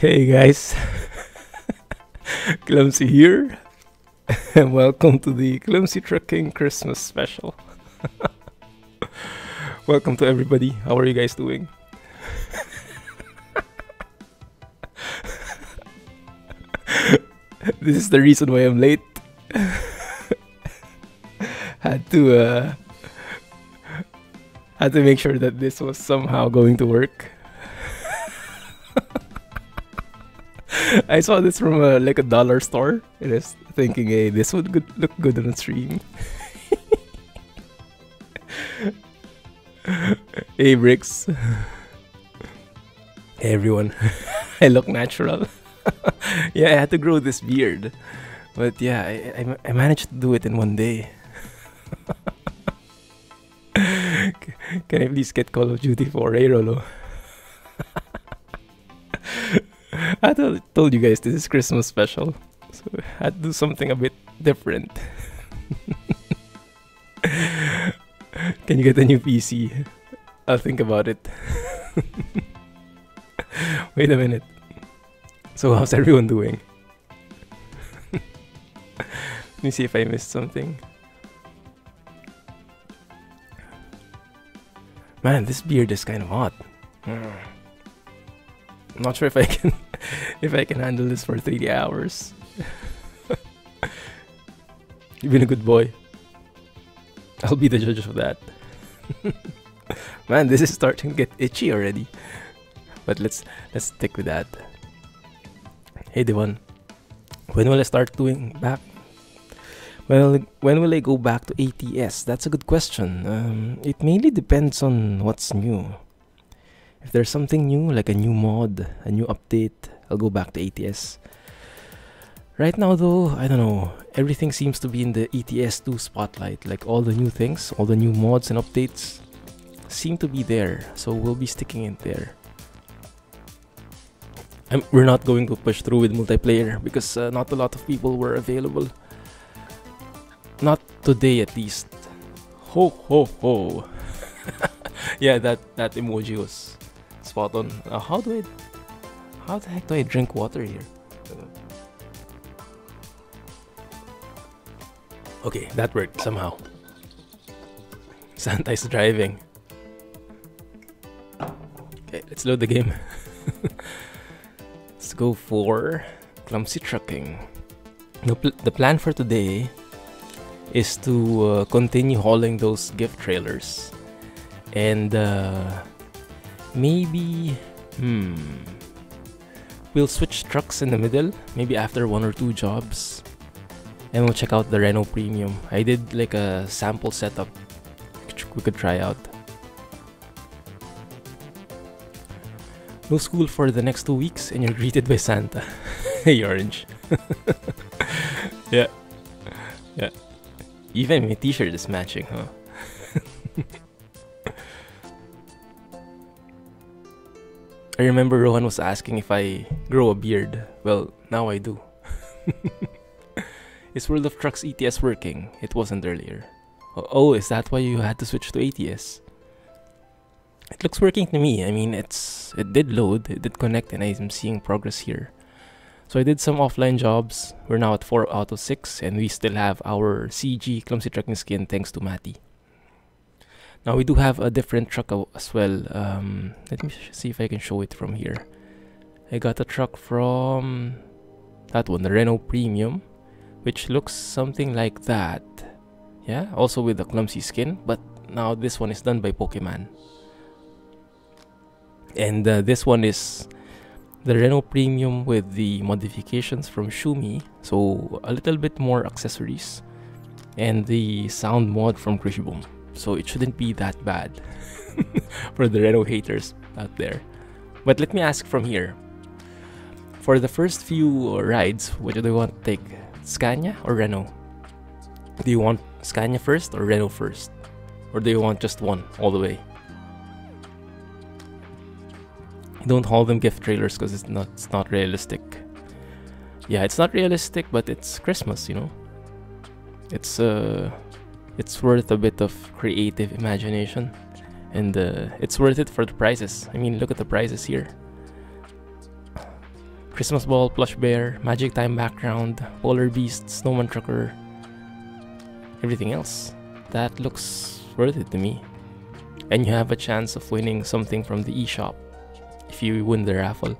Hey guys, Clumsy here, and welcome to the Clumsy Trucking Christmas special. Welcome to everybody. How are you guys doing? This is the reason why I'm late. had to make sure that this was somehow going to work. I saw this from like a dollar store. I was thinking, hey, this would look good on the stream. Hey, Bricks. Hey, everyone. I look natural. Yeah, I had to grow this beard. But yeah, I managed to do it in one day. Can I please get Call of Duty for Rolo? I told you guys this is Christmas special, so I had to do something a bit different. Can you get a new PC? I'll think about it. Wait a minute. So how's everyone doing? Let me see if I missed something. Man, this beard is kind of hot. I'm not sure if I can handle this for 3 hours. You've been a good boy. I'll be the judge of that. Man, this is starting to get itchy already. But let's stick with that. Hey Devon, when will I start doing back? Well, when will I go back to ATS? That's a good question. It mainly depends on what's new. If there's something new, like a new mod, a new update, I'll go back to ATS. Right now though, I don't know, everything seems to be in the ETS2 spotlight. Like all the new things, all the new mods and updates seem to be there. So we'll be sticking in there. We're not going to push through with multiplayer because not a lot of people were available. Not today at least. Ho ho ho. Yeah, that emoji was spot on. How the heck do I drink water here? Okay, that worked somehow. Santa's driving. Okay, let's load the game. Let's go for Clumsy Trucking. The plan for today is to continue hauling those gift trailers. And maybe we'll switch trucks in the middle, maybe after 1 or 2 jobs, and we'll check out the Renault Premium. I did like a sample setup we could try out. No school for the next 2 weeks and you're greeted by Santa. Hey Orange. Yeah. Even my t-shirt is matching, huh? I remember Rohan was asking if I grow a beard. Well, now I do. Is World of Trucks ETS working? It wasn't earlier. Oh, is that why you had to switch to ATS? It looks working to me. I mean, it did load, it did connect, and I'm seeing progress here. So I did some offline jobs. We're now at 4 out of 6, and we still have our CG Clumsy Trucking skin thanks to Matty. Now we do have a different truck as well. Let me see if I can show it from here. I got a truck from that one, the Renault Premium, which looks something like that. Yeah, also with the Clumsy skin, but now this one is done by PokeMan. And this one is the Renault Premium with the modifications from Schumi, so a little bit more accessories, and the sound mod from Kriechbaum. So it shouldn't be that bad for the Renault haters out there. But let me ask from here. For the first few rides, what do you want to take? Scania or Renault? Do you want Scania first or Renault first? Or do you want just one all the way? Don't haul them gift trailers because it's not realistic. Yeah, it's not realistic, but it's Christmas, you know. It's worth a bit of creative imagination, and it's worth it for the prices. I mean, look at the prices here. Christmas ball, plush bear, magic time background, polar beast, snowman trucker, everything else. That looks worth it to me. And you have a chance of winning something from the eShop if you win the raffle.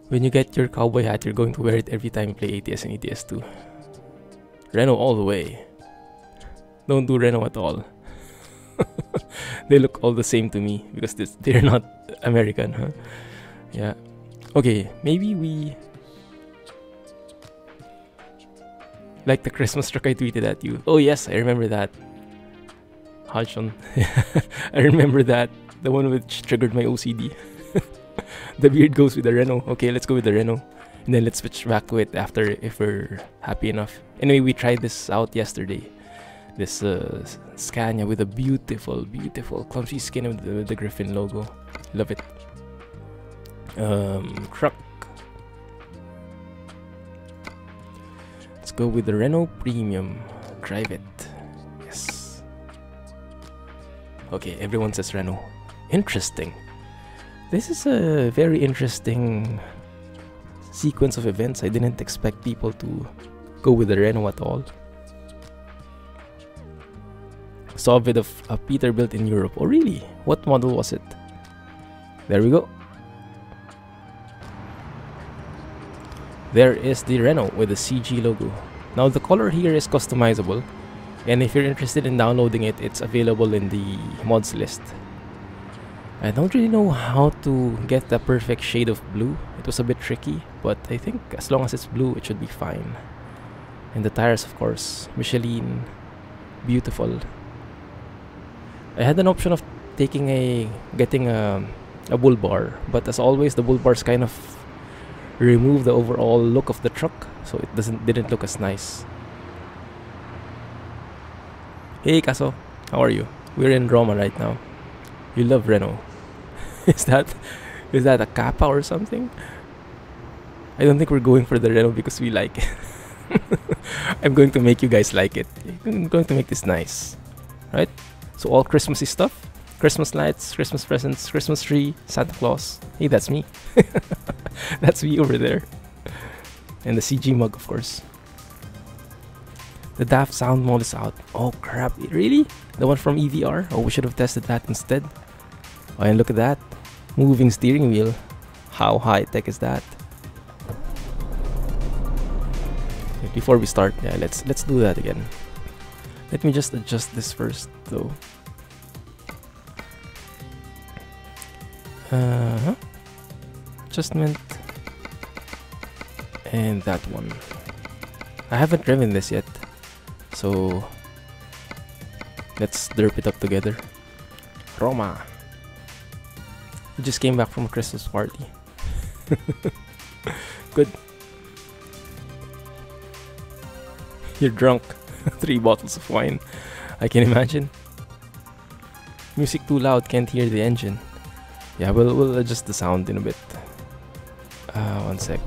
When you get your cowboy hat, you're going to wear it every time you play ATS and ETS2. Renault all the way. Don't do Renault at all. They look all the same to me because they're not American, huh? Yeah. Okay, maybe we... Like the Christmas truck I tweeted at you. Oh yes, I remember that. Hajon. I remember that. The one which triggered my OCD. The beard goes with the Renault. Okay, let's go with the Renault. And then let's switch back to it after if we're happy enough. Anyway, we tried this out yesterday. This Scania with a beautiful, beautiful clumsy skin with the Griffin logo. Love it. Truck. Let's go with the Renault Premium. Drive it. Yes. Okay, everyone says Renault. Interesting. This is a very interesting sequence of events. I didn't expect people to go with the Renault at all. Saw a bit of a Peterbilt in Europe. Oh really? What model was it? There we go. There is the Renault with the CG logo. Now the color here is customizable, and if you're interested in downloading it, it's available in the mods list. I don't really know how to get the perfect shade of blue. It was a bit tricky, but I think as long as it's blue, it should be fine. And the tires, of course, Michelin, beautiful. I had an option of getting a bull bar, but as always, the bull bars kind of remove the overall look of the truck, so it didn't look as nice. Hey Kaso, how are you? We're in Roma right now. You love Renault. Is that a Kappa or something? I don't think we're going for the Renault because we like it. I'm going to make you guys like it. I'm going to make this nice, right? So all Christmassy stuff, Christmas lights, Christmas presents, Christmas tree, Santa Claus. Hey, that's me. That's me over there. And the CG mug, of course. The DAF sound mode is out. Oh crap, really? The one from EVR? Oh, we should have tested that instead. Oh, and look at that. Moving steering wheel. How high tech is that? Before we start, yeah, let's do that again. Let me just adjust this first though. Adjustment. And that one. I haven't driven this yet, so let's derp it up together. Roma. We just came back from a Christmas party. Good. You're drunk. 3 bottles of wine. I can imagine. Music too loud, can't hear the engine. Yeah, we'll adjust the sound in a bit. One sec.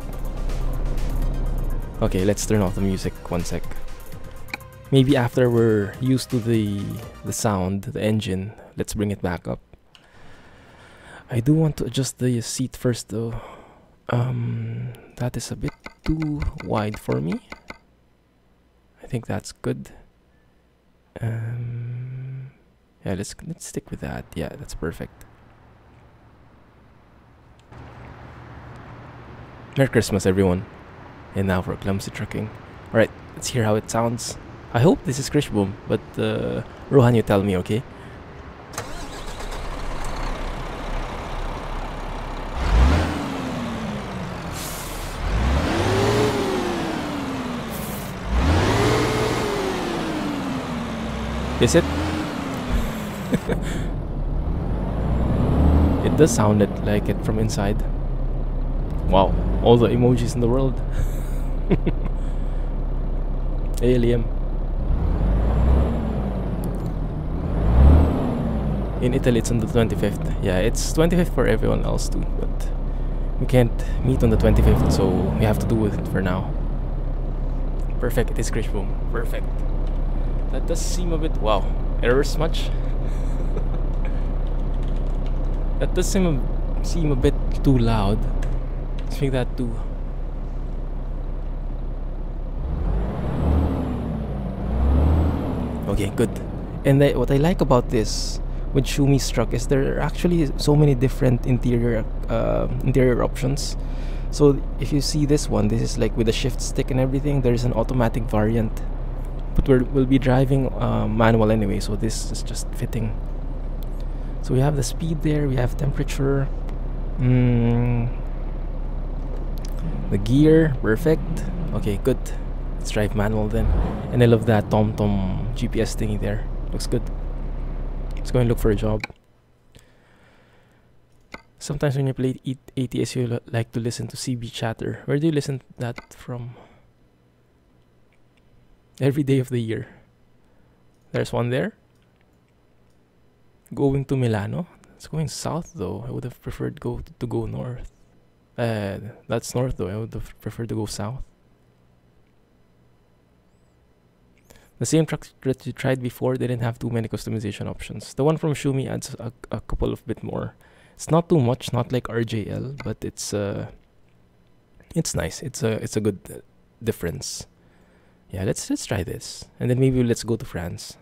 Okay, let's turn off the music. One sec. Maybe after we're used to the sound, the engine, let's bring it back up. I do want to adjust the seat first though. That is a bit too wide for me. I think that's good. Yeah, let's stick with that. Yeah, that's perfect. Merry Christmas, everyone. And now for Clumsy trucking. Alright, let's hear how it sounds. I hope this is Kriechbaum, but Rohan, you tell me, okay? Is it? It does sound like it from inside. Wow, all the emojis in the world. Alien. In Italy it's on the 25th. Yeah, it's 25th for everyone else too, but we can't meet on the 25th, so we have to do with it for now. Perfect, it is Kriechbaum. Perfect. That does seem a bit... Wow, errors much? That does seem seem a bit too loud. Let's make that 2. Okay, good. And what I like about this with Schumi's truck is there are actually so many different interior options. So if you see this one, this is like with a shift stick and everything. There is an automatic variant, but we'll be driving manual anyway, so this is just fitting. So we have the speed there, we have temperature, the gear, perfect. Okay, good. Let's drive manual then. And I love that TomTom GPS thingy there. Looks good. Let's go and look for a job. Sometimes when you play ATS, you like to listen to CB chatter. Where do you listen to that from? Every day of the year. There's one there. Going to Milano. It's going south though. I would have preferred to go north. That's north though. I would have preferred to go south. The same trucks that you tried before didn't have too many customization options. The one from Schumi adds a couple of bit more. It's not too much, not like RJL, but it's nice. It's a good difference. Yeah, let's try this, and then maybe let's go to France.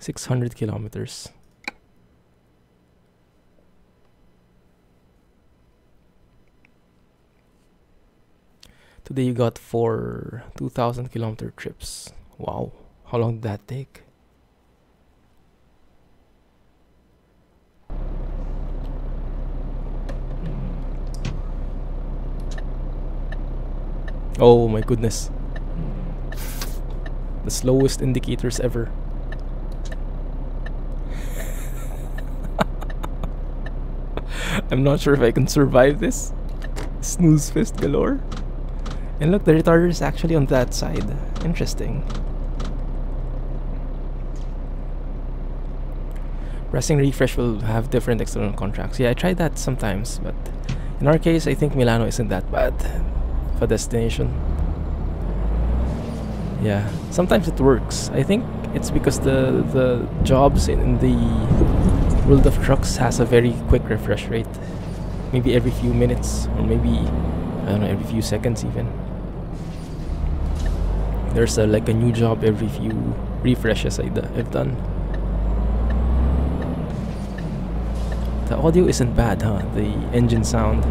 600 kilometers. Today you got 4 2,000-kilometer trips. Wow, how long did that take? Oh my goodness. The slowest indicators ever. I'm not sure if I can survive this. Snooze fest galore. And look, the retarder is actually on that side. Interesting. Pressing refresh will have different external contracts. Yeah, I tried that sometimes, but in our case, I think Milano isn't that bad of a destination. Yeah, sometimes it works. I think it's because the jobs in the world of trucks has a very quick refresh rate. Maybe every few minutes, or maybe, I don't know, every few seconds even. There's like a new job every few refreshes I've done. The audio isn't bad, huh? The engine sound.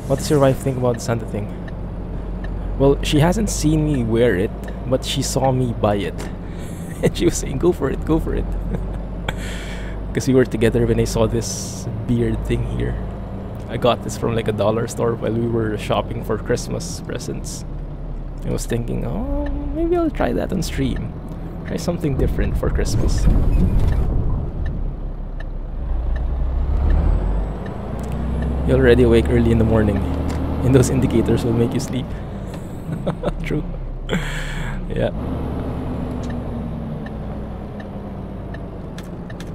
What does your wife think about the Santa thing? Well, she hasn't seen me wear it, but she saw me buy it. And she was saying, go for it, go for it. Because we were together when I saw this beard thing here. I got this from like a dollar store while we were shopping for Christmas presents. I was thinking, oh, maybe I'll try that on stream. Try something different for Christmas. You're already awake early in the morning, and those indicators will make you sleep. True. Yeah.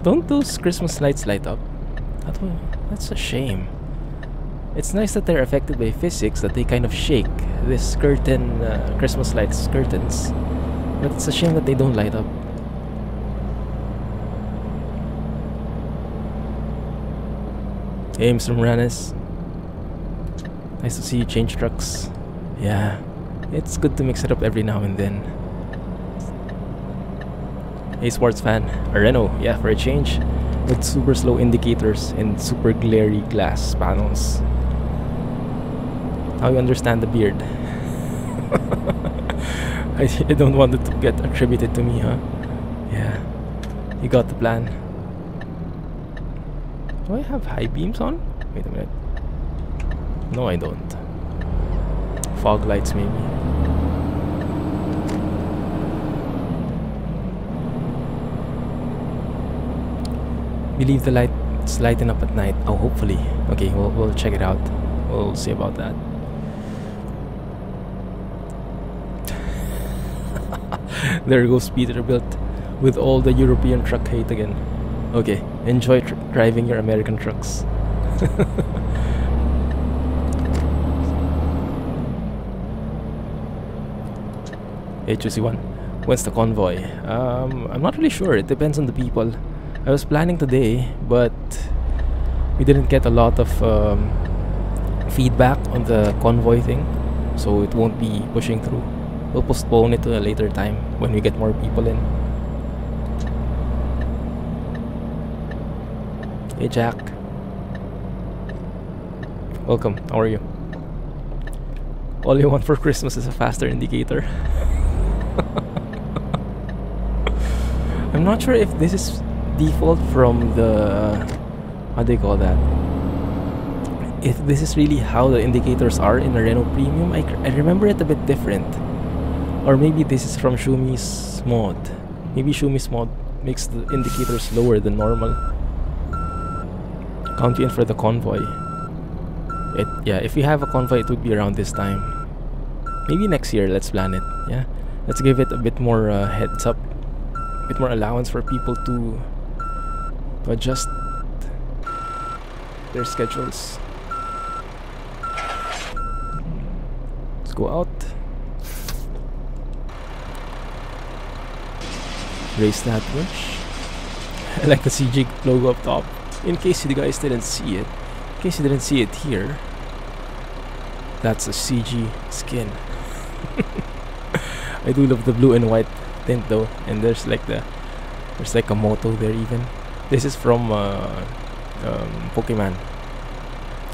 Don't those Christmas lights light up? That's a shame. It's nice that they're affected by physics, that they kind of shake. This curtain, Christmas lights curtains. But it's a shame that they don't light up. Hey, Mr. Moranes. Nice to see you change trucks. Yeah, it's good to mix it up every now and then. Hey, sports fan. A Renault, yeah, for a change. With super slow indicators and super glary glass panels. Now you understand the beard. I don't want it to get attributed to me, huh? Yeah, you got the plan. Do I have high beams on? Wait a minute. No, I don't. Fog lights, maybe. Believe the lights lighten up at night. Oh, hopefully. Okay, we'll check it out. We'll see about that. There goes Peterbilt with all the European truck hate again. Okay, enjoy driving your American trucks. HUC1. When's the convoy? I'm not really sure. It depends on the people. I was planning today, but We didn't get a lot of feedback on the Convoy thing, so it won't be pushing through. We'll postpone it to a later time when we get more people in. Hey Jack. Welcome, how are you? All you want for Christmas is a faster indicator. I'm not sure if this is default from the... how do you call that? If this is really how the indicators are in the Renault Premium. I remember it a bit different. Or maybe this is from Schumi's mod. Maybe Schumi's mod makes the indicators lower than normal. Count you in for the Convoy. Yeah, if we have a Convoy, it would be around this time. Maybe next year, let's plan it. Yeah, let's give it a bit more heads up, a bit more allowance for people to adjust their schedules. Let's go out. Raise that winch. I like the CG logo up top. In case you guys didn't see it, here, that's a CG skin. I do love the blue and white tint though, and there's like a motto there even. This is from PokeMan.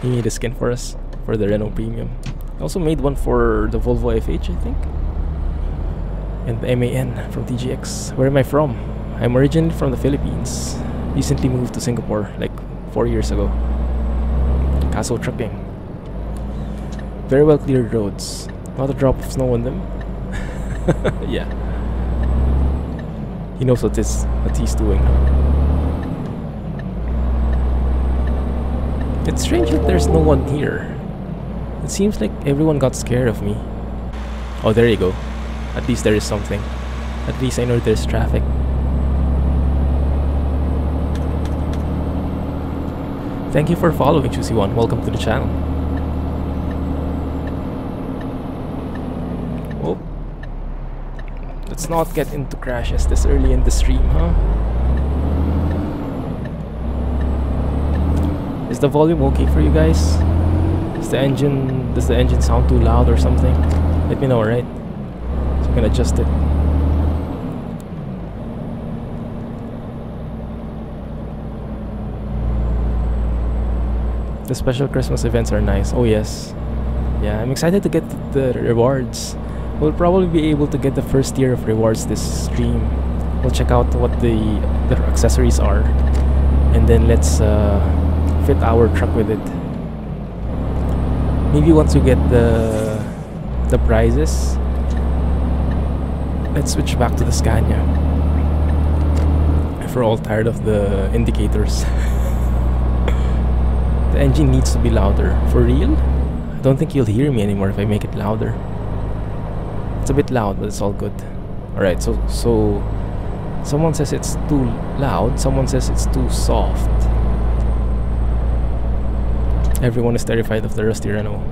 He made a skin for us for the Renault Premium. He also made one for the Volvo FH, I think, and the MAN from TGX. Where am I from? I'm originally from the Philippines. Recently moved to Singapore like 4 years ago. Caso trucking. Very well cleared roads. Not a drop of snow on them. Yeah. He knows what he's doing. It's strange that there's no one here. It seems like everyone got scared of me. Oh, there you go. At least there is something. At least I know there's traffic. Thank you for following, Choosy1. Welcome to the channel. Oh. Let's not get into crashes this early in the stream, huh? Is the volume okay for you guys? Does the engine sound too loud or something? Let me know, alright? So I can adjust it. The special Christmas events are nice. Oh yes. Yeah, I'm excited to get the rewards. We'll probably be able to get the first tier of rewards this stream. We'll check out what the accessories are, and then let's fit our truck with it. Maybe once we get the prizes, let's switch back to the Scania. If we're all tired of the indicators. The engine needs to be louder. For real? I don't think you'll hear me anymore if I make it louder. It's a bit loud, but it's all good. Alright, so someone says it's too loud, someone says it's too soft. Everyone is terrified of the rusty Renault.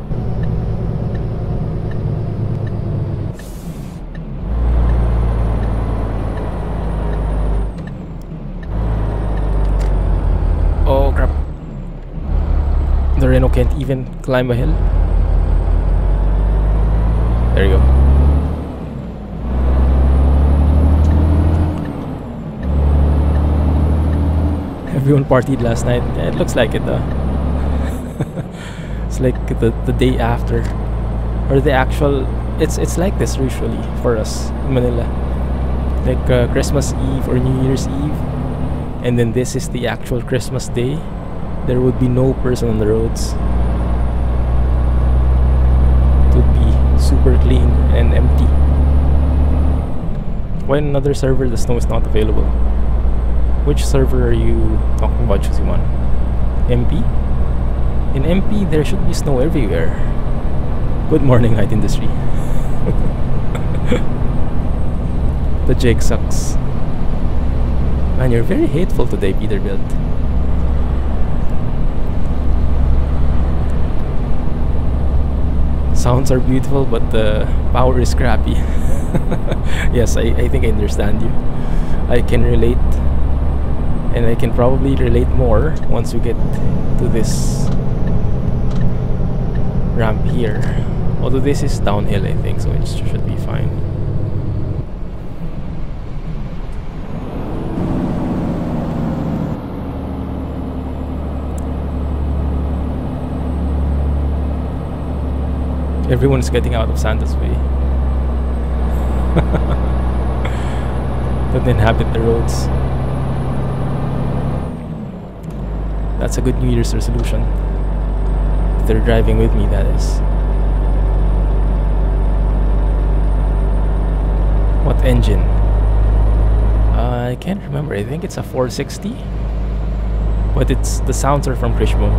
Oh crap. The Renault can't even climb a hill. There you go. Everyone partied last night. Yeah, it looks like it though. It's like the day after, or the actual. It's like this usually for us in Manila, like Christmas Eve or New Year's Eve, and then this is the actual Christmas day. There would be no person on the roads. It would be super clean and empty. Why in another server the snow is not available? Which server are you talking about, Choosy1? MP? In MP, there should be snow everywhere. Good morning, Night Industry. The Jake sucks. Man, you're very hateful today, Peterbilt. Sounds are beautiful, but the power is crappy. Yes, I think I understand you. I can relate. And I can probably relate more once we get to this ramp here. Although this is downhill, I think, so it should be fine. Everyone's getting out of Santa's way. Don't inhabit the roads. That's a good New Year's resolution. If they're driving with me, that is. What engine? I can't remember. I think it's a 460. But the sounds are from Kriechbaum.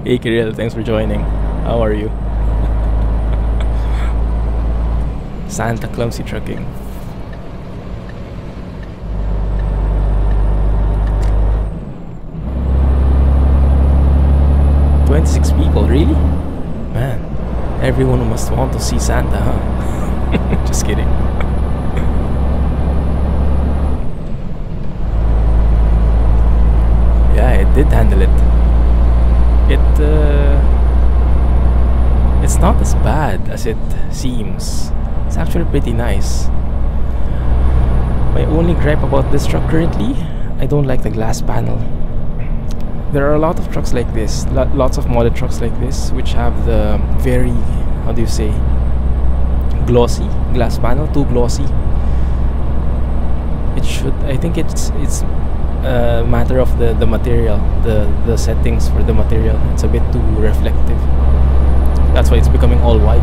Hey Kirill, thanks for joining. How are you? Santa Clumsy trucking. People, really? Man, everyone must want to see Santa, huh? Just kidding. Yeah, it did handle it. It's not as bad as it seems. It's actually pretty nice. My only gripe about this truck currently, I don't like the glass panel. There are a lot of trucks like this, lots of modded trucks like this, which have the very, how do you say, glossy glass panel, too glossy. It should, I think it's a matter of the material, the settings for the material. It's a bit too reflective. That's why it's becoming all white.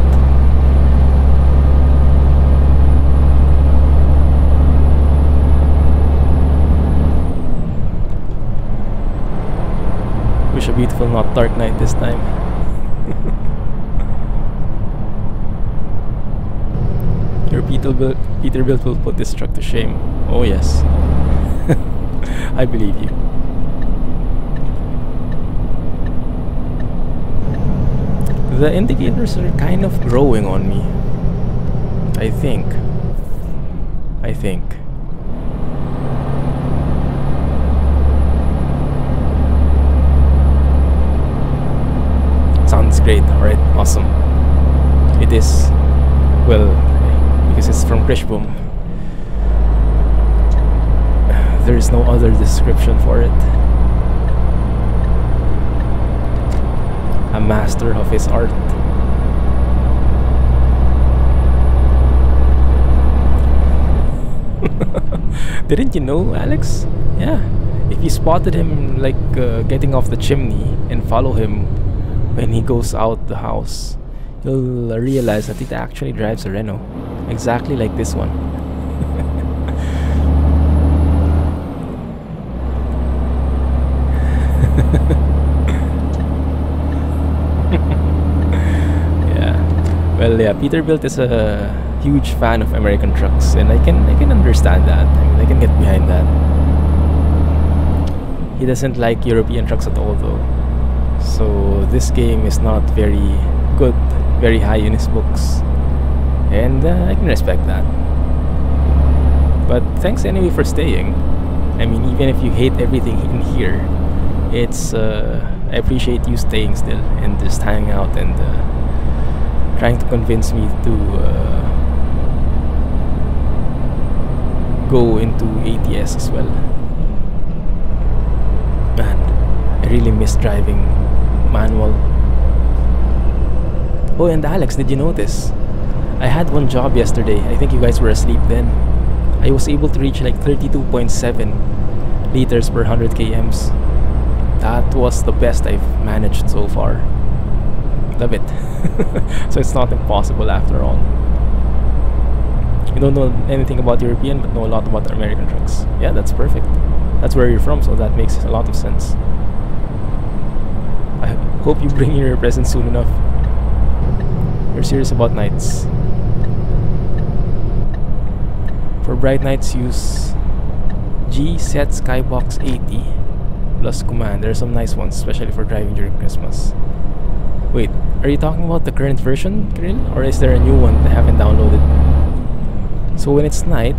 Wish a beautiful, not dark night this time. Your Peterbilt will put this truck to shame. Oh yes. I believe you. The indicators are kind of growing on me. I think. Sounds great. Alright, awesome. It is, well, because it's from Kriechbaum. There is no other description for it. A master of his art. Didn't you know, Alex? Yeah. If you spotted him like getting off the chimney and follow him when he goes out the house, you'll realize that it actually drives a Renault, exactly like this one. Well, yeah, Peterbilt is a huge fan of American trucks, and I can understand that. I mean, I can get behind that. He doesn't like European trucks at all, though. So this game is not very good, very high in his books, and I can respect that. But thanks anyway for staying. I mean, even if you hate everything in here, it's I appreciate you staying still and just hanging out and trying to convince me to go into ATS as well. Man, I really miss driving manual. Oh, and Alex, did you notice? I had one job yesterday. I think you guys were asleep then. I was able to reach like 32.7 liters per 100 kms. That was the best I've managed so far. Love it. So it's not impossible after all. You don't know anything about European, but know a lot about American trucks. Yeah, that's perfect. That's where you're from, so that makes a lot of sense. I hope you bring your present soon enough. You're serious about nights. For bright nights, use G set Skybox 80 plus command. There are some nice ones, especially for driving during Christmas. Wait, are you talking about the current version, Kirill? Or is there a new one that I haven't downloaded? So when it's night,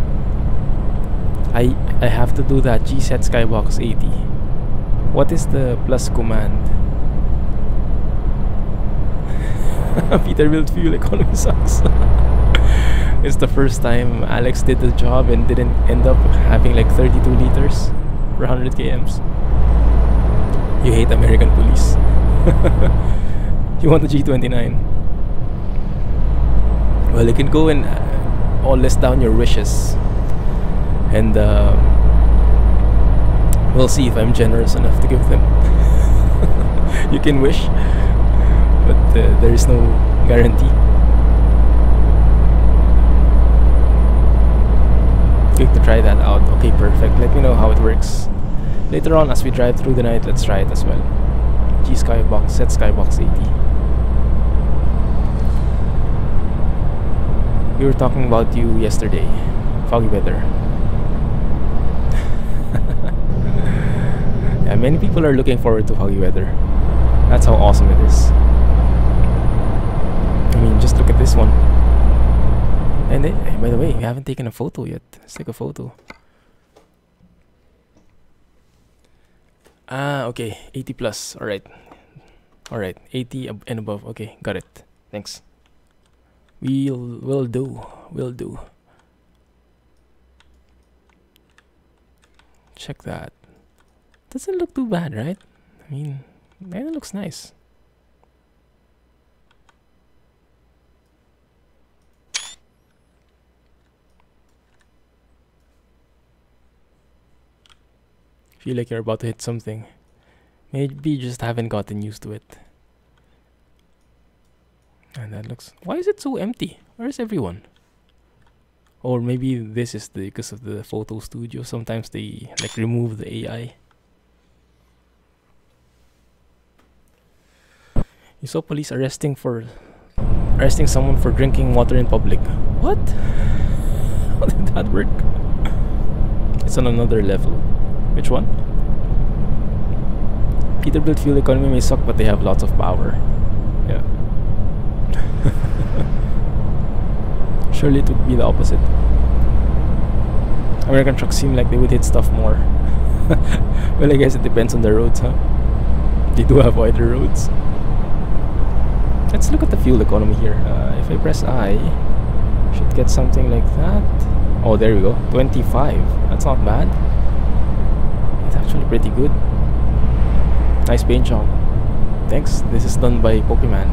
I have to do that G-set skybox 80. What is the plus command? Peterbilt fuel economy sucks. It's the first time Alex did the job and didn't end up having like 32 liters per 100 kms. You hate American police. You want the G29. Well, you can go and all list down your wishes, and we'll see if I'm generous enough to give them. You can wish, but there is no guarantee. Quick to try that out. Okay, perfect. Let me know how it works. Later on, as we drive through the night, let's try it as well. G Skybox, set Skybox 80. We were talking about you yesterday. Foggy weather. Yeah, many people are looking forward to foggy weather. That's how awesome it is. I mean, just look at this one. And by the way, we haven't taken a photo yet. Let's take a photo. Ah, okay. 80 plus. Alright. Alright. 80 and above. Okay, got it. Thanks. Will do. Will do. Check that. Doesn't look too bad, right? I mean, it looks nice. Feel like you're about to hit something. Maybe you just haven't gotten used to it. And that looks... Why is it so empty? Where's everyone? Or maybe this is because of the photo studio. Sometimes they like remove the AI. You saw police arresting someone for drinking water in public. What? How did that work? It's on another level. Which one? Peterbilt fuel economy may suck, but they have lots of power. Yeah. Surely it would be the opposite. American trucks seem like they would hit stuff more. Well, I guess it depends on the roads, huh? They do have wider roads. Let's look at the fuel economy here. If I press I, should get something like that. Oh, there we go. 25. That's not bad. It's actually pretty good. Nice paint job. Thanks. This is done by PokeMan.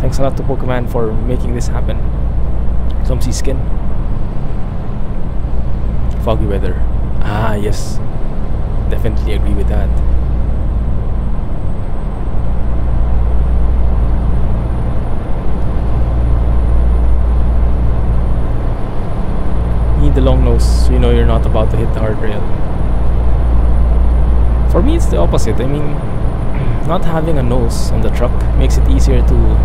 Thanks a lot to PokeMan for making this happen. Clumsy skin. Foggy weather. Ah, yes. Definitely agree with that. You need the long nose so you know you're not about to hit the guardrail. For me, it's the opposite. I mean, not having a nose on the truck makes it easier to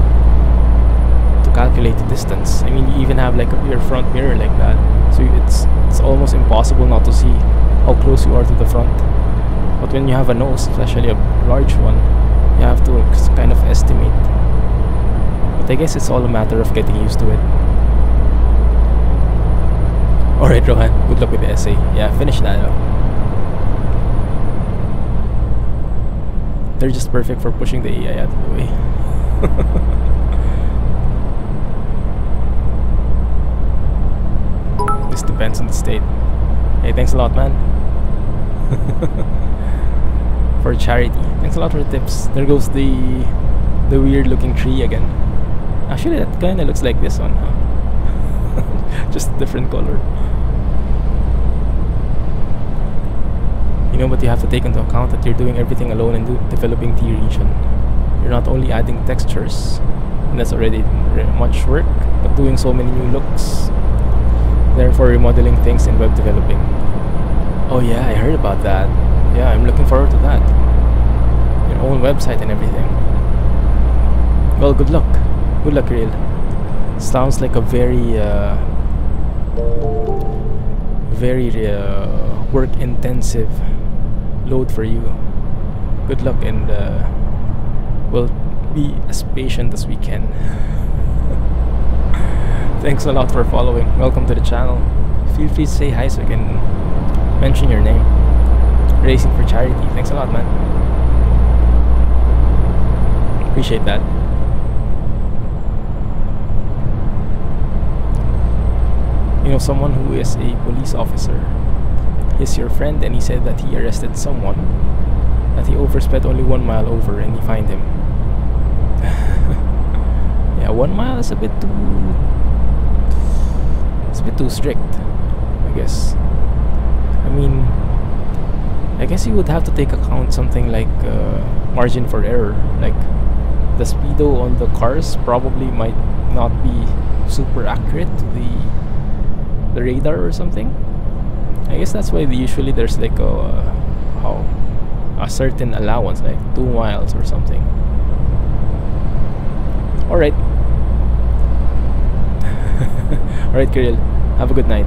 calculate the distance. I mean, you even have like a rear front mirror like that, so it's almost impossible not to see how close you are to the front. But when you have a nose, especially a large one, you have to kind of estimate. But I guess it's all a matter of getting used to it. Alright, Rohan, good luck with the essay. Yeah, finish that up. They're just perfect for pushing the AI out of the way. This depends on the state. Hey, thanks a lot, man. For charity. Thanks a lot for the tips. There goes the weird looking tree again. Actually, that kinda looks like this one, huh? Just a different color. You know, but you have to take into account that you're doing everything alone and developing T region. You're not only adding textures, and that's already much work, but doing so many new looks. Therefore, remodeling things in web developing. Oh yeah, I heard about that. Yeah, I'm looking forward to that. Your own website and everything. Well, good luck. Good luck, Real. Sounds like a very work-intensive load for you. Good luck, and we'll be as patient as we can. Thanks a lot for following. Welcome to the channel. Feel free to say hi so I can mention your name. Racing for charity. Thanks a lot, man. Appreciate that. You know someone who is a police officer. He's your friend and he said that he arrested someone, that he oversped only 1 mile over and he fined him. Yeah, 1 mile is a bit too... it's a bit too strict, I guess. I mean, I guess you would have to take account something like margin for error. Like, the speedo on the cars probably might not be super accurate to the radar or something. I guess that's why usually there's like a certain allowance, like 2 miles or something. Alright. Alright, Kirill. Have a good night.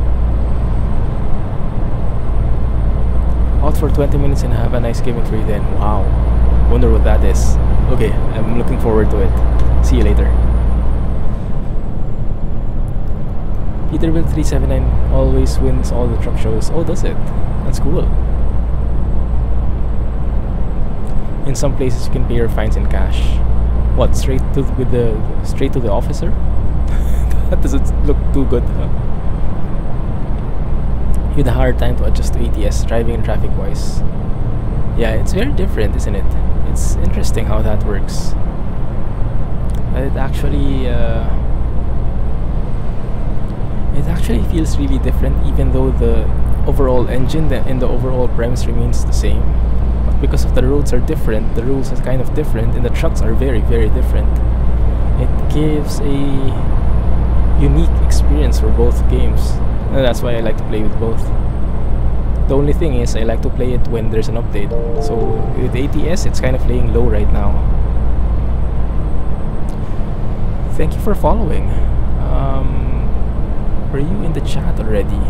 Out for 20 minutes and have a nice gaming for you then. Wow. Wonder what that is. Okay, I'm looking forward to it. See you later. Peterbilt 379 always wins all the truck shows. Oh, does it? That's cool. In some places you can pay your fines in cash. What, straight to the officer? That doesn't look too good, huh? You had a hard time to adjust to ETS, driving and traffic wise. Yeah, it's very different, isn't it? It's interesting how that works. It actually feels really different, even though the overall engine and the overall premise remains the same. But because of the roads are different, the rules are kind of different, and the trucks are very, very different. It gives a unique experience for both games, and that's why I like to play with both. The only thing is I like to play it when there's an update. So with ATS, it's kind of laying low right now. Thank you for following. Were you in the chat already?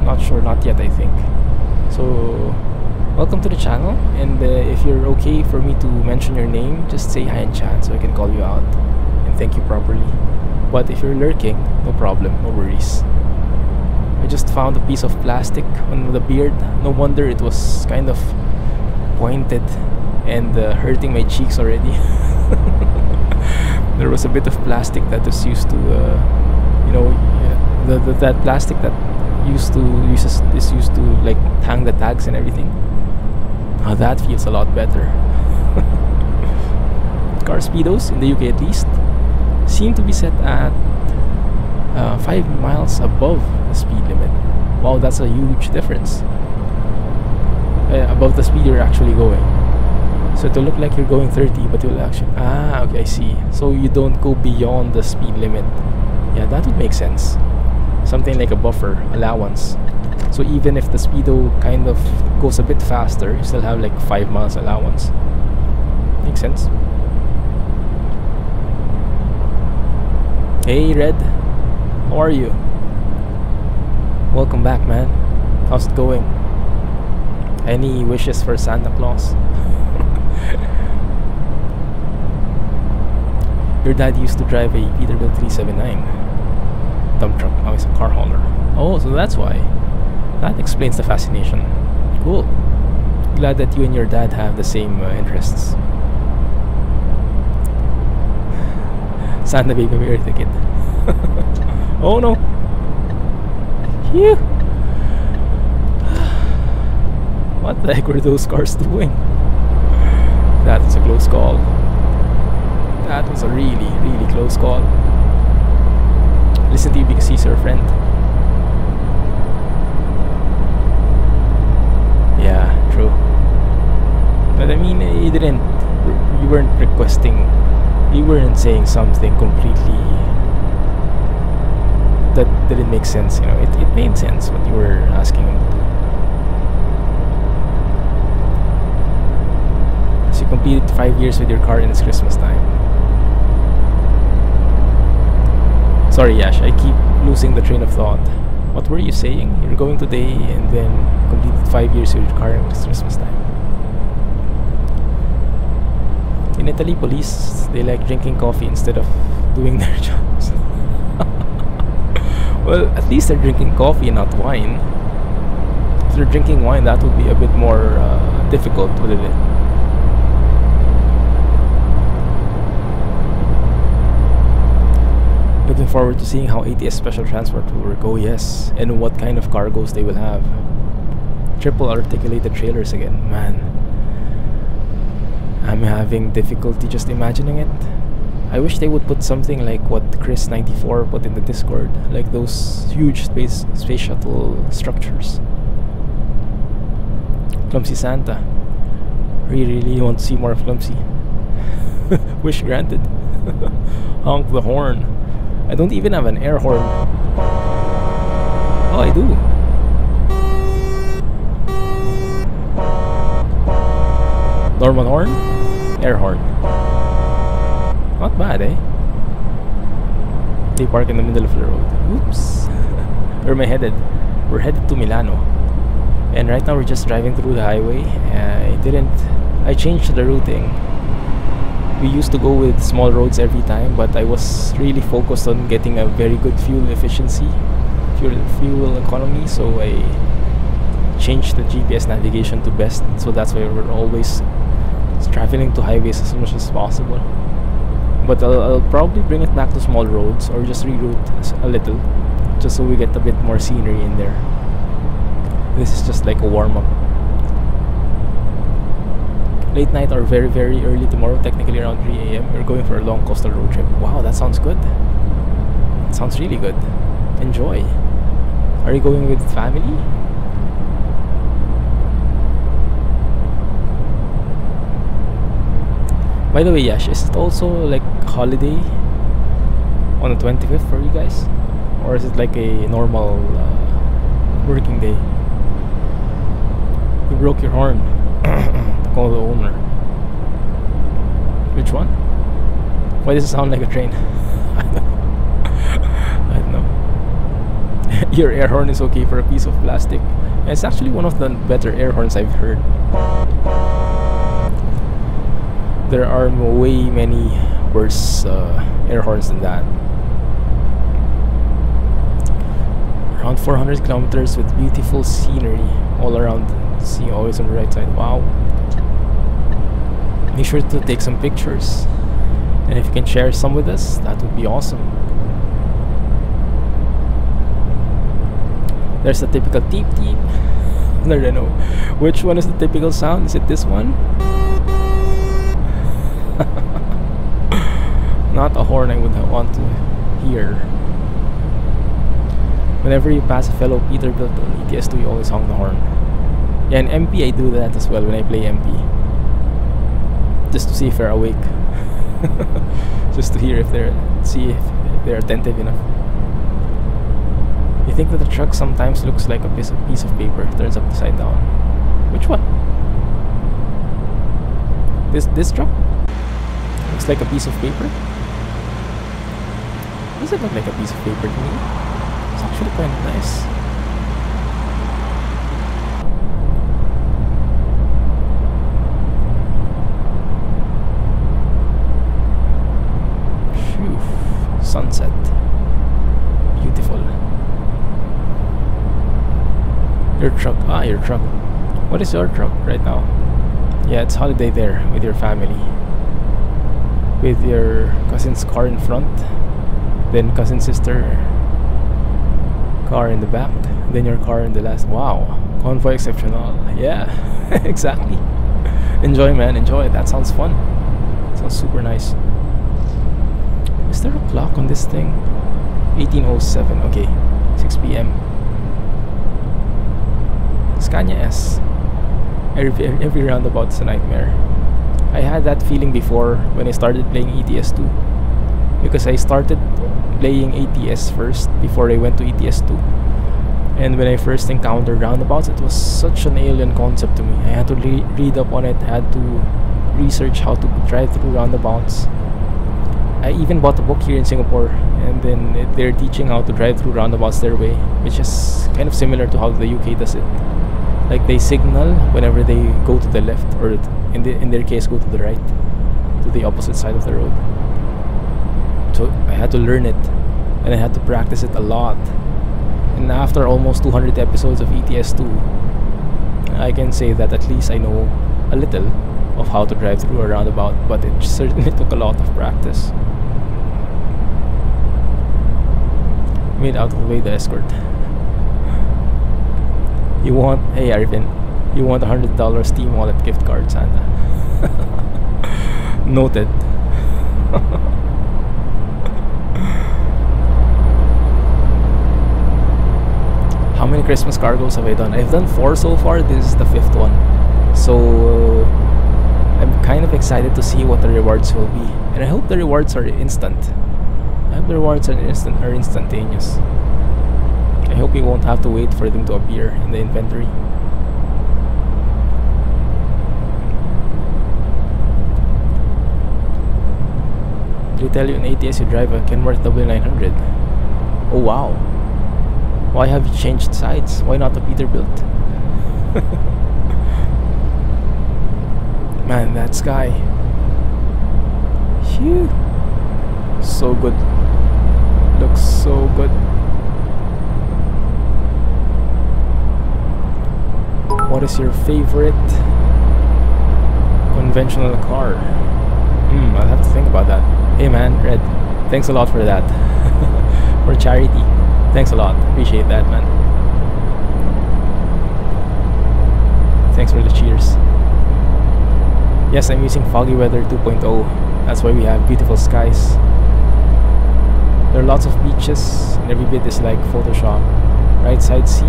Not sure, not yet, I think. So welcome to the channel, and if you're okay for me to mention your name, just say hi in chat so I can call you out and thank you properly. But if you're lurking, no problem, no worries. I just found a piece of plastic on the beard. No wonder it was kind of pointed and hurting my cheeks already. There was a bit of plastic that was used to, you know, that plastic that is used to like hang the tags and everything. Now that feels a lot better. Car speedos in the UK at least seem to be set at 5 miles above the speed limit. Wow, that's a huge difference. Above the speed you're actually going. So it'll look like you're going 30, but you'll actually... Ah, okay, I see. So you don't go beyond the speed limit. Yeah, that would make sense. Something like a buffer, allowance. So even if the speedo kind of goes a bit faster, you still have like 5 miles allowance. Makes sense. Hey Red, how are you? Welcome back, man. How's it going? Any wishes for Santa Claus? Your dad used to drive a Peterbilt 379 dump truck. Now he's a car hauler. Oh, so that's why. That explains the fascination. Cool. Glad that you and your dad have the same interests. Santa baby mirror ticket. Oh no. Phew. What the heck were those cars doing? That was a close call. That was a really, really close call. Listen to you because he's your friend. Yeah, true. But I mean, you weren't requesting, you weren't saying something completely that didn't make sense, you know. It made sense what you were asking him to do. So you completed 5 years with your car and it's Christmas time. Sorry Yash, I keep losing the train of thought. What were you saying? You're going today and then completed 5 years with your car and it's Christmas time. In Italy, police, they like drinking coffee instead of doing their jobs. Well, at least they're drinking coffee and not wine. If they're drinking wine, that would be a bit more difficult, wouldn't it? Looking forward to seeing how ATS Special Transport will work. Oh yes, and what kind of cargoes they will have. Triple articulated trailers again, man. I'm having difficulty just imagining it. I wish they would put something like what Chris94 put in the Discord, like those huge space shuttle structures. Clumsy Santa. Really want to see more of Clumsy. Wish granted. Honk the horn. I don't even have an air horn. Oh, I do. Normal horn? Air horn. Not bad, eh? They park in the middle of the road. Oops. Where am I headed? We're headed to Milano. And right now we're just driving through the highway. I changed the routing. We used to go with small roads every time, but I was really focused on getting a very good fuel efficiency, fuel economy, so I changed the GPS navigation to best, so that's why we're always traveling to highways as much as possible. But I'll probably bring it back to small roads, or just reroute a little, just so we get a bit more scenery in there. This is just like a warm-up. Late night or very early tomorrow, technically around 3 AM, we're going for a long coastal road trip. Wow, that sounds good. It sounds really good. Enjoy. Are you going with family? By the way, Yash, is it also like holiday on the 25th for you guys? Or is it like a normal working day? You broke your horn. Call the owner. Which one? Why does it sound like a train? I don't know. Your air horn is okay for a piece of plastic. It's actually one of the better air horns I've heard. There are way many worse air horns than that. Around 400 kilometers with beautiful scenery all around. See, always on the right side. Wow. Make sure to take some pictures, and if you can share some with us, that would be awesome. There's the typical teep teep. The Renault. Which one is the typical sound? Is it this one? Not a horn I would want to hear. Whenever you pass a fellow Peterbilt on ETS2, you always honk the horn. Yeah, and MP, I do that as well when I play MP. Just to see if they're awake. Just to hear if see if they're attentive enough. You think that the truck sometimes looks like a piece of paper, turns upside down. Which one? This truck? Looks like a piece of paper? Does it look like a piece of paper to me? It's actually kind of nice. Sunset. Beautiful. Your truck. Ah, your truck. What is your truck right now? Yeah, it's holiday there with your family. With your cousin's car in front, then cousin sister car in the back, then your car in the last. Wow. Convoy exceptional. Yeah, exactly. Enjoy, man. Enjoy. That sounds fun. Sounds super nice. Is there a clock on this thing? 18:07. Okay, 6 PM. Scania S. Every roundabout is a nightmare. I had that feeling before when I started playing ETS2, because I started playing ATS first before I went to ETS2. And when I first encountered roundabouts, it was such an alien concept to me. I had to read up on it, had to research how to drive through roundabouts. I even bought a book here in Singapore, and then they're teaching how to drive through roundabouts their way, which is kind of similar to how the UK does it. Like, they signal whenever they go to the left, or in their case go to the right, to the opposite side of the road. So I had to learn it, and I had to practice it a lot And after almost 200 episodes of ETS2, I can say that at least I know a little of how to drive through a roundabout, but it certainly took a lot of practice. Made out of the way the escort. You want, hey Arvin, you want $100 Steam Wallet gift card, Santa. Noted. How many Christmas cargoes have I done? I've done 4 so far. This is the 5th one. So I'm kind of excited to see what the rewards will be. And I hope the rewards are instant. I hope the rewards are instantaneous. I hope we won't have to wait for them to appear in the inventory. Did they tell you in ATS you drive a Kenworth W900? Oh wow. Why have you changed sides? Why not a Peterbilt? Man, that sky. Phew. So good. Looks so good. What is your favorite conventional car? I'll have to think about that. Hey man, Red, thanks a lot for that. For charity. Thanks a lot. Appreciate that, man. Thanks for the cheers. Yes, I'm using Foggy Weather 2.0. That's why we have beautiful skies. There are lots of beaches, and every bit is like Photoshop. Right side sea,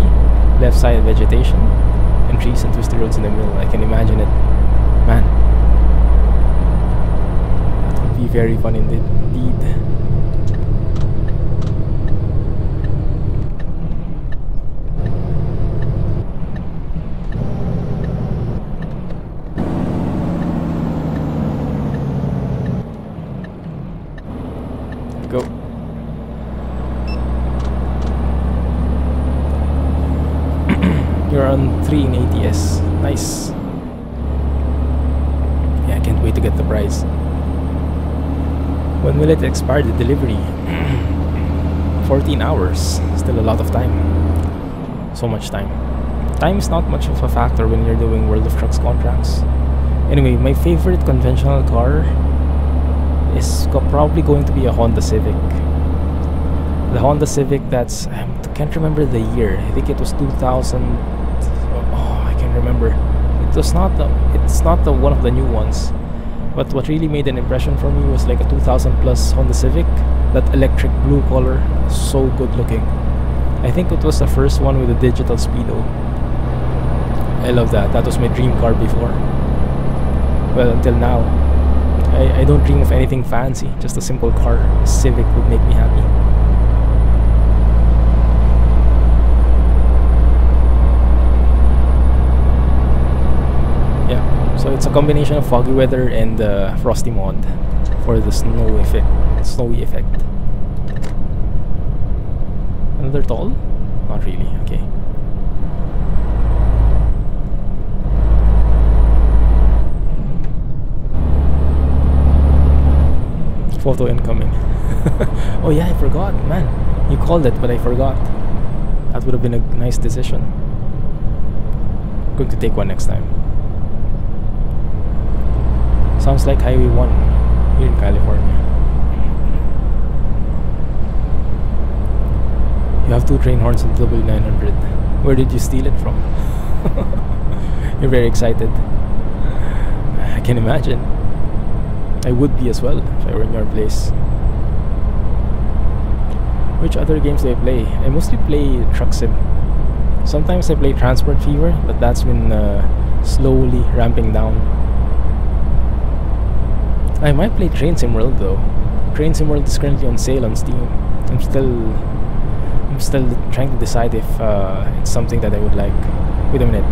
left side vegetation, and trees and twisty roads in the middle. I can imagine it. Man, that would be very fun indeed. Go. You're on 3 in ATS. Nice. Yeah, I can't wait to get the prize. When will it expire, the delivery? 14 hours. Still a lot of time. So much time. Time is not much of a factor when you're doing World of Trucks contracts. Anyway, my favorite conventional car is probably going to be a Honda Civic. The Honda Civic that's, I can't remember the year. I think it was 2000. Oh, I can't remember. It's not the one of the new ones. But what really made an impression for me was like a 2000 plus Honda Civic. That electric blue color, so good looking. I think it was the first one with a digital speedo. I love that. That was my dream car before. Well, until now. I don't dream of anything fancy, just a simple car. A Civic would make me happy. Yeah, so it's a combination of foggy weather and frosty mod for the snowy effect. Another toll? Not really, okay. Photo incoming. Oh yeah, I forgot, man. You called it, but I forgot. That would have been a nice decision. Going to take one next time. Sounds like Highway 1 here in California. You have 2 train horns on the W900. Where did you steal it from? You're very excited. I can imagine. I would be as well if I were in your place. Which other games do I play? I mostly play Truck Sim. Sometimes I play Transport Fever, but that's been slowly ramping down. I might play Train Sim World though. Train Sim World is currently on sale on Steam. I'm still trying to decide if it's something that I would like. Wait a minute.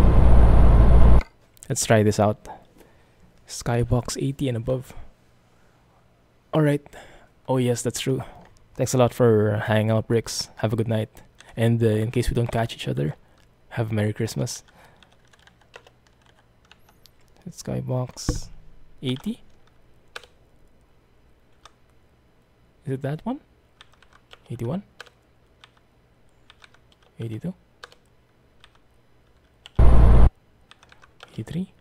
Let's try this out. Skybox 80 and above. Alright. Oh yes, that's true. Thanks a lot for hanging out, Bricks. Have a good night. And in case we don't catch each other, have a Merry Christmas. Skybox 80? Is it that one? 81? 82. 83.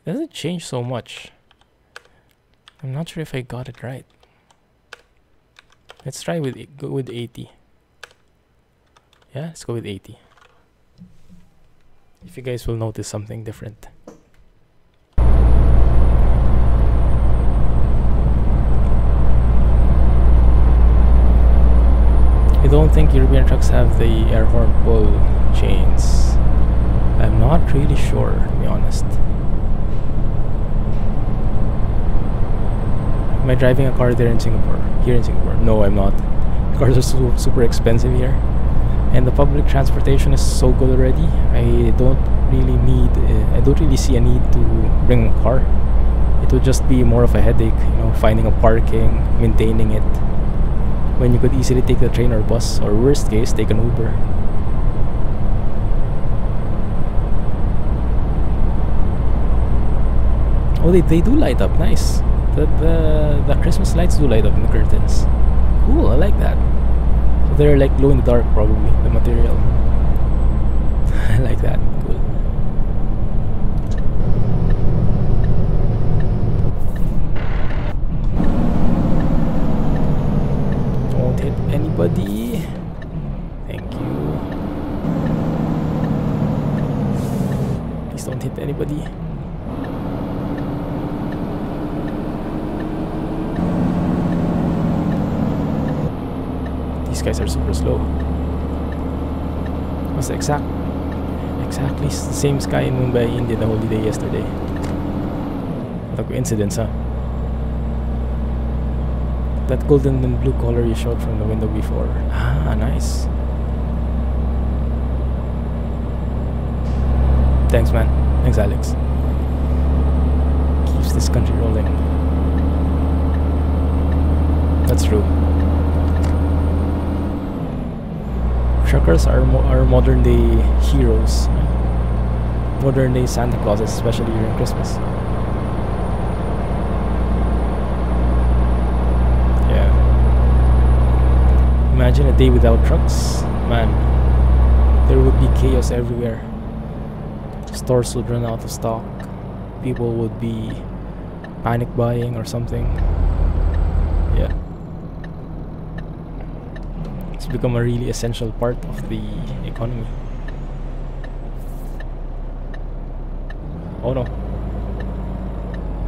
Doesn't change so much. I'm not sure if I got it right. Let's try go with 80. Yeah, let's go with 80. If you guys will notice something different. I don't think European trucks have the air horn pull chains. I'm not really sure, to be honest. Am I driving a car there in Singapore? Here in Singapore? No, I'm not. Cars are super expensive here. And the public transportation is so good already. I don't really see a need to bring a car. It would just be more of a headache, you know, finding a parking, maintaining it, when you could easily take the train or bus, or worst case, take an Uber. Oh, they do light up, nice. The Christmas lights do light up in the curtains. Cool, I like that. So they're like glow in the dark, probably, the material. I like that, cool. Don't hit anybody. Thank you. Please don't hit anybody. These guys are super slow. It was exactly the same sky in Mumbai, India the whole day yesterday. What a coincidence, huh? That golden and blue color you showed from the window before. Ah, nice. Thanks, man. Thanks, Alex. Keeps this country rolling. That's true. Truckers are modern day heroes. Modern day Santa Clauses, especially during Christmas. Yeah. Imagine a day without trucks. Man, there would be chaos everywhere. Stores would run out of stock. People would be panic buying or something. Yeah. It's become a really essential part of the economy. Oh no.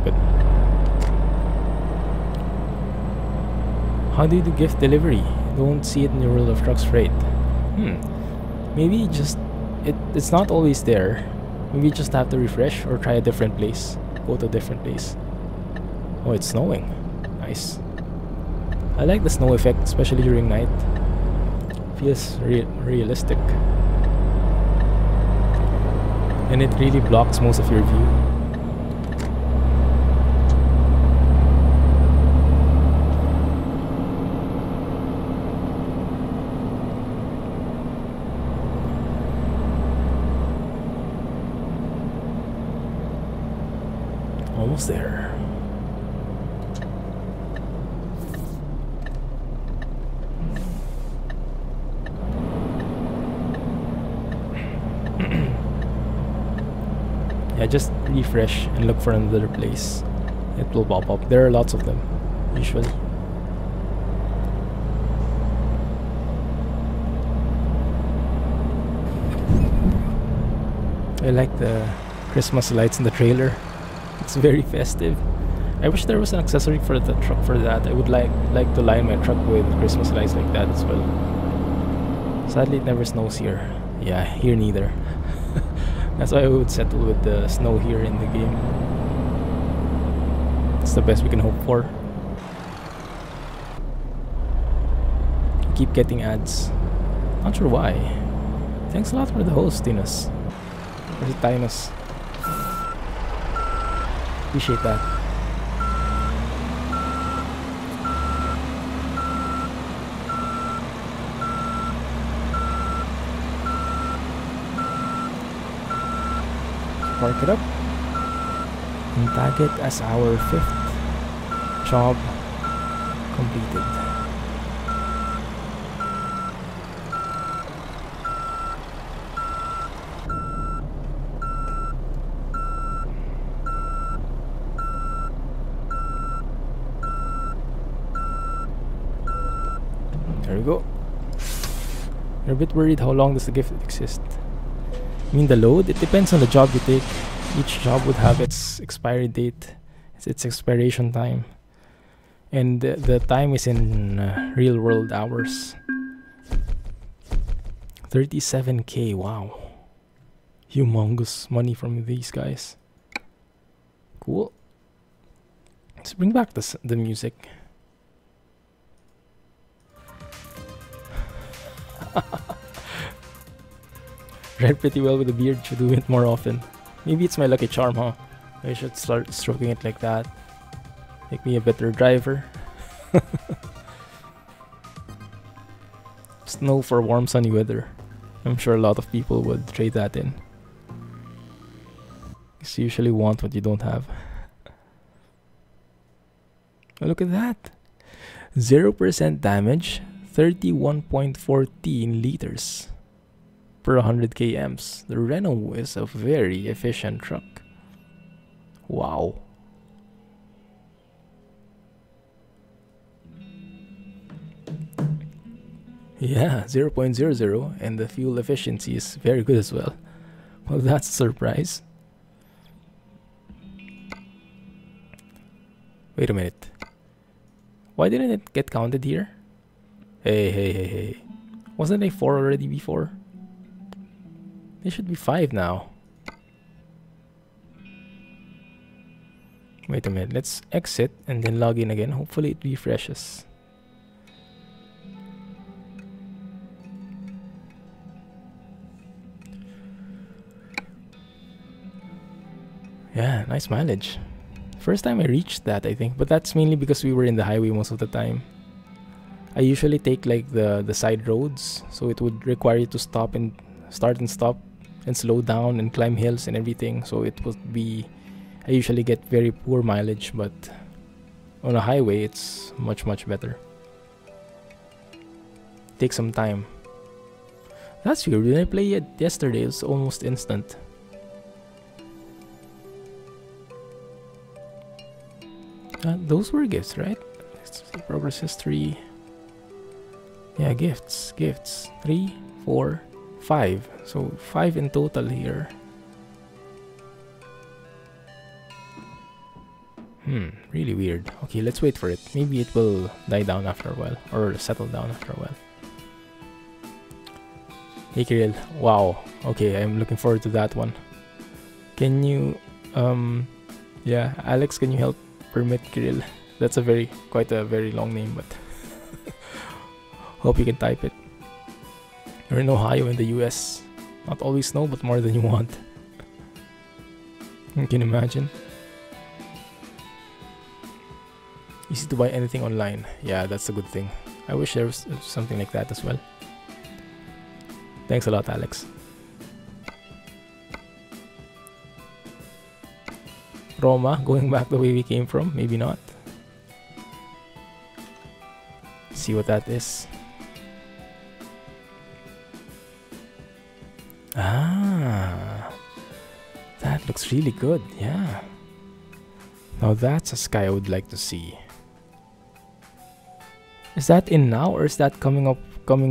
Good. How do you do gift delivery? Don't see it in your World of Trucks Freight. Maybe just it's not always there. Maybe you just have to refresh or try a different place. Go to a different place. Oh, it's snowing. Nice. I like the snow effect, especially during night. Feels realistic. And it really blocks most of your view. Almost there. Yeah, just refresh and look for another place. It will pop up. There are lots of them, usually. I like the Christmas lights in the trailer. It's very festive. I wish there was an accessory for the truck for that. I would like to line my truck with Christmas lights like that as well. Sadly, it never snows here. Yeah, here neither. That's why I would settle with the snow here in the game. It's the best we can hope for. Keep getting ads. Not sure why. Thanks a lot for the host, Tinus. Or is it Tinus? Appreciate that. Park it up and tag it as our 5th job completed. we go. You're a bit worried how long does the gift exist. I mean the load? It depends on the job you take. Each job would have its expiry date, its expiration time. And the time is in real world hours. 37k, wow. Humongous money from these guys. Cool. Let's bring back the music. Read pretty well with the beard, should do it more often. Maybe it's my lucky charm, huh? I should start stroking it like that. Make me a better driver. Snow for warm sunny weather. I'm sure a lot of people would trade that in. You usually want what you don't have. Oh, look at that. 0% damage, 31.14 liters per 100 kms. The Renault is a very efficient truck. Wow. Yeah, 0.00, and the fuel efficiency is very good as well. Well, that's a surprise. Wait a minute. Why didn't it get counted here? Hey. Wasn't they 4 already before? They should be 5 now. Wait a minute, let's exit and then log in again. Hopefully it refreshes. Yeah, nice mileage. First time I reached that, I think, but that's mainly because we were in the highway most of the time. I usually take like the side roads, so it would require you to stop and start and stop and slow down and climb hills and everything. So it would be, I usually get very poor mileage, but on a highway it's much better. Take some time. That's weird. When I played it yesterday, it was almost instant. Those were gifts, right? Let's see, progress history. Yeah, gifts. 3, 4, 5. So 5 in total here. Really weird. Okay, let's wait for it. Maybe it will die down after a while, or settle down after a while. Hey Kirill, wow. Okay, I'm looking forward to that one. Can you, yeah, Alex, can you help permit Kirill? That's quite a very long name, but hope you can type it. You're in Ohio in the US. Not always snow, but more than you want. You can imagine. Easy to buy anything online. Yeah, that's a good thing. I wish there was something like that as well. Thanks a lot, Alex. Roma, going back the way we came from? Maybe not. See what that is. Ah, that looks really good. Yeah. Now that's a sky I would like to see. Is that in now, or is that coming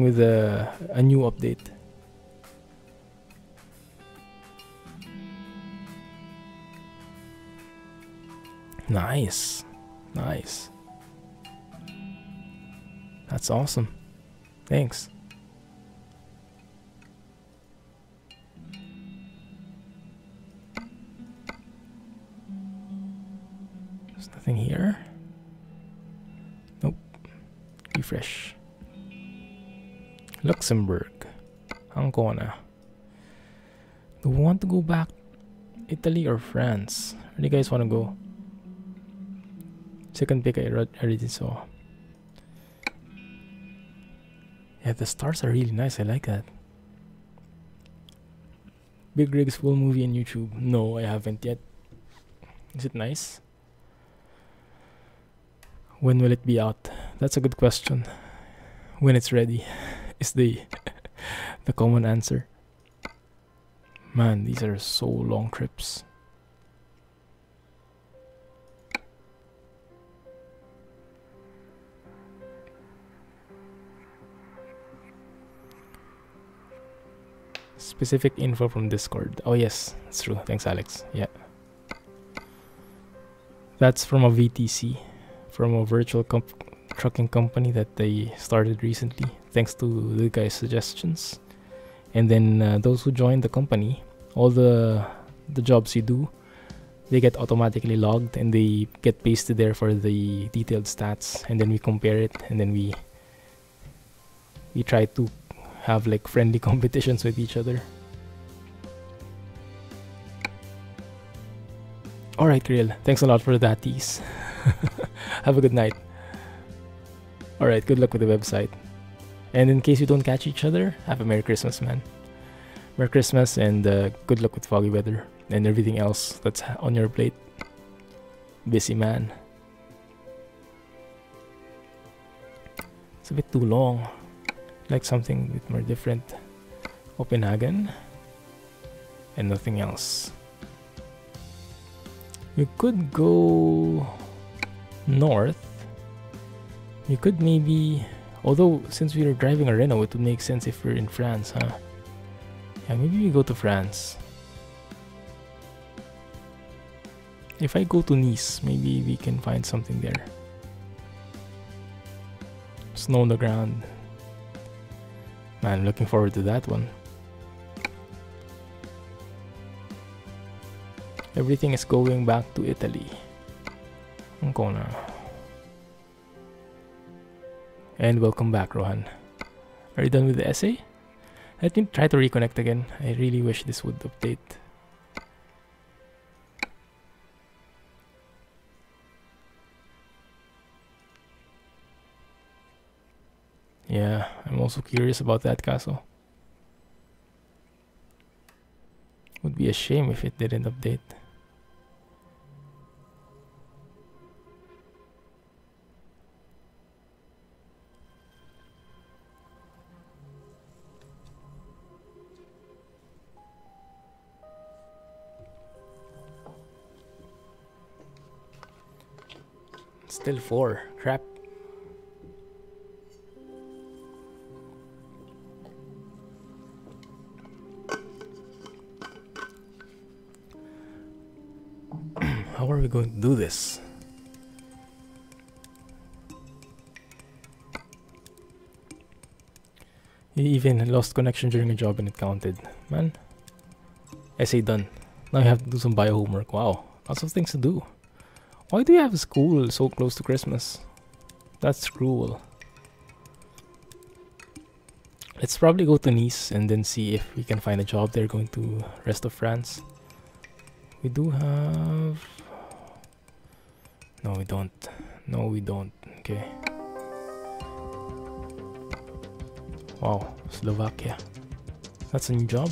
with a new update? Nice. That's awesome. Thanks. There's nothing here. Nope. Refresh. Luxembourg. Ancona. Do we want to go back? Italy or France? Where do you guys want to go? Second pick I already saw. Yeah, the stars are really nice. I like that. Big Rig's full movie on YouTube. No, I haven't yet. Is it nice? When will it be out? That's a good question. When it's ready is the common answer. Man, these are so long trips. Specific info from Discord. Oh yes, that's true. Thanks, Alex. Yeah. That's from a VTC, from a virtual trucking company that they started recently, thanks to the guys' suggestions. And then those who join the company, all the jobs you do, they get automatically logged and they get pasted there for the detailed stats. And then we compare it, and then we try to have like friendly competitions with each other. Alright, Kriel, thanks a lot for that tease. Have a good night. Alright, good luck with the website. And in case you don't catch each other, have a Merry Christmas, man. Merry Christmas, and good luck with foggy weather and everything else that's on your plate. Busy man. It's a bit too long. Like something a bit more different. Copenhagen. And nothing else. You could go north. You could maybe... Although, since we were driving a Renault, it would make sense if we're in France, huh? Yeah, maybe we go to France. If I go to Nice, maybe we can find something there. Snow on the ground. Man, looking forward to that one. Everything is going back to Italy. Ancona. And welcome back, Rohan. Are you done with the essay? Let me try to reconnect again. I really wish this would update. Yeah, I'm also curious about that, Caso. Would be a shame if it didn't update. Still 4. Crap. How are we going to do this? You even lost connection during a job and it counted. Man. Essay done. Now you have to do some bio homework. Wow. Lots of things to do. Why do you have school so close to Christmas? That's cruel. Let's probably go to Nice and then see if we can find a job there going to rest of France. We do have... No, we don't. No, we don't. Okay. Wow, Slovakia. That's a new job.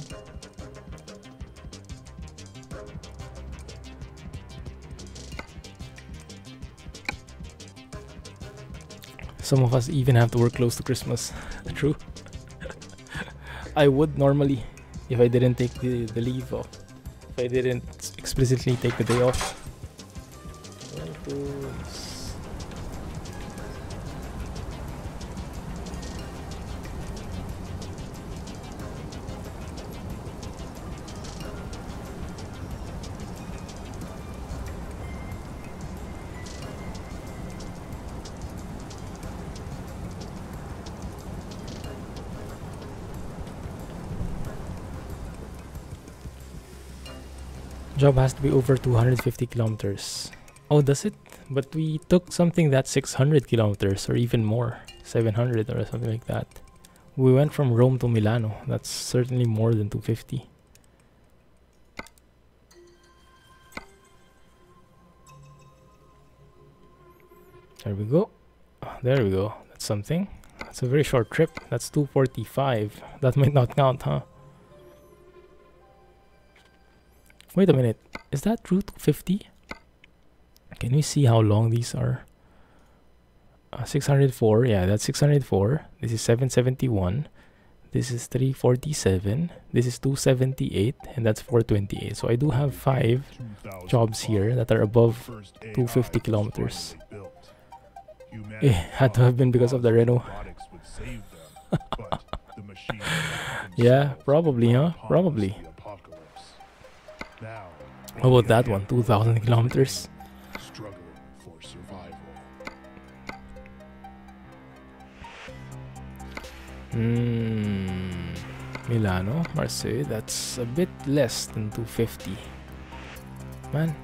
Some of us even have to work close to Christmas. True. I would normally if I didn't take the leave off. If I didn't explicitly take the day off. Job has to be over 250 kilometers. Oh, does it? But we took something that's 600 kilometers or even more. 700 or something like that. We went from Rome to Milano. That's certainly more than 250. There we go. There we go. That's something. That's a very short trip. That's 245. That might not count, huh? Wait a minute, is that Route 50? Can we see how long these are? 604, yeah, that's 604. This is 771. This is 347. This is 278, and that's 428. So I do have 5 jobs here that are above 250 kilometers. It had to have been because of the Renault. Yeah, probably, huh? Probably. How about that one? 2,000 kilometers. Milano, Marseille, that's a bit less than 250. Man.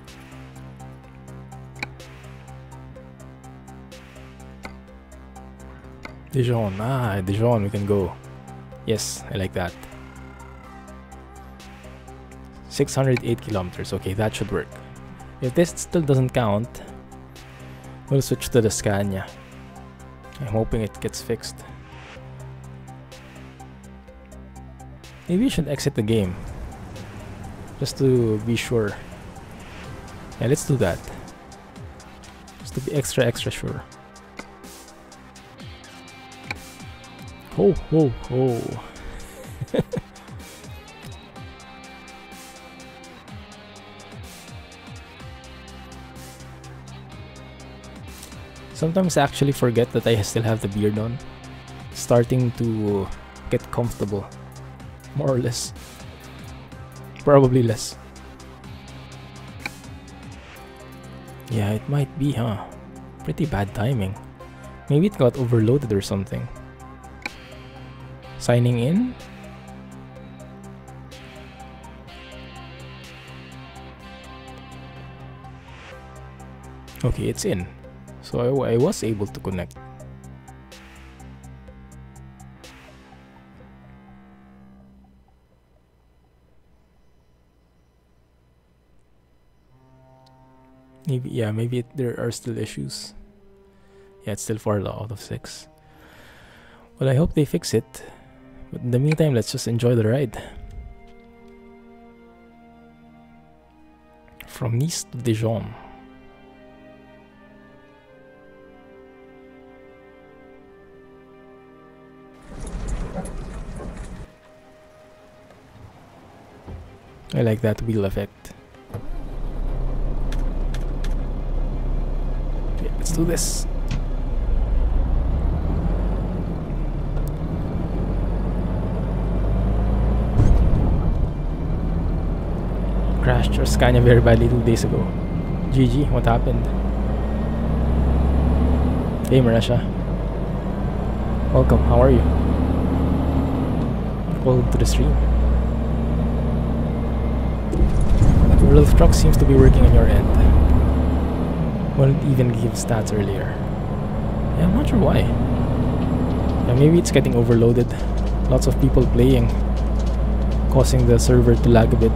Dijon, Dijon, we can go. Yes, I like that. 608 kilometers, okay, that should work. If this still doesn't count, we'll switch to the Scania. I'm hoping it gets fixed. Maybe you should exit the game, just to be sure. Yeah, let's do that. Just to be extra sure. Oh. Sometimes I actually forget that I still have the beard on. Starting to get comfortable. More or less. Probably less. Yeah, it might be, huh? Pretty bad timing. Maybe it got overloaded or something. Signing in? Okay, it's in. So I was able to connect. Maybe there are still issues. Yeah, it's still 4 out of 6. Well, I hope they fix it. But in the meantime, let's just enjoy the ride. From Nice to Dijon. I like that wheel effect. Okay, let's do this. Crashed your Scania very badly 2 days ago. GG, what happened? Hey Maresha. Welcome, how are you? Welcome to the stream. Your little truck seems to be working on your end. Wouldn't even give stats earlier. Yeah, I'm not sure why. Yeah, maybe it's getting overloaded. Lots of people playing, causing the server to lag a bit.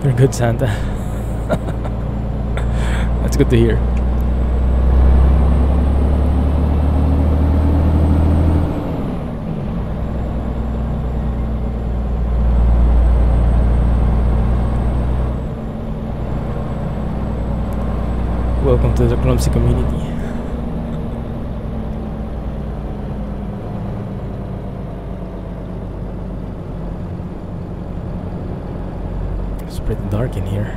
You're good, Santa. That's good to hear. Welcome to the Clumsy community. It's pretty dark in here.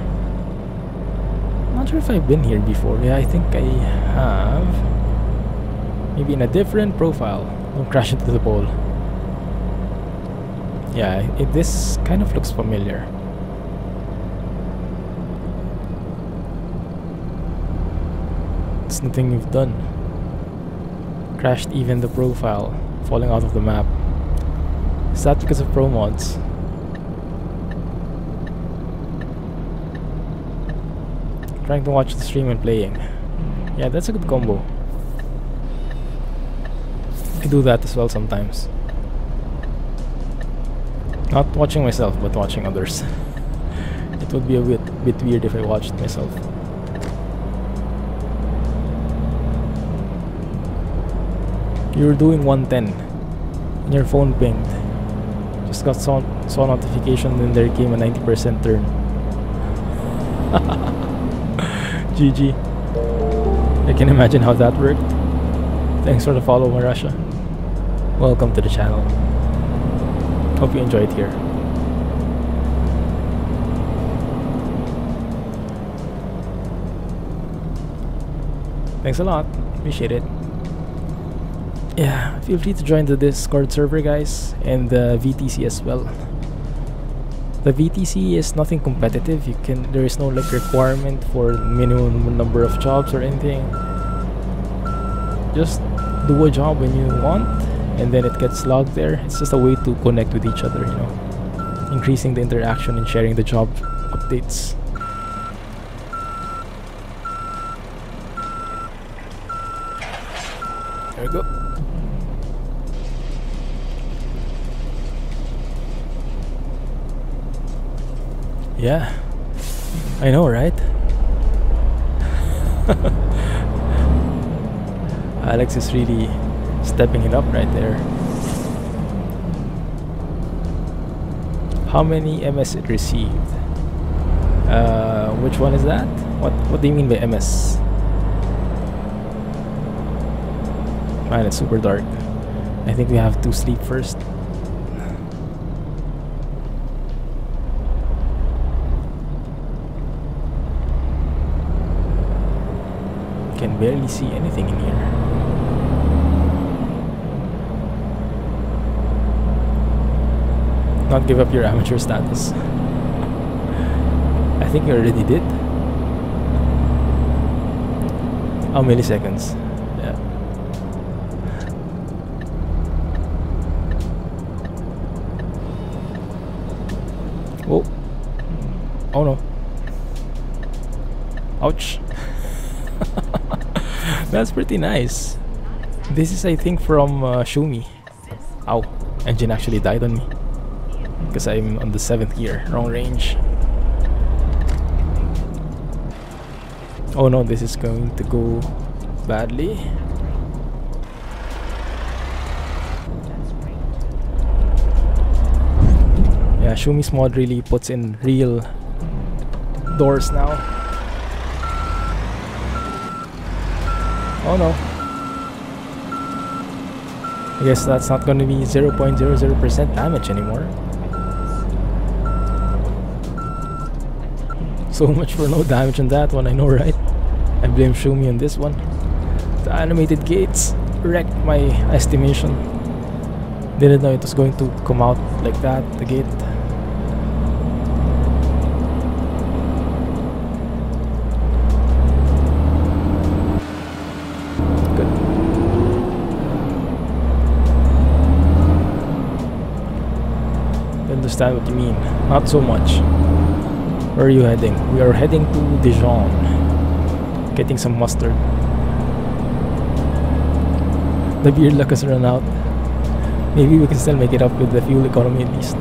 Not sure if I've been here before. Yeah, I think I have. Maybe in a different profile. Don't crash into the pole. Yeah, this kind of looks familiar. It's nothing you've done. Crashed even the profile, falling out of the map. Is that because of pro mods? Trying to watch the stream and playing. Yeah, that's a good combo. I do that as well sometimes. Not watching myself, but watching others. It would be a bit weird if I watched myself. You were doing 110 and your phone pinged. Just got saw notification and there came a 90% turn. GG. I can imagine how that worked. Thanks for the follow, Marasha. Welcome to the channel. Hope you enjoyed here. Thanks a lot. Appreciate it. Yeah, feel free to join the Discord server, guys, and the VTC as well. The VTC is nothing competitive. There is no like requirement for minimum number of jobs or anything. Just do a job when you want, and then it gets logged there. It's just a way to connect with each other, you know, increasing the interaction and sharing the job updates. There we go. Yeah, I know, right? Alex is really stepping it up right there. How many MS it received? Which one is that? What do you mean by MS? Man, it's super dark. I think we have to sleep first. Can barely see anything in here. Not give up your amateur status. I think you already did. Oh, milliseconds. Yeah. Whoa. Oh no. Ouch. That's pretty nice. This is, I think, from Schumi. Ow. Engine actually died on me. Because I'm on the 7th gear. Wrong range. Oh no, this is going to go badly. Yeah, Shumi's mod really puts in real doors now. Oh no. I guess that's not gonna be 0.00% damage anymore. So much for no damage on that one, I know, right? I blame Schumi on this one. The animated gates wrecked my estimation. Didn't know it was going to come out like that, the gate. Good. I understand what you mean. Not so much. Where are you heading? We are heading to Dijon. Getting some mustard. The beer luck has run out. Maybe we can still make it up with the fuel economy at least.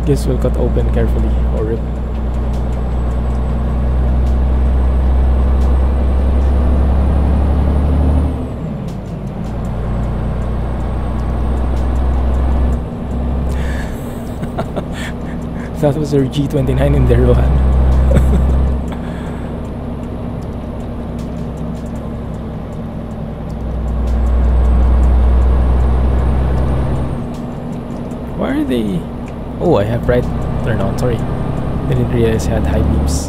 Guess we'll cut open carefully or rip. That was our G29 in there, Rohan. Why are they... Oh, I have right turn on, sorry. Didn't realize I had high beams.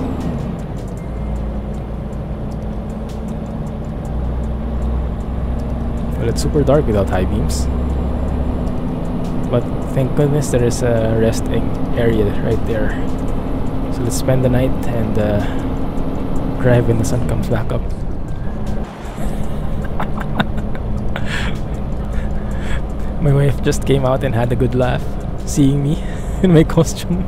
Well, it's super dark without high beams. But thank goodness there is a resting area right there. So let's spend the night and drive when the sun comes back up. My wife just came out and had a good laugh seeing me in my costume.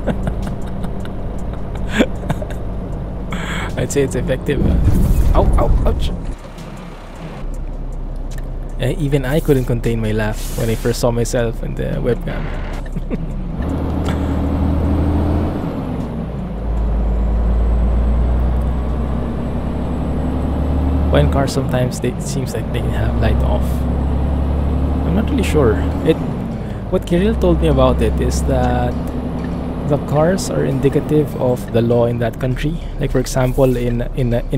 I'd say it's effective. Ow, ow, ouch. Even I couldn't contain my laugh when I first saw myself in the webcam. When cars sometimes it seems like they have light off. I'm not really sure. What Kirill told me about it is that the cars are indicative of the law in that country. Like for example, in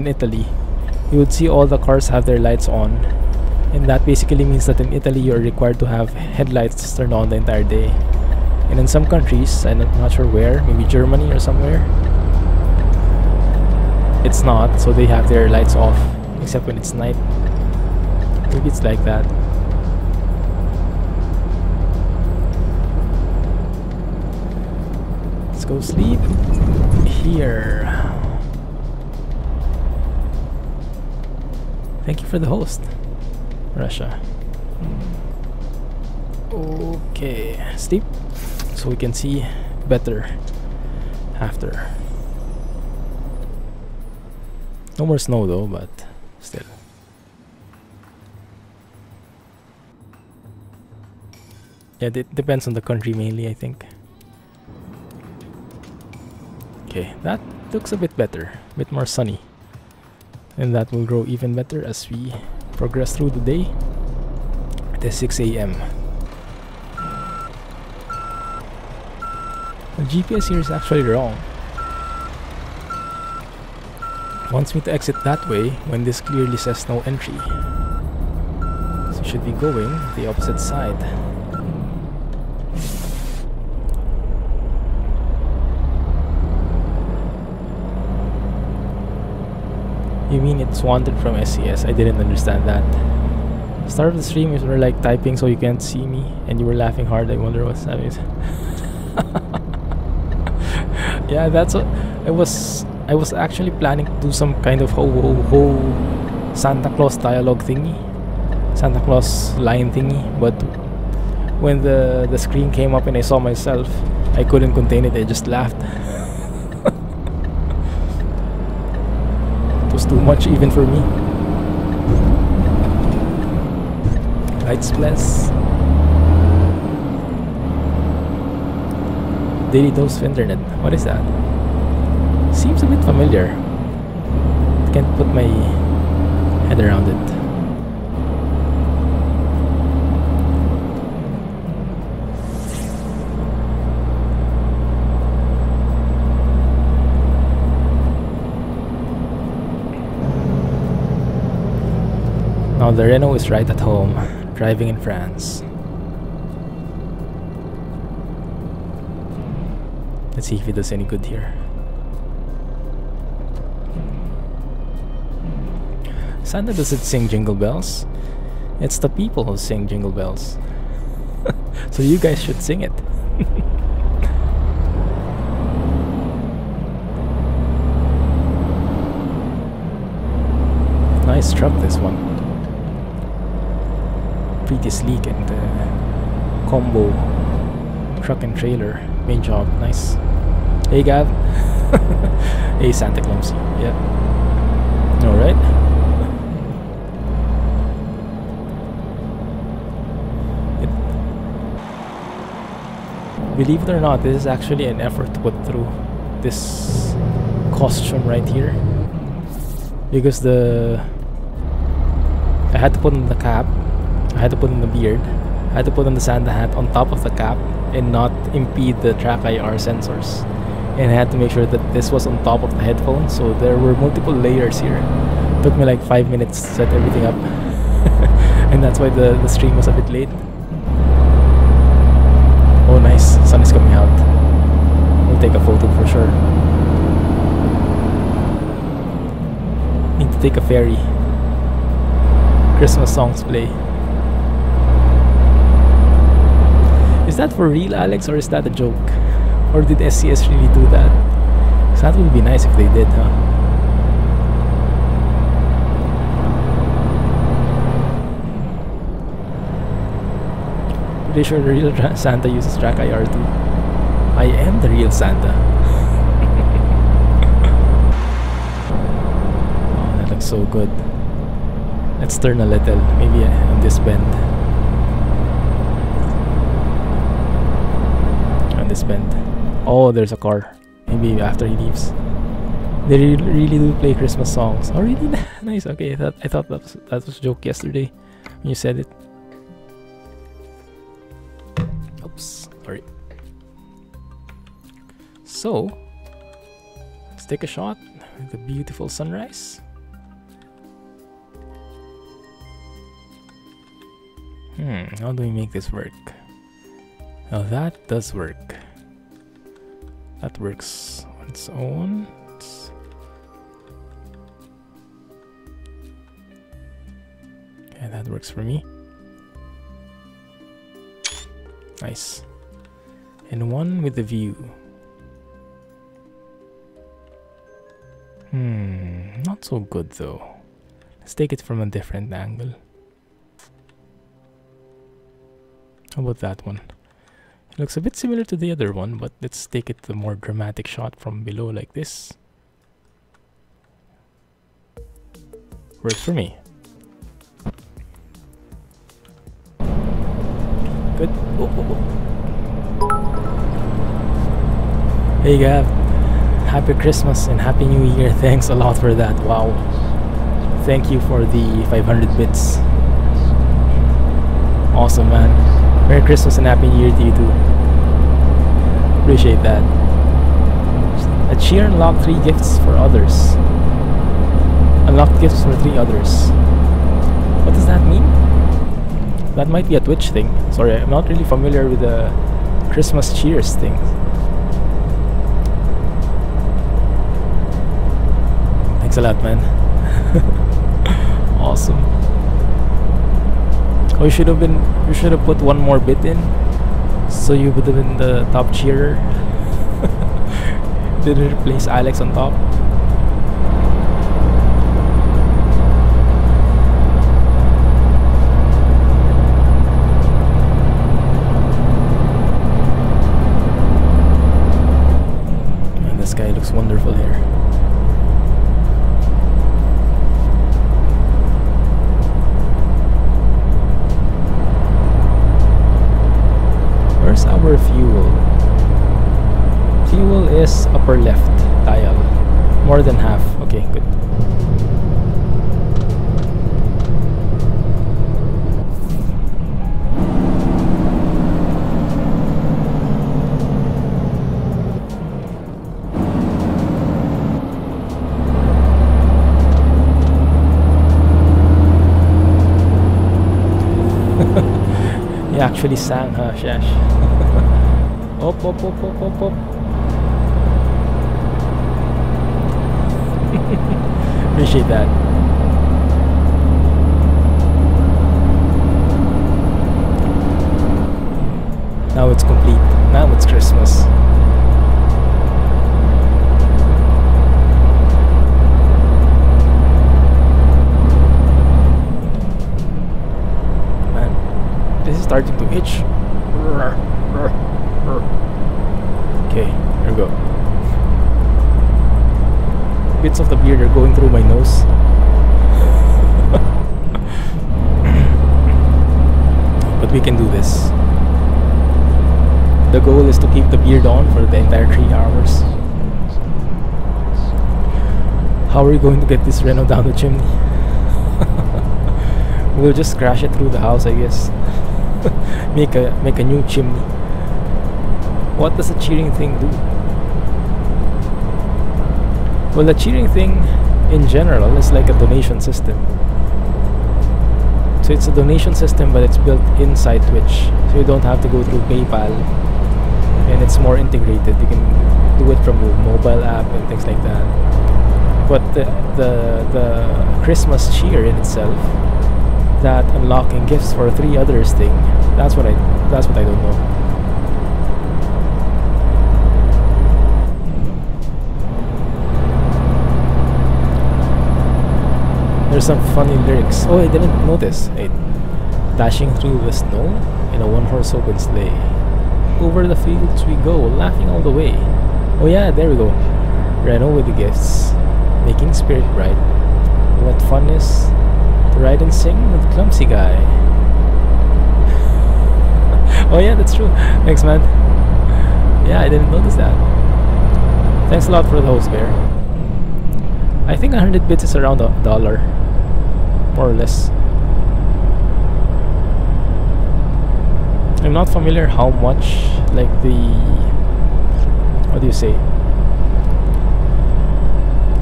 Italy, you would see all the cars have their lights on, and that basically means that in Italy you're required to have headlights turned on the entire day. And in some countries, I'm not sure where, maybe Germany or somewhere, it's not, so they have their lights off except when it's night. Maybe it's like that. Let's go sleep here. Thank you for the host, Russia. Okay, sleep so we can see better after. No more snow though, but still. Yeah, it depends on the country mainly, I think. Okay, that looks a bit better, a bit more sunny. And that will grow even better as we progress through the day. It is 6 AM. The GPS here is actually wrong. It wants me to exit that way when this clearly says no entry. So should be going the opposite side. You mean it's wanted from SCS? I didn't understand that. Start of the stream, you were like typing so you can't see me, and you were laughing hard. I wonder what's happening. Yeah, that's what I was actually planning to do some kind of ho ho ho Santa Claus dialogue thingy, Santa Claus line thingy, but when the screen came up and I saw myself, I couldn't contain it. I just laughed. It was too much even for me. Lights bless. Daily dose of internet. What is that? Seems a bit familiar. Can't put my head around it. Now the Renault is right at home, driving in France. Let's see if it does any good here. Santa doesn't sing jingle bells. It's the people who sing jingle bells. So you guys should sing it. Nice truck, this one. Pretty sleek and combo truck and trailer. Main job, nice. Hey Gav. Hey Santa Clumsy. Yeah. Alright. Believe it or not, this is actually an effort to put through this costume right here, because I had to put on the cap, I had to put on the beard, I had to put on the Santa hat on top of the cap and not impede the TrackIR sensors, and I had to make sure that this was on top of the headphones, so there were multiple layers here. It took me like 5 minutes to set everything up. And that's why the stream was a bit late. Oh nice, sun is coming out. We'll take a photo for sure. Need to take a ferry. Christmas songs play. Is that for real, Alex, or is that a joke? Or did SCS really do that? 'Cause that would be nice if they did, huh? Pretty sure the real Santa uses TrackIR too. I am the real Santa. Oh, that looks so good. Let's turn a little, maybe on this bend. On this bend. Oh, there's a car. Maybe after he leaves. They really do play Christmas songs. Oh, really? Nice. Okay, I thought that was a joke yesterday when you said it. Oops, sorry. So, let's take a shot with the beautiful sunrise. How do we make this work? Oh, that does work. That works on its own. Yeah, that works for me. Nice. And one with the view. Not so good though. Let's take it from a different angle. How about that one? It looks a bit similar to the other one, but let's take it the more dramatic shot from below like this. Works for me. Good. Hey Gav, happy Christmas and happy New Year. Thanks a lot for that. Wow. Thank you for the 500 bits. Awesome, man. Merry Christmas and happy New Year to you too. Appreciate that. A cheer unlocked 3 gifts for others. Unlocked gifts for 3 others. What does that mean? That might be a Twitch thing. Sorry, I'm not really familiar with the Christmas cheers thing. Thanks a lot, man. Awesome. Oh, you should have put one more bit in, so you would have been the top cheerer. Didn't replace Alex on top. Man, this guy looks wonderful here. Where's our fuel? Fuel is upper left dial. More than half. Okay, good. He actually sang, huh, Shash? Op, op, op, op, op, op. Appreciate that. Now it's complete. Now it's Christmas. Man, this is starting to itch. Okay, here we go. Bits of the beard are going through my nose. But we can do this. The goal is to keep the beard on for the entire 3 hours. How are we going to get this Renault down the chimney? We'll just crash it through the house, I guess. make a new chimney. What does a cheering thing do? Well, the cheering thing in general is like a donation system. So it's a donation system, but it's built inside Twitch, so you don't have to go through PayPal, and it's more integrated. You can do it from your mobile app and things like that. But the Christmas cheer in itself, that unlocking gifts for 3 others thing, that's what I don't know. There's some funny lyrics. Oh, I didn't notice. Dashing through the snow in a 1-horse open sleigh. Over the fields we go, laughing all the way. Oh yeah, there we go. Renault with the gifts, making spirit bright. What fun is to ride and sing with Clumsy guy. Oh yeah, that's true. Thanks, man. Yeah, I didn't notice that. Thanks a lot for the host, Bear. I think 100 bits is around $1. More or less. I'm not familiar how much, like the, what do you say?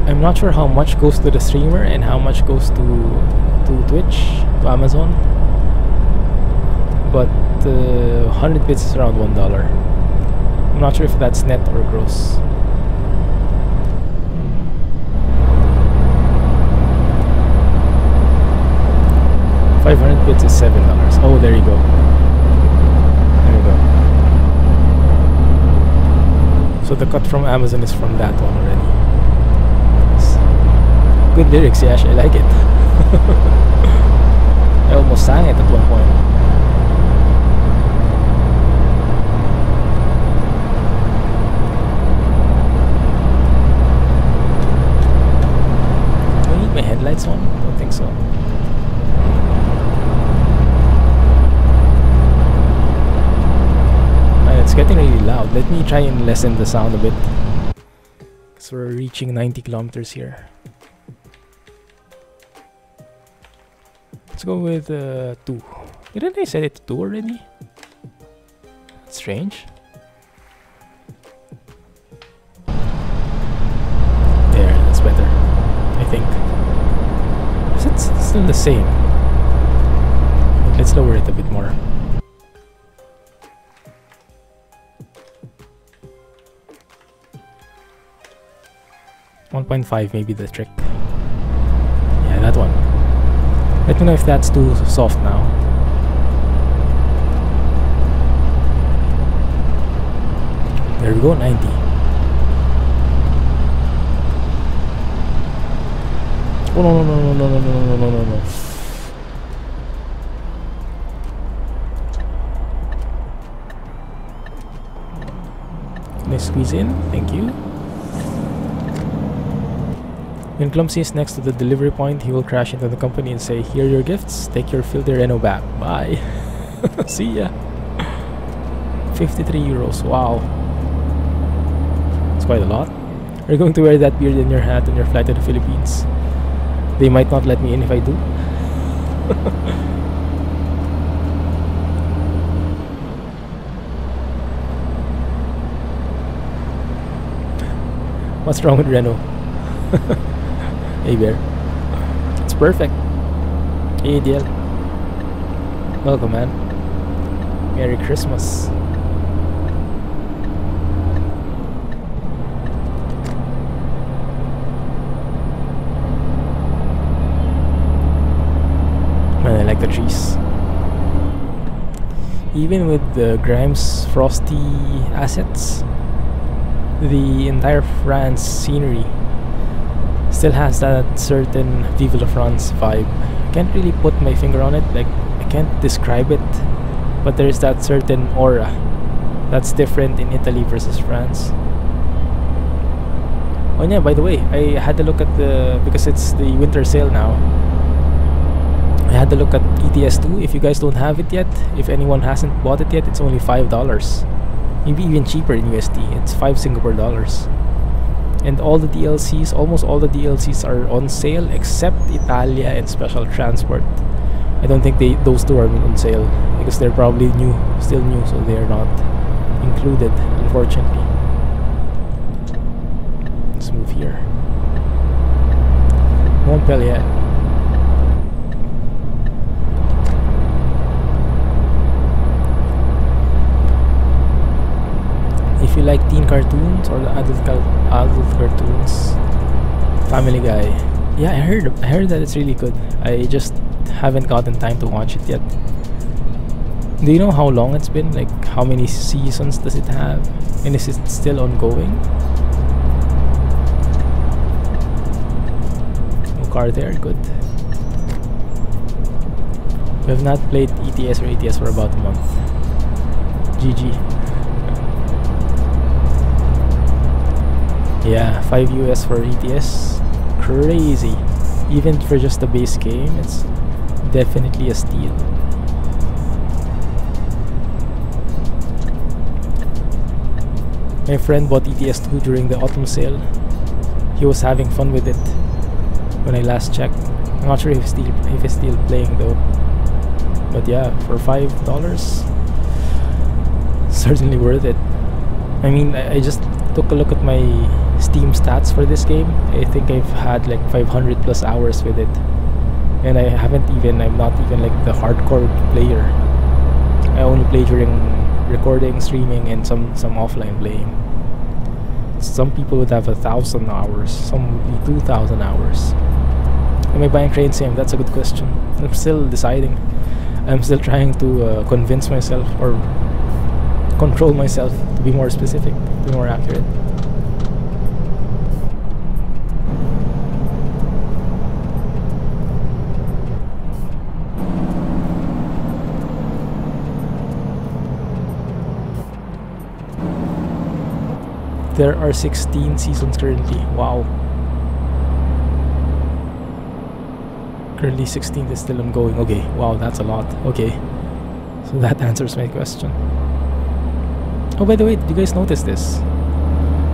I'm not sure how much goes to the streamer and how much goes to Twitch, to Amazon. But 100 bits is around $1. I'm not sure if that's net or gross. 500 bits is $7. Oh, there you go. There you go. So the cut from Amazon is from that one already. Nice. Good lyrics, Yash. I like it. I almost sang it at one point. Do I need my headlights on? I don't think so. It's getting really loud. Let me try and lessen the sound a bit. So we're reaching 90 kilometers here. Let's go with 2. Didn't I set it to 2 already? That's strange. There, that's better. I think. It's still the same. Let's lower it a bit more. .5 maybe the trick. Yeah, that one. Let me know if that's too soft now. There we go, 90. Oh no no no no no no no no no no. Can I squeeze in? Thank you. When Clumsy is next to the delivery point, he will crash into the company and say, "Here are your gifts, take your filthy Renault back. Bye." See ya. 53 euros, wow. It's quite a lot. Are you going to wear that beard in your hat on your flight to the Philippines? They might not let me in if I do. What's wrong with Renault? Hey bear. It's perfect. Hey DL. Welcome man. Merry Christmas. Man, I like the trees. Even with the Grimes frosty assets, the entire France scenery still has that certain Vive la France vibe. I can't really put my finger on it, like I can't describe it, but there is that certain aura that's different in Italy versus France. Oh yeah, by the way, I had to look at the, because it's the winter sale now, I had to look at ETS2. If you guys don't have it yet, if anyone hasn't bought it yet, it's only $5. Maybe even cheaper in USD. It's 5 Singapore dollars. And all the DLCs, almost all the DLCs are on sale except Italia and Special Transport. I don't think those two are on sale because they're probably new, still new, so they are not included, unfortunately. Let's move here. Montpellier. If you like teen cartoons or the adult cartoons, Family Guy. Yeah, I heard that it's really good. I just haven't gotten time to watch it yet. Do you know how long it's been? Like, how many seasons does it have? And is it still ongoing? No car there, good. We have not played ETS or ATS for about a month. GG. Yeah, 5 US for ETS. Crazy. Even for just the base game, it's definitely a steal. My friend bought ETS2 during the autumn sale. He was having fun with it when I last checked. I'm not sure if he's still playing though. But yeah, for $5, certainly worth it. I mean, I just took a look at my Steam stats for this game. I think I've had like 500 plus hours with it, and I'm not even like the hardcore player. I only play during recording, streaming, and some offline playing. Some people would have 1,000 hours, some would be 2,000 hours. Am I buying train sim? That's a good question. I'm still deciding. I'm still trying to convince myself or control myself to be more specific, to be more accurate. There are 16 seasons currently. Wow. Currently 16 is still ongoing. Okay, wow, that's a lot. Okay. So that answers my question. Oh, by the way, did you guys notice this?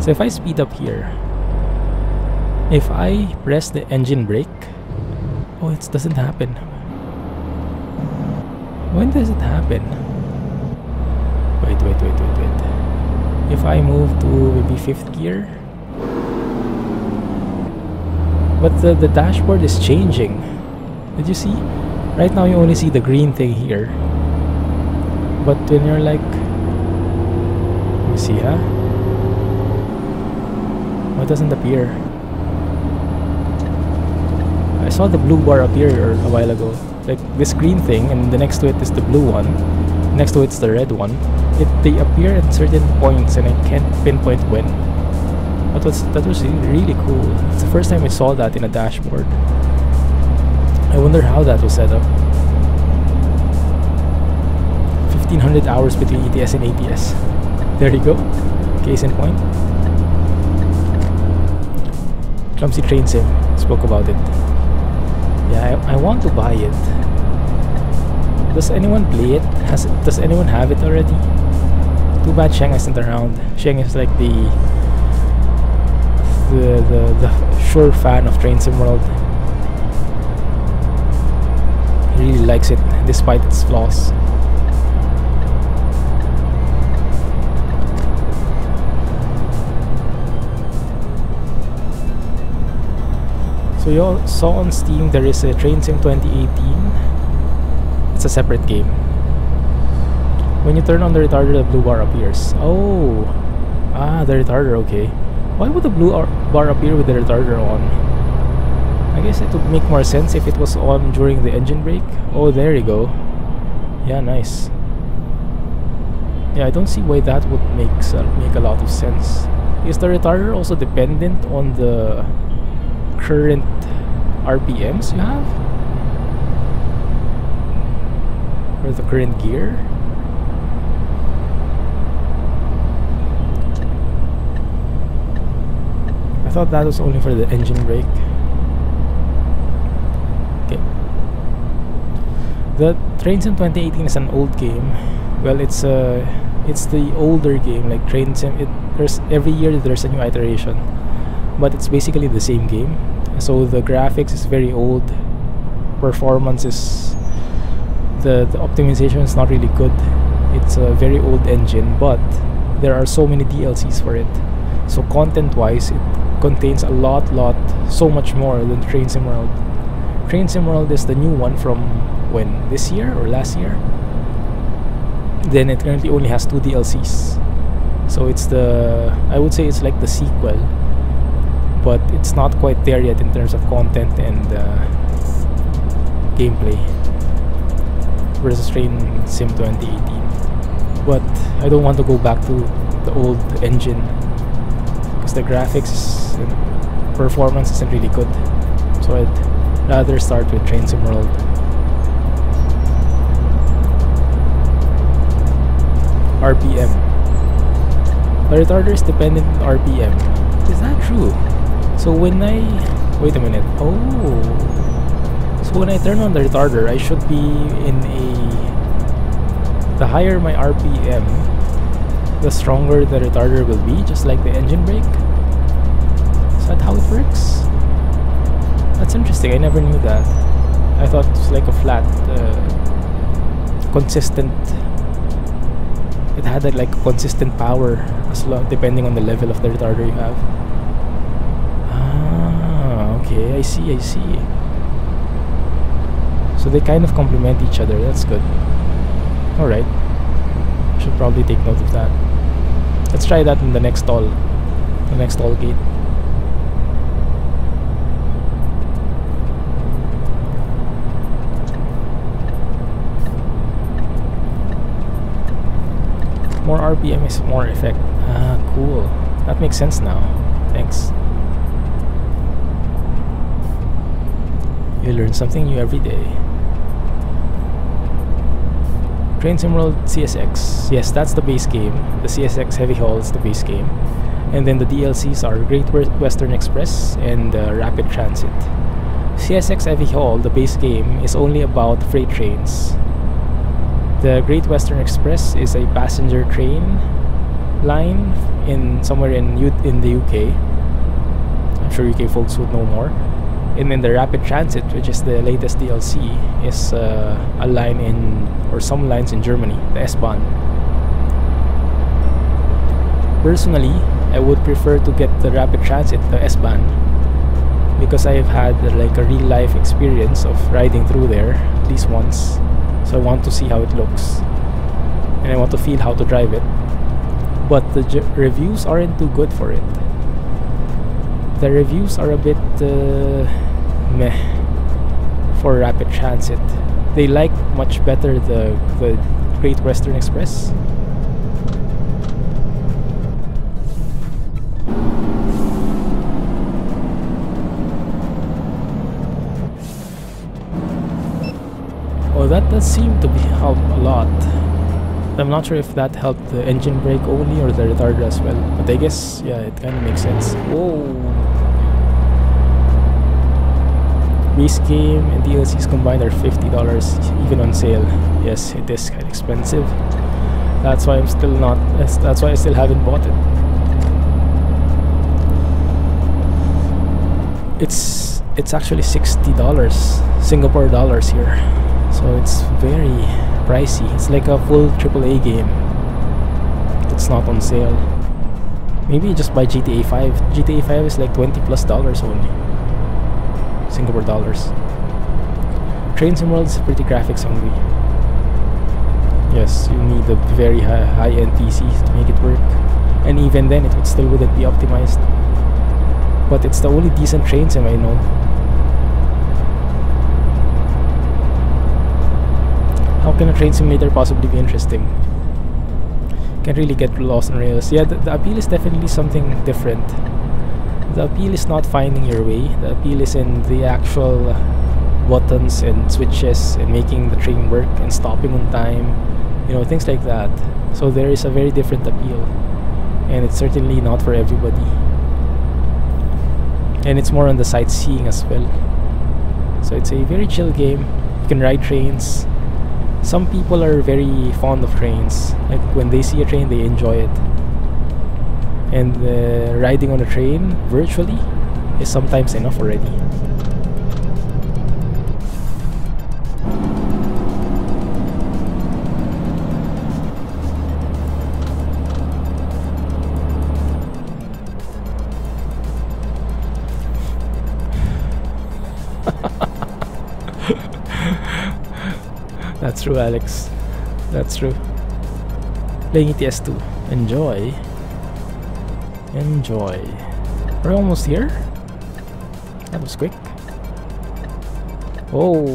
So if I speed up here, if I press the engine brake, oh, it doesn't happen. When does it happen? Wait. If I move to maybe 5th gear, but the dashboard is changing. Did you see? Right now you only see the green thing here, but when you're like, let me see, huh? Oh, it doesn't appear. I saw the blue bar appear a while ago, like this green thing, and the next to it is the blue one. Next to it's the red one. They appear at certain points, and I can't pinpoint when. That was really cool. It's the first time I saw that in a dashboard. I wonder how that was set up. 1500 hours between ETS and ATS. There you go. Case in point. Clumsy Train Sim. Spoke about it. Yeah, I want to buy it. Does anyone play it? Does anyone have it already? Too bad Sheng isn't around. Sheng is like the sure fan of Train Sim World. He really likes it despite its flaws. So you all saw on Steam there is a Train Sim 2018. It's a separate game. When you turn on the retarder, the blue bar appears. Oh, the retarder, okay. Why would the blue bar appear with the retarder on? I guess it would make more sense if it was on during the engine brake. Oh, there you go. Yeah, nice. Yeah, I don't see why that would make a lot of sense. Is the retarder also dependent on the current RPMs you have? Or the current gear? I thought that was only for the engine brake. Okay. The Train Sim 2018 is an old game. Well, it's the older game, like Train Sim. There's every year there's a new iteration, but it's basically the same game. So the graphics is very old. Performance is the optimization is not really good. It's a very old engine, but there are so many DLCs for it. So content-wise, it contains so much more than Train Sim World. Train Sim World is the new one from when? This year or last year? Then it currently only has 2 DLCs. So it's I would say it's like the sequel, but it's not quite there yet in terms of content and gameplay versus Train Sim 2018. But I don't want to go back to the old engine because the graphics and performance isn't really good. So I'd rather start with Train Sim World. RPM. The retarder is dependent on RPM. Is that true? So when I... Wait a minute. Oh. So when I turn on the retarder, I should be in a... The higher my RPM, the stronger the retarder will be, just like the engine brake. Is that how it works? That's interesting. I never knew that. I thought it was like a flat, consistent... It had that like consistent power depending on the level of the retarder you have. Ah, okay, I see. So they kind of complement each other. That's good. Alright. Should probably take note of that. Let's try that in the next stall. The next stall gate. RPM is more effect. Ah, cool. That makes sense now. Thanks. You learn something new every day. Train Sim World CSX. Yes, that's the base game. The CSX Heavy Haul is the base game. And then the DLCs are Great Western Express and Rapid Transit. CSX Heavy Haul, the base game, is only about freight trains. The Great Western Express is a passenger train line in somewhere in the UK. I'm sure UK folks would know more. And then the Rapid Transit, which is the latest DLC, is a line or some lines in Germany, the S-Bahn. Personally, I would prefer to get the Rapid Transit, the S-Bahn, because I've had like a real-life experience of riding through there at least once. So I want to see how it looks, and I want to feel how to drive it. But the reviews aren't too good for it. The reviews are a bit meh for Rapid Transit. They like much better the Great Western Express. Oh, that does seem to help a lot. I'm not sure if that helped the engine brake only or the retarder as well, but I guess, yeah, it kind of makes sense. Whoa! Base game and DLCs combined are $50, even on sale. Yes, it is kind of expensive. That's why I'm still not. That's why I still haven't bought it. It's actually $60 Singapore dollars here, so it's very pricey. It's like a full AAA game. It's not on sale. Maybe just buy GTA 5. GTA 5 is like $20+ only. Singapore dollars. Train Sim World is pretty graphics hungry. Yes, you need a very high-end PC to make it work, and even then it still wouldn't be optimized. But it's the only decent train sim I know. How can a train simulator possibly be interesting? Can't really get lost on rails. Yeah, the appeal is definitely something different. The appeal is not finding your way. The appeal is in the actual buttons and switches and making the train work and stopping on time, you know, things like that. So there is a very different appeal, and it's certainly not for everybody. And it's more on the sightseeing as well. So it's a very chill game. You can ride trains. Some people are very fond of trains. Like when they see a train, they enjoy it. And riding on a train virtually is sometimes enough already. That's true, Alex. That's true. Playing ETS2. Enjoy. Enjoy. We're almost here. That was quick. Oh,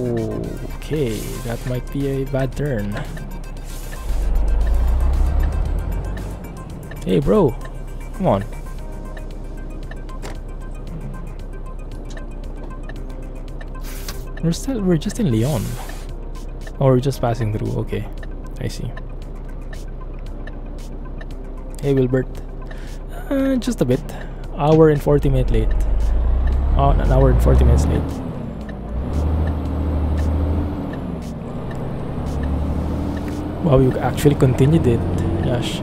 okay. That might be a bad turn. Hey, bro. Come on. We're just in Lyon. Oh, we're just passing through. Okay, I see. Hey, Wilbert. Just a bit. Hour and 40 minutes late. Oh, an hour and 40 minutes late. Wow, you actually continued it. Gosh.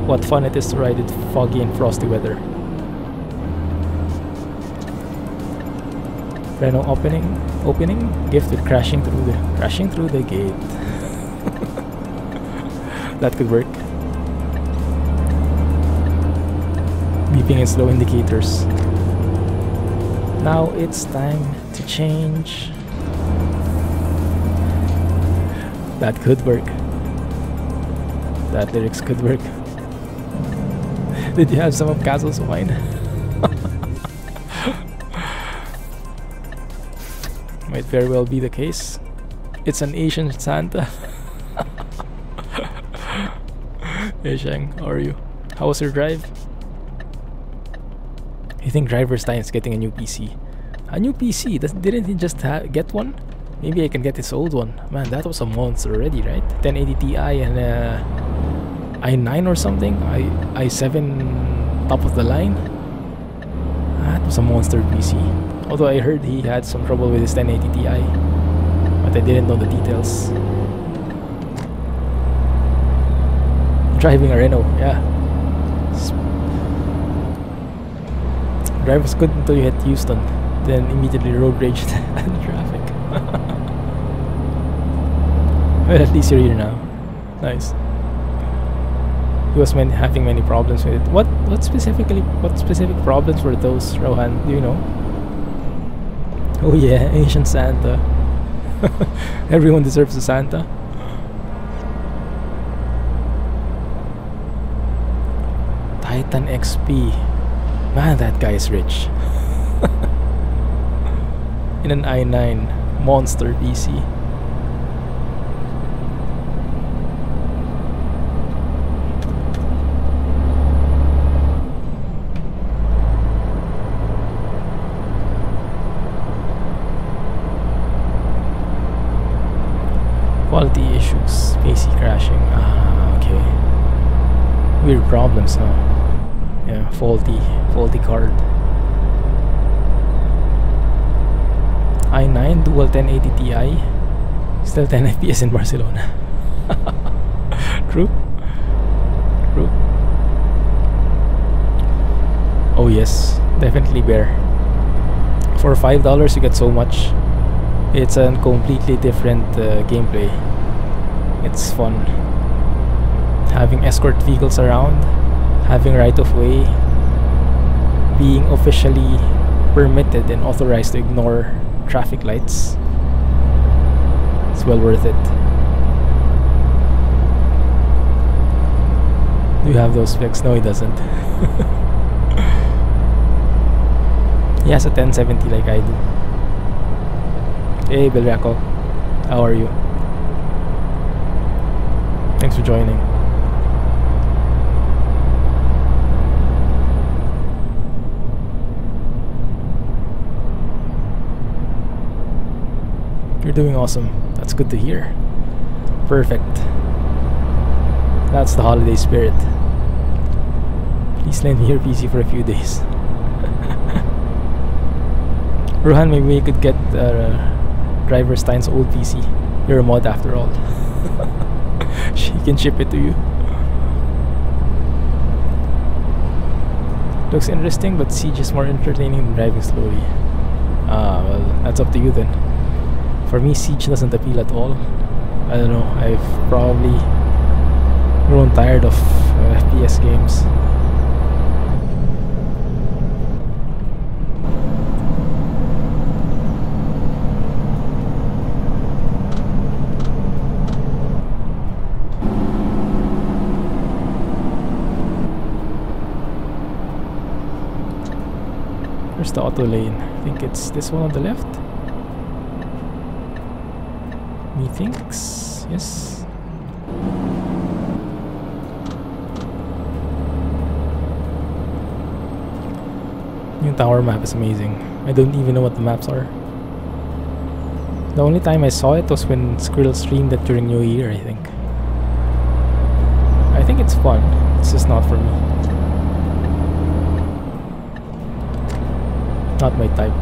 What fun it is to ride it foggy and frosty weather. Renault opening gift with crashing through the gate. That could work. Beeping and slow indicators. Now it's time to change. That could work. That lyrics could work. Did you have some of Castle's wine? Might very well be the case. It's an Asian Santa. Hey Shang, how are you? How was your drive? I think Driver Stein's getting a new PC. A new PC? Didn't he just get one? Maybe I can get his old one. Man, that was a monster already, right? 1080 Ti and i9 or something? i7 top of the line? That was a monster PC. Although I heard he had some trouble with his 1080 Ti. But I didn't know the details. Driving a Renault, yeah. Drive was good until you hit Houston. Then immediately road raged at the traffic. Well, at least you're here now. Nice. He was having many problems with it. What specific problems were those, Rohan? Do you know? Oh yeah, Asian Santa. Everyone deserves a Santa. Titan XP. Man, that guy is rich. In an i9 monster PC. Quality issues, PC crashing. Ah, okay. Weird problems, huh? Yeah, faulty card. i9 dual 1080 Ti, still 10 FPS in Barcelona. True. Oh yes, definitely bear. For $5 you get so much. It's a completely different gameplay. It's fun. Having escort vehicles around, having right of way, being officially permitted and authorized to ignore traffic lights. It's well worth it. Do you have those specs? No, he doesn't. He has a 1070 like I do. Hey Belraco, how are you? Thanks for joining. You're doing awesome. That's good to hear. Perfect. That's the holiday spirit. Please lend me your PC for a few days. Rohan, maybe we could get Driver Stein's old PC. You're a mod after all. She can ship it to you. Looks interesting, but Siege is more entertaining than driving slowly. Ah, well, that's up to you then. For me, Siege doesn't appeal at all. I don't know, I've probably grown tired of FPS games. Where's the auto lane? I think it's this one on the left. Methinks, yes. New tower map is amazing. I don't even know what the maps are. The only time I saw it was when Squirrel streamed it during New Year, I think. I think it's fun. It's just not for me. Not my type.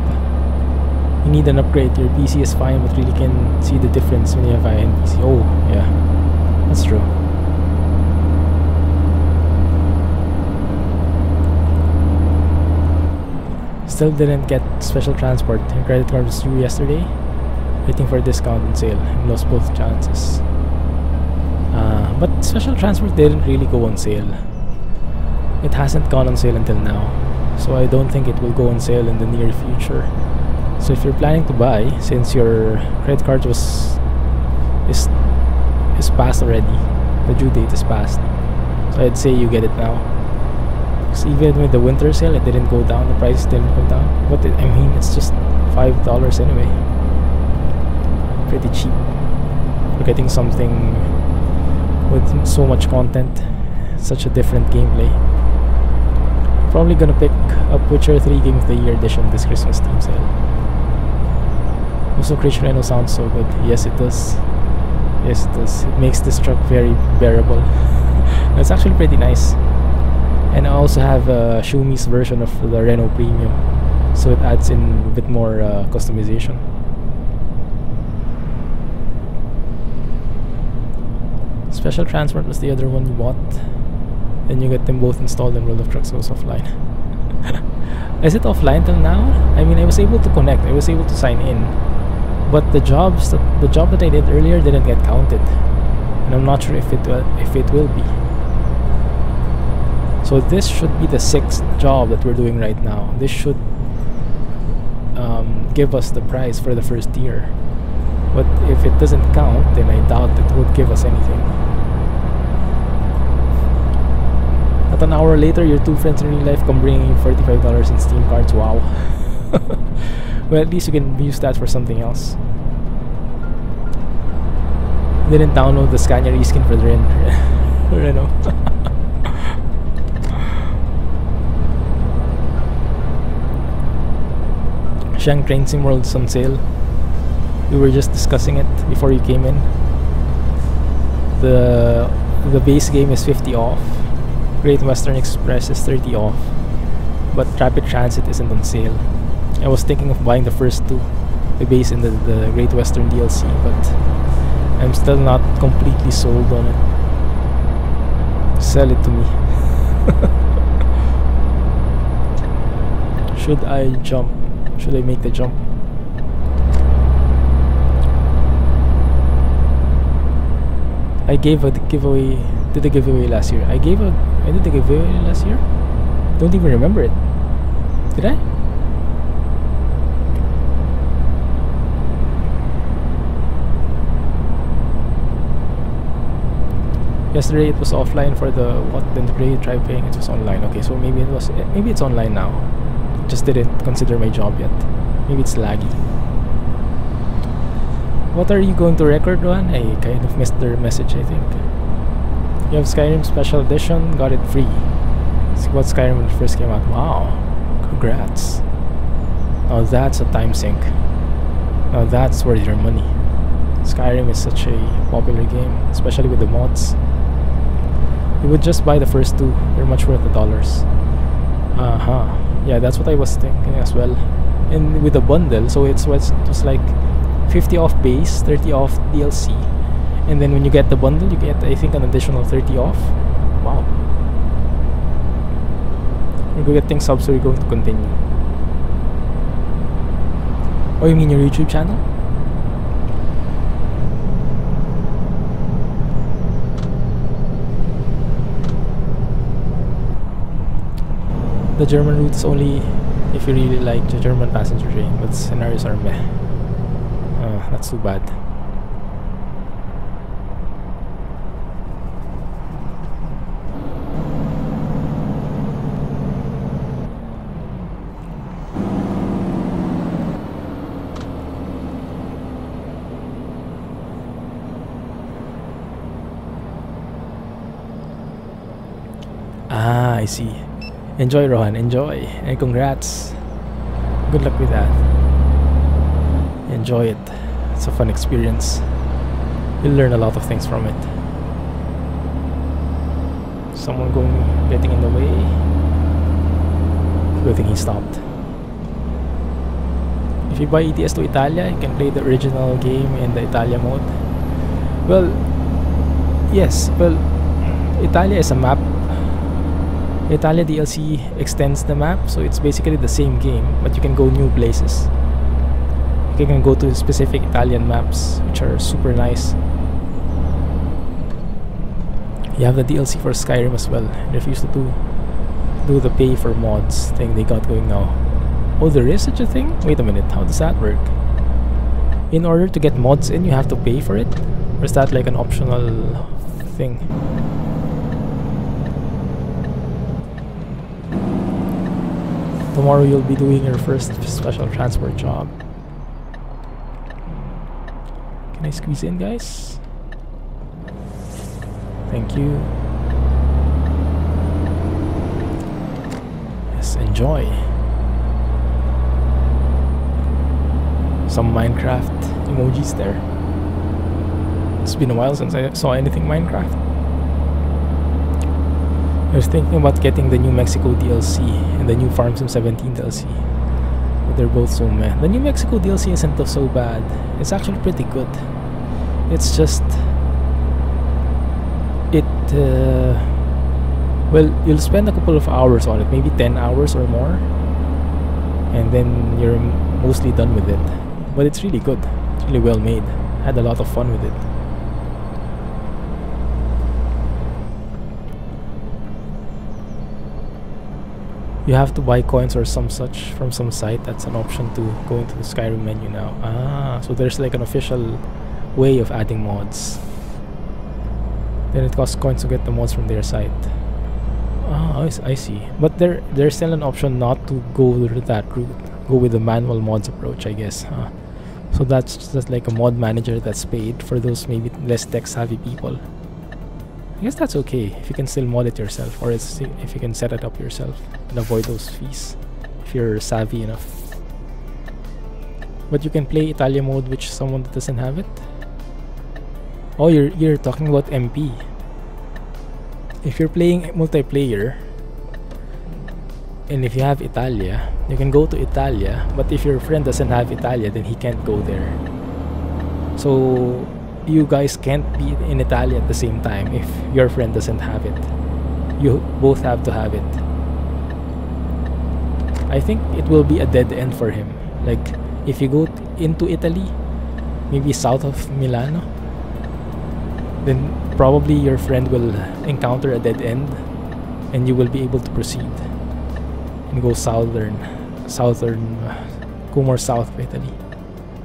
You need an upgrade. Your PC is fine, but really can see the difference when you have a high-end PC. Oh, yeah. That's true. Still didn't get special transport. Your credit card was due yesterday. Waiting for a discount and sale. I lost both chances. But special transport didn't really go on sale. It hasn't gone on sale until now. So I don't think it will go on sale in the near future. So if you're planning to buy, since your credit card is passed already, the due date is passed, so I'd say you get it now. Because even with the winter sale, it didn't go down, the price didn't go down. But I mean, it's just $5 anyway. pretty cheap for getting something with so much content, such a different gameplay. Probably gonna pick up Witcher 3 Game of the Year edition this Christmas Steam sale. Also, Renault sounds so good. Yes, it does. Yes, it does. It makes this truck very bearable. It's actually pretty nice. And I also have Schumi's version of the Renault Premium, so it adds in a bit more customization. Special Transport was the other one you bought. Then you get them both installed in World of Trucks goes offline. Is it offline till now? I mean, I was able to connect. I was able to sign in, but the job that I did earlier didn't get counted, and I'm not sure if it will be. So this should be the 6th job that we're doing right now. This should give us the prize for the first year. But if it doesn't count, then I doubt it would give us anything. Not an hour later, your 2 friends in real life come bringing you $45 in Steam cards. Wow. Well, at least you can use that for something else. Didn't download the Scania reskin for the Renault. Shang Train Sim World is on sale. We were just discussing it before you came in. The base game is 50 off. Great Western Express is 30 off. But Rapid Transit isn't on sale. I was thinking of buying the first two, the base and the Great Western DLC, but I'm still not completely sold on it. Sell it to me. Should I jump? Should I make the jump? I gave a giveaway. Did the giveaway last year? I did the giveaway last year? Don't even remember it. Did I? Yesterday it was offline for the what? Then today try paying. It was online. Okay, so maybe it's online now. Just didn't consider my job yet. Maybe it's laggy. What are you going to record, Juan? I kind of missed their message, I think. You have Skyrim Special Edition, got it free. See what Skyrim when it first came out. Wow, congrats. Now that's a time sink. Now that's worth your money. Skyrim is such a popular game, especially with the mods. You would just buy the first two, they're much worth the dollars. Yeah, that's what I was thinking as well. And with the bundle, so it was like 50 off base, 30 off DLC, and then when you get the bundle you get, I think, an additional 30 off. Wow. We're getting subs, so we're going to continue. Oh, you mean your YouTube channel? The German route is only if you really like the German passenger train, but scenarios are meh. That's too bad. I see. Enjoy, Rohan, enjoy, and congrats. Good luck with that. Enjoy it. It's a fun experience. You'll learn a lot of things from it. Someone getting in the way. Good thing he stopped. If you buy ETS2 Italia, you can play the original game in the Italia mode. Well, yes. Well, Italia is a map. Italia DLC extends the map, so it's basically the same game, but you can go new places. You can go to specific Italian maps, which are super nice. You have the DLC for Skyrim as well. I refuse to do the pay for mods thing they got going now. Oh, there is such a thing? Wait a minute, how does that work? In order to get mods in, you have to pay for it? Or is that like an optional thing? Tomorrow you'll be doing your first special transport job. Can I squeeze in, guys? Thank you. Yes, enjoy. Some Minecraft emojis there. It's been a while since I saw anything Minecraft. I was thinking about getting the New Mexico DLC and the new Farm Sim 17 DLC. But they're both so meh. The New Mexico DLC isn't so bad. It's actually pretty good. It's just... well, you'll spend a couple of hours on it. Maybe 10 hours or more. And then you're mostly done with it. But it's really good. It's really well made. I had a lot of fun with it. You have to buy coins or some such from some site. That's an option to go into the Skyrim menu now. Ah, so there's like an official way of adding mods. Then it costs coins to get the mods from their site. Ah, I see. But there's still an option not to go that route. Go with the manual mods approach, I guess. So that's just like a mod manager that's paid for those maybe less tech savvy people. I guess that's okay if you can still mod it yourself, or if you can set it up yourself and avoid those fees if you're savvy enough. But you can play Italia mode, which someone that doesn't have it. Oh, you're talking about MP. If you're playing multiplayer and if you have Italia, you can go to Italia, but if your friend doesn't have Italia, then he can't go there. So you guys can't be in Italia at the same time if your friend doesn't have it. You both have to have it. I think it will be a dead end for him. Like, if you go into Italy, maybe south of Milano, then probably your friend will encounter a dead end and you will be able to proceed and go go more south of Italy.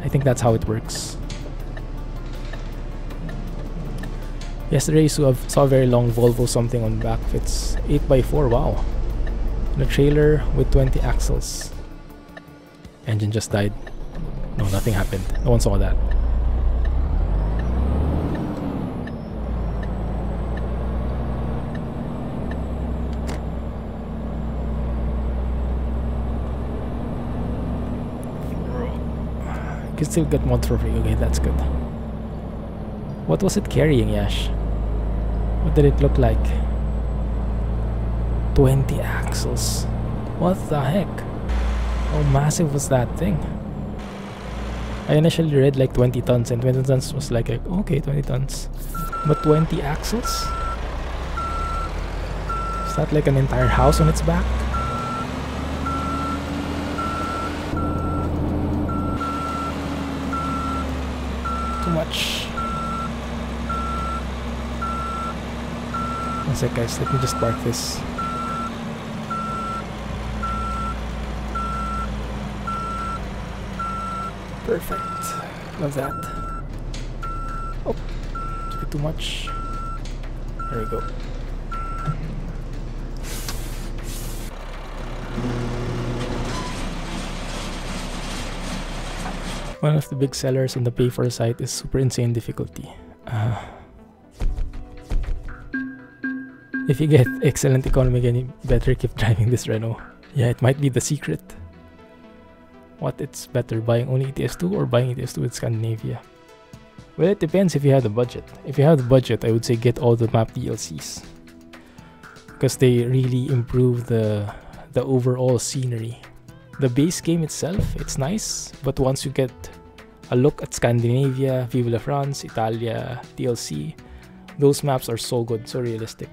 I think that's how it works. Yesterday I saw a very long Volvo something on the back of its 8x4, wow. And a trailer with 20 axles. Engine just died. No, nothing happened. No one saw that. You can still get mod trophy. Okay, that's good. What was it carrying, Yash? What did it look like? 20 axles. What the heck? How massive was that thing? I initially read like 20 tons, and 20 tons was like okay, 20 tons. But 20 axles? Is that like an entire house on its back? Too much. One sec, guys, let me just park this. Perfect. Love that. Oh, it's a bit too much. There we go. One of the big sellers on the pay for site is super insane difficulty. If you get excellent economy again, you better keep driving this Renault. Yeah, it might be the secret. What, it's better, buying only ETS2 or buying ETS2 in Scandinavia? Well, it depends if you have the budget. If you have the budget, I would say get all the map DLCs. Because they really improve the overall scenery. The base game itself, it's nice, but once you get a look at Scandinavia, Vive la France, Italia, DLC, those maps are so good, so realistic.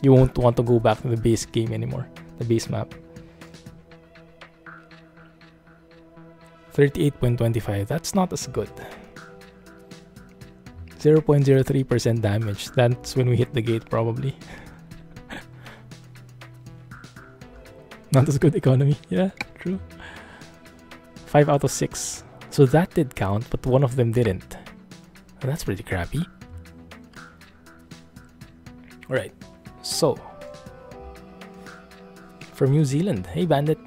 You won't want to go back to the base game anymore, the base map. 38.25, that's not as good. 0.03% damage, that's when we hit the gate probably. Not as good economy, yeah, true. 5 out of 6. So that did count, but one of them didn't. That's pretty crappy. Alright, so from New Zealand, hey Bandit.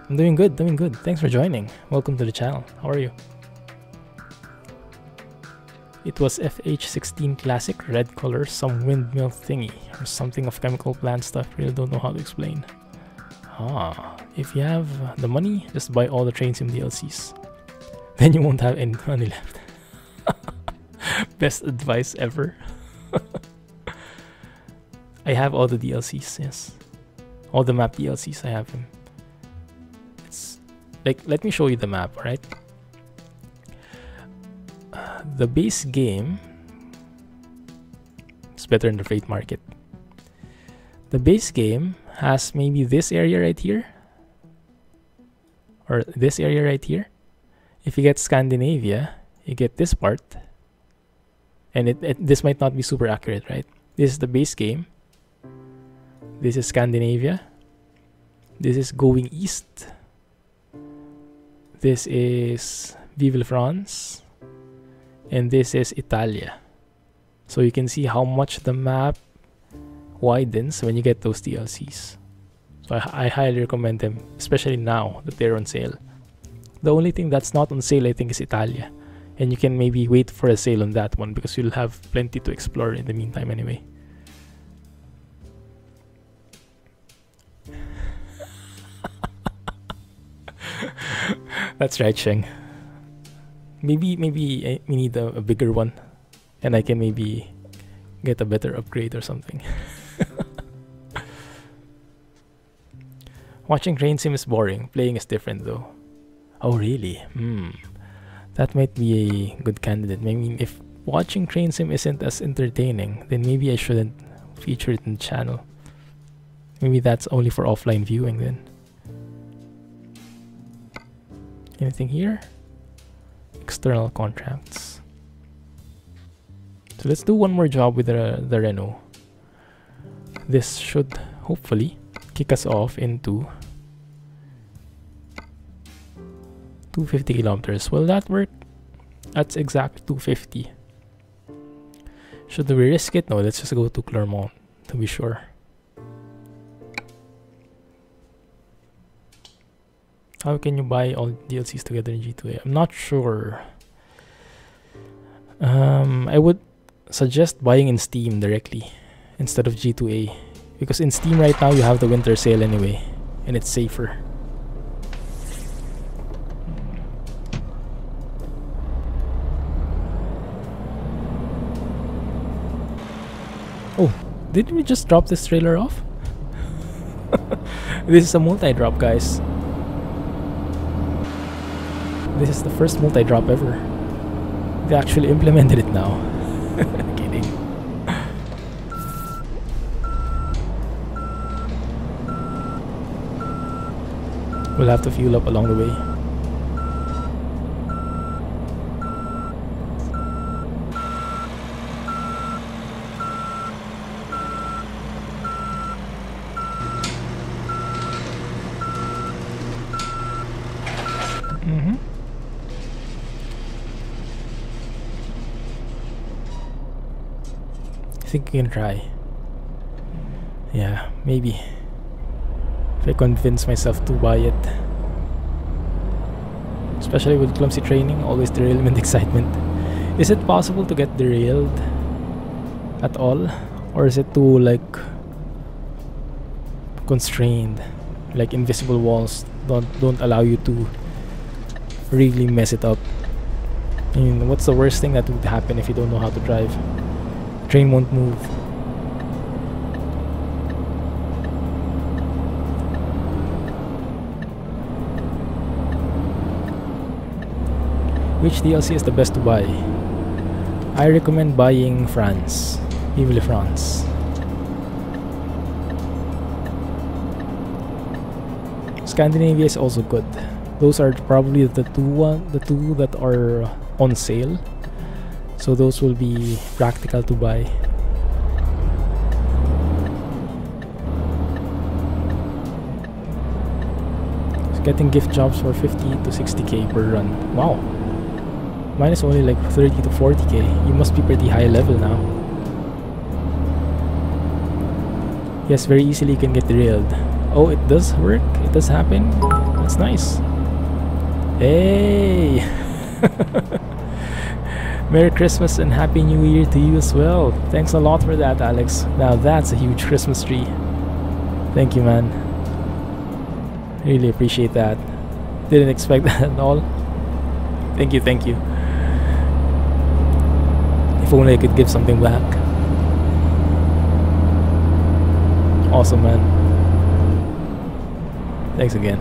I'm doing good, doing good. Thanks for joining. Welcome to the channel. How are you? It was FH16 Classic, red color, some windmill thingy, or something of chemical plant stuff. Really don't know how to explain. Ah, if you have the money, just buy all the Train Sim DLCs. Then you won't have any money left. Best advice ever. I have all the DLCs, yes. All the map DLCs, I have them. It's like, let me show you the map, alright? The base game is better in the freight market. The base game has maybe this area right here, or this area right here. If you get Scandinavia, you get this part, and this might not be super accurate, right? This is the base game. This is Scandinavia. This is going east. This is Vive France. And this is Italia. So you can see how much the map widens when you get those DLCs. So I highly recommend them, especially now that they're on sale. The only thing that's not on sale, I think, is Italia. And you can maybe wait for a sale on that one because you'll have plenty to explore in the meantime anyway. That's right, Sheng. Maybe we need a bigger one, and I can maybe get a better upgrade or something. Watching Train Sim is boring. Playing is different though. Oh really? That might be a good candidate. I mean, if watching Train Sim isn't as entertaining, then maybe I shouldn't feature it in the channel. Maybe that's only for offline viewing then. Anything here? External contracts. So let's do one more job with the Renault. This should hopefully kick us off into 250 kilometers. Will that work? That's exact 250. Should we risk it? No, let's just go to Clermont to be sure. How can you buy all DLCs together in G2A? I'm not sure. I would suggest buying in Steam directly instead of G2A, because in Steam right now you have the winter sale anyway, and it's safer. Oh, did we just drop this trailer off? This is a multi-drop, guys. This is the first multi-drop ever. They actually implemented it now. Kidding. We'll have to fuel up along the way. I think we can try. Yeah, maybe. If I convince myself to buy it. Especially with Clumsy training, always derailment excitement. Is it possible to get derailed at all? Or is it too like constrained? Like invisible walls don't allow you to really mess it up. I mean, what's the worst thing that would happen if you don't know how to drive? Train won't move. Which DLC is the best to buy? I recommend buying France. Vive France. Scandinavia is also good. Those are probably the two that are on sale. So those will be practical to buy. So getting gift jobs for 50 to 60k per run. Wow. Mine is only like 30 to 40k. You must be pretty high level now. Yes, very easily you can get derailed. Oh, it does work? It does happen? That's nice. Hey! Merry Christmas and Happy New Year to you as well. Thanks a lot for that, Alex. Now that's a huge Christmas tree. Thank you, man. Really appreciate that. Didn't expect that at all. Thank you, thank you. If only I could give something back. Awesome, man. Thanks again.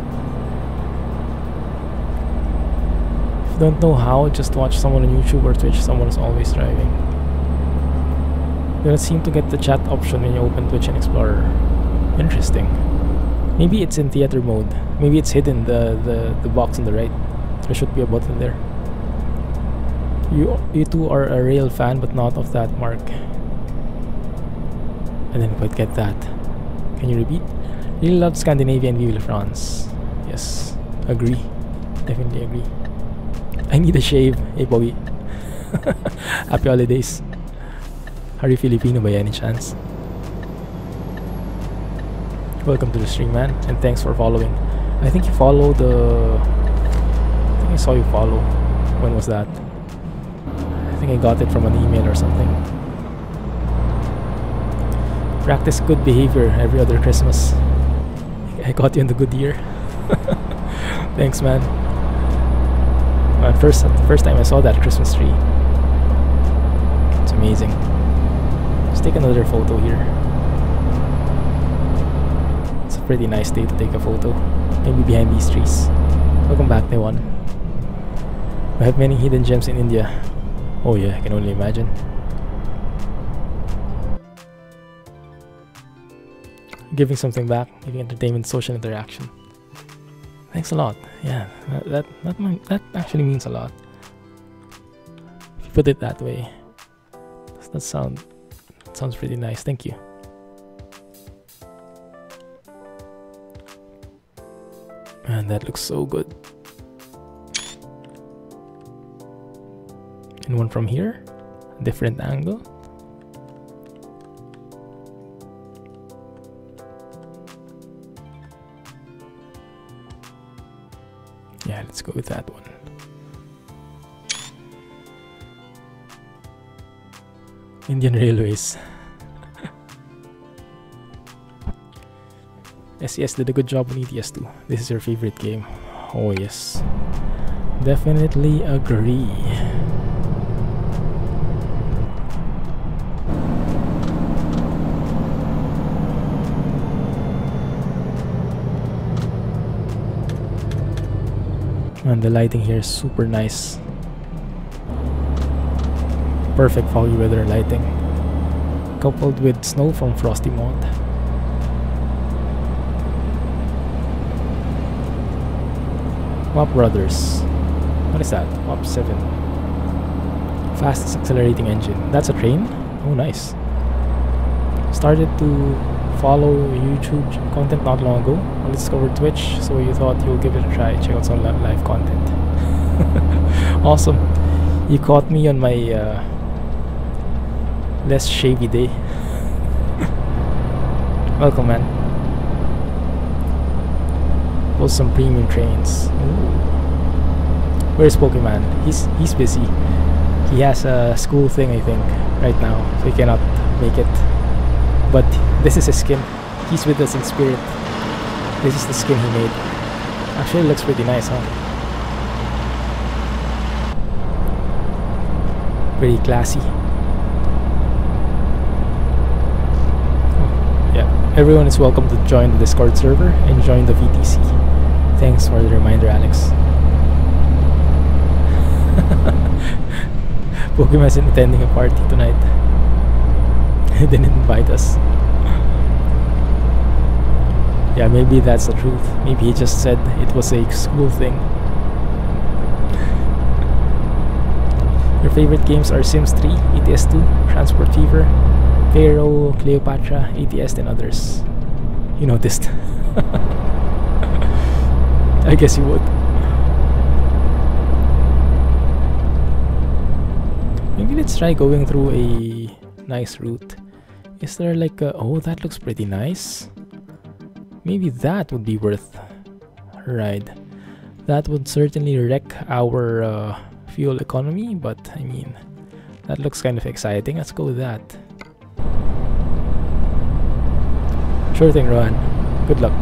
If you don't know how, just watch someone on YouTube or Twitch. Someone is always driving. You don't seem to get the chat option when you open Twitch and Explorer. Interesting. Maybe it's in theater mode. Maybe it's hidden, the box on the right. There should be a button there. You two are a real fan, but not of that mark. I didn't quite get that. Can you repeat? Really love Scandinavia and Vive la France. Yes, agree. Definitely agree. I need a shave. Hey, Pogi. Happy holidays. Are you Filipino by any chance? Welcome to the stream, man, and thanks for following. I think you follow the... I think I saw you follow. When was that? I think I got it from an email or something. Practice good behavior every other Christmas. I got you in the good year. Thanks, man. The first time I saw that Christmas tree. It's amazing. Let's take another photo here. It's a pretty nice day to take a photo. Maybe behind these trees. Welcome back, Taiwan. We have many hidden gems in India. Oh yeah, I can only imagine. Giving something back, giving entertainment, social interaction. Thanks a lot. Yeah, that actually means a lot. If you put it that way, that sounds pretty nice. Thank you. Man, that looks so good. And one from here, different angle. Yeah, let's go with that one. Indian Railways. SES did a good job on ETS2. This is your favorite game. Oh yes. Definitely agree. And the lighting here is super nice. Perfect foggy weather lighting, coupled with snow from Frosty Mod. WAP Brothers. What is that? WAP 7. Fastest accelerating engine. That's a train? Oh, nice. Started to follow YouTube content not long ago. I discovered Twitch, so you thought you'll give it a try. Check out some live content. Awesome. You caught me on my less shavy day. Welcome, man. Pull some premium trains. Ooh. Where's PokeMan? He's busy. He has a school thing, I think, right now, so he cannot make it. But this is his skin. He's with us in spirit. This is the skin he made. Actually, it looks pretty nice, huh? Very classy. Oh, yeah, everyone is welcome to join the Discord server and join the VTC. Thanks for the reminder, Alex. Pokemon isn't attending a party tonight. He didn't invite us. Yeah, maybe that's the truth. Maybe he just said it was a school thing. Your favorite games are Sims 3, ETS2, Transport Fever, Pharaoh, Cleopatra, ATS, and others. You noticed. I guess you would. Maybe let's try going through a nice route. Is there like a... Oh, that looks pretty nice. Maybe that would be worth a ride. That would certainly wreck our fuel economy, but I mean, That looks kind of exciting. Let's go with that. Sure thing, Rohan. Good luck.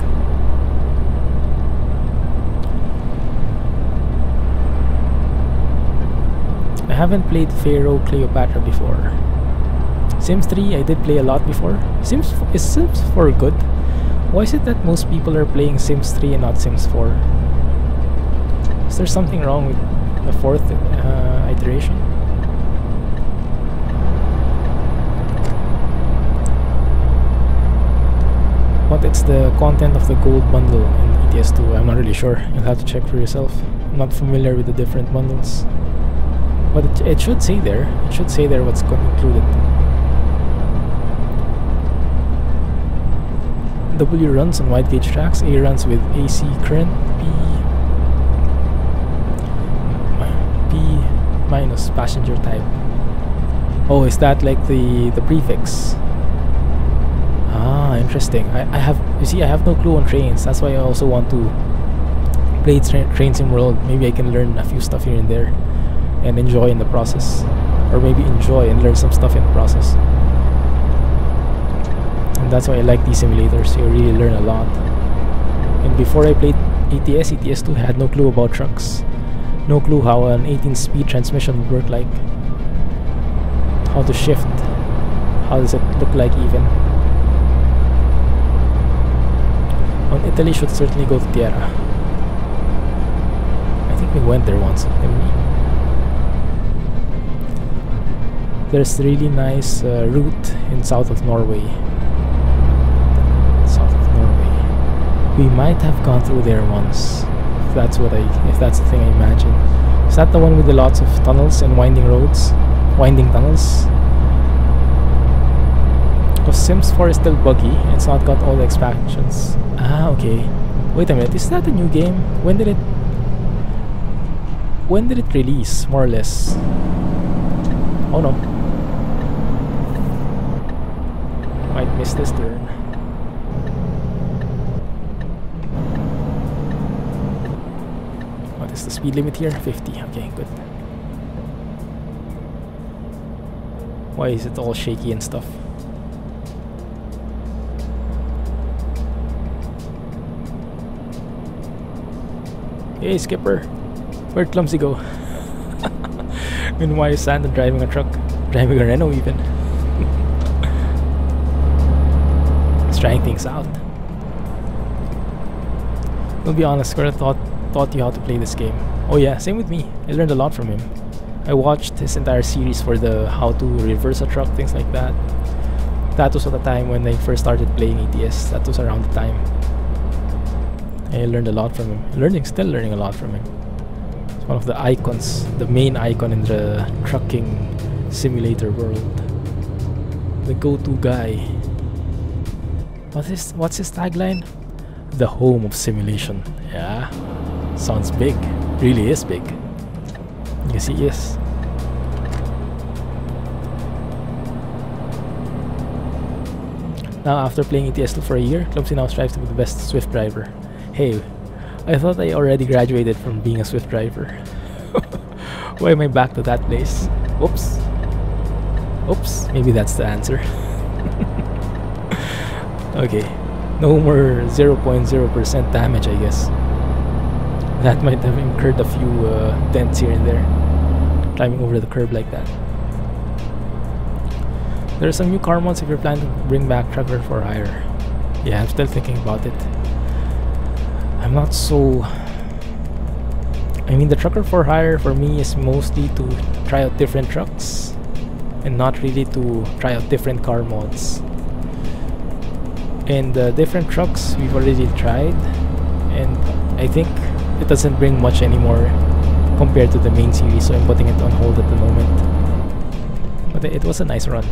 I haven't played Pharaoh Cleopatra before. Sims 3 I did play a lot before. Is Sims 4 good? Why is it that most people are playing Sims 3 and not Sims 4? Is there something wrong with the fourth iteration? What it's the content of the gold bundle in ETS2? I'm not really sure. You'll have to check for yourself. I'm not familiar with the different bundles. But it should say there. It should say there what's included. W runs on wide gauge tracks, A runs with AC current, P minus passenger type. Oh, is that like the prefix? Ah, interesting. I have, you see, I have no clue on trains. That's why I also want to play Train Sim World. Maybe I can learn a few stuff here and there and enjoy in the process, or maybe enjoy and learn some stuff in the process. And that's why I like these simulators. You really learn a lot. And before I played ETS2, I had no clue about trucks. No clue how an 18-speed transmission would work like. How to shift. How does it look like even. On Italy should certainly go to Tierra. I think we went there once, didn't we? There's really nice route in south of Norway. We might have gone through there once, if that's the thing I imagine. Is that the one with the lots of tunnels and winding roads? Winding tunnels? Because Sims 4 is still buggy, and it's not got all the expansions. Ah, okay. Wait a minute, is that a new game? When did it release, more or less? Oh no. Might miss this turn. What is the speed limit here? 50. Okay, good. Why is it all shaky and stuff? Hey Skipper, where'd Clumsy go? Meanwhile, Santa driving a truck, driving a Renault even. He's trying things out. To be honest, Square taught you how to play this game. Oh yeah, same with me. I learned a lot from him. I watched his entire series for the how to reverse a truck, things like that. That was at the time when I first started playing ETS. That was around the time. I learned a lot from him. Still learning a lot from him. It's one of the icons, the main icon in the trucking simulator world. The go-to guy. What's his tagline? The home of simulation. Yeah, sounds big. Really is big. Yes, he is. Now, after playing ETS2 for a year, Clumsy now strives to be the best Swift driver. Hey, I thought I already graduated from being a Swift driver. Why am I back to that place? Oops. Oops, maybe that's the answer. Okay, no more 0.0% damage, I guess. That might have incurred a few dents here and there, climbing over the curb like that. There are some new car mods if you're planning to bring back Trucker for Hire. Yeah, I'm still thinking about it. I'm not so... I mean, the Trucker for Hire for me is mostly to try out different trucks and not really to try out different car mods. And the different trucks we've already tried, and I think it doesn't bring much anymore compared to the main series, so I'm putting it on hold at the moment. But it was a nice run.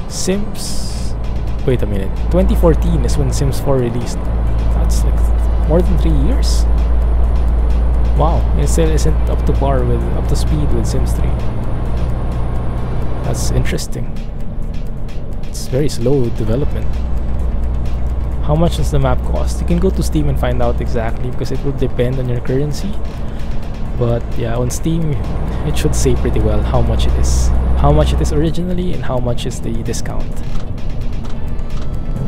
Sims... Wait a minute, 2014 is when Sims 4 released. That's like more than 3 years. Wow, it still isn't up to speed with Sims 3. That's interesting. It's very slow development. How much does the map cost? You can go to Steam and find out exactly, because it will depend on your currency. But yeah, on Steam it should say pretty well how much it is. How much it is originally and how much is the discount.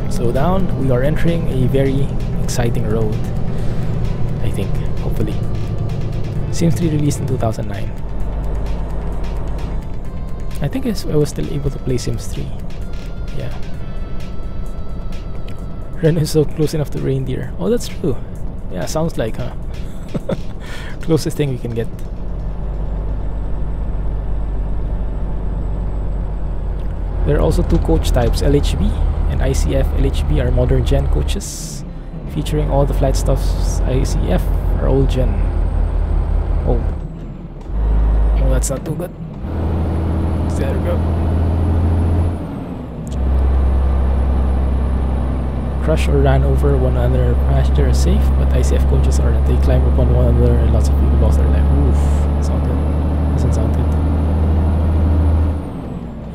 So down, we are entering a very exciting road, I think, hopefully. Sims 3 released in 2009. I think I was still able to play Sims 3. Yeah. Renault is so close enough to reindeer. Oh, that's true. Yeah, sounds like, huh? Closest thing we can get. There are also two coach types, LHB and ICF. LHB are modern gen coaches, featuring all the flight stuffs. ICF are old gen. Oh. Oh, that's not too good. There we go. Crush or ran over one another passenger is safe, but ICF coaches aren't. They climb upon one another and lots of people lost their life. Oof. Sound good. Doesn't sound good.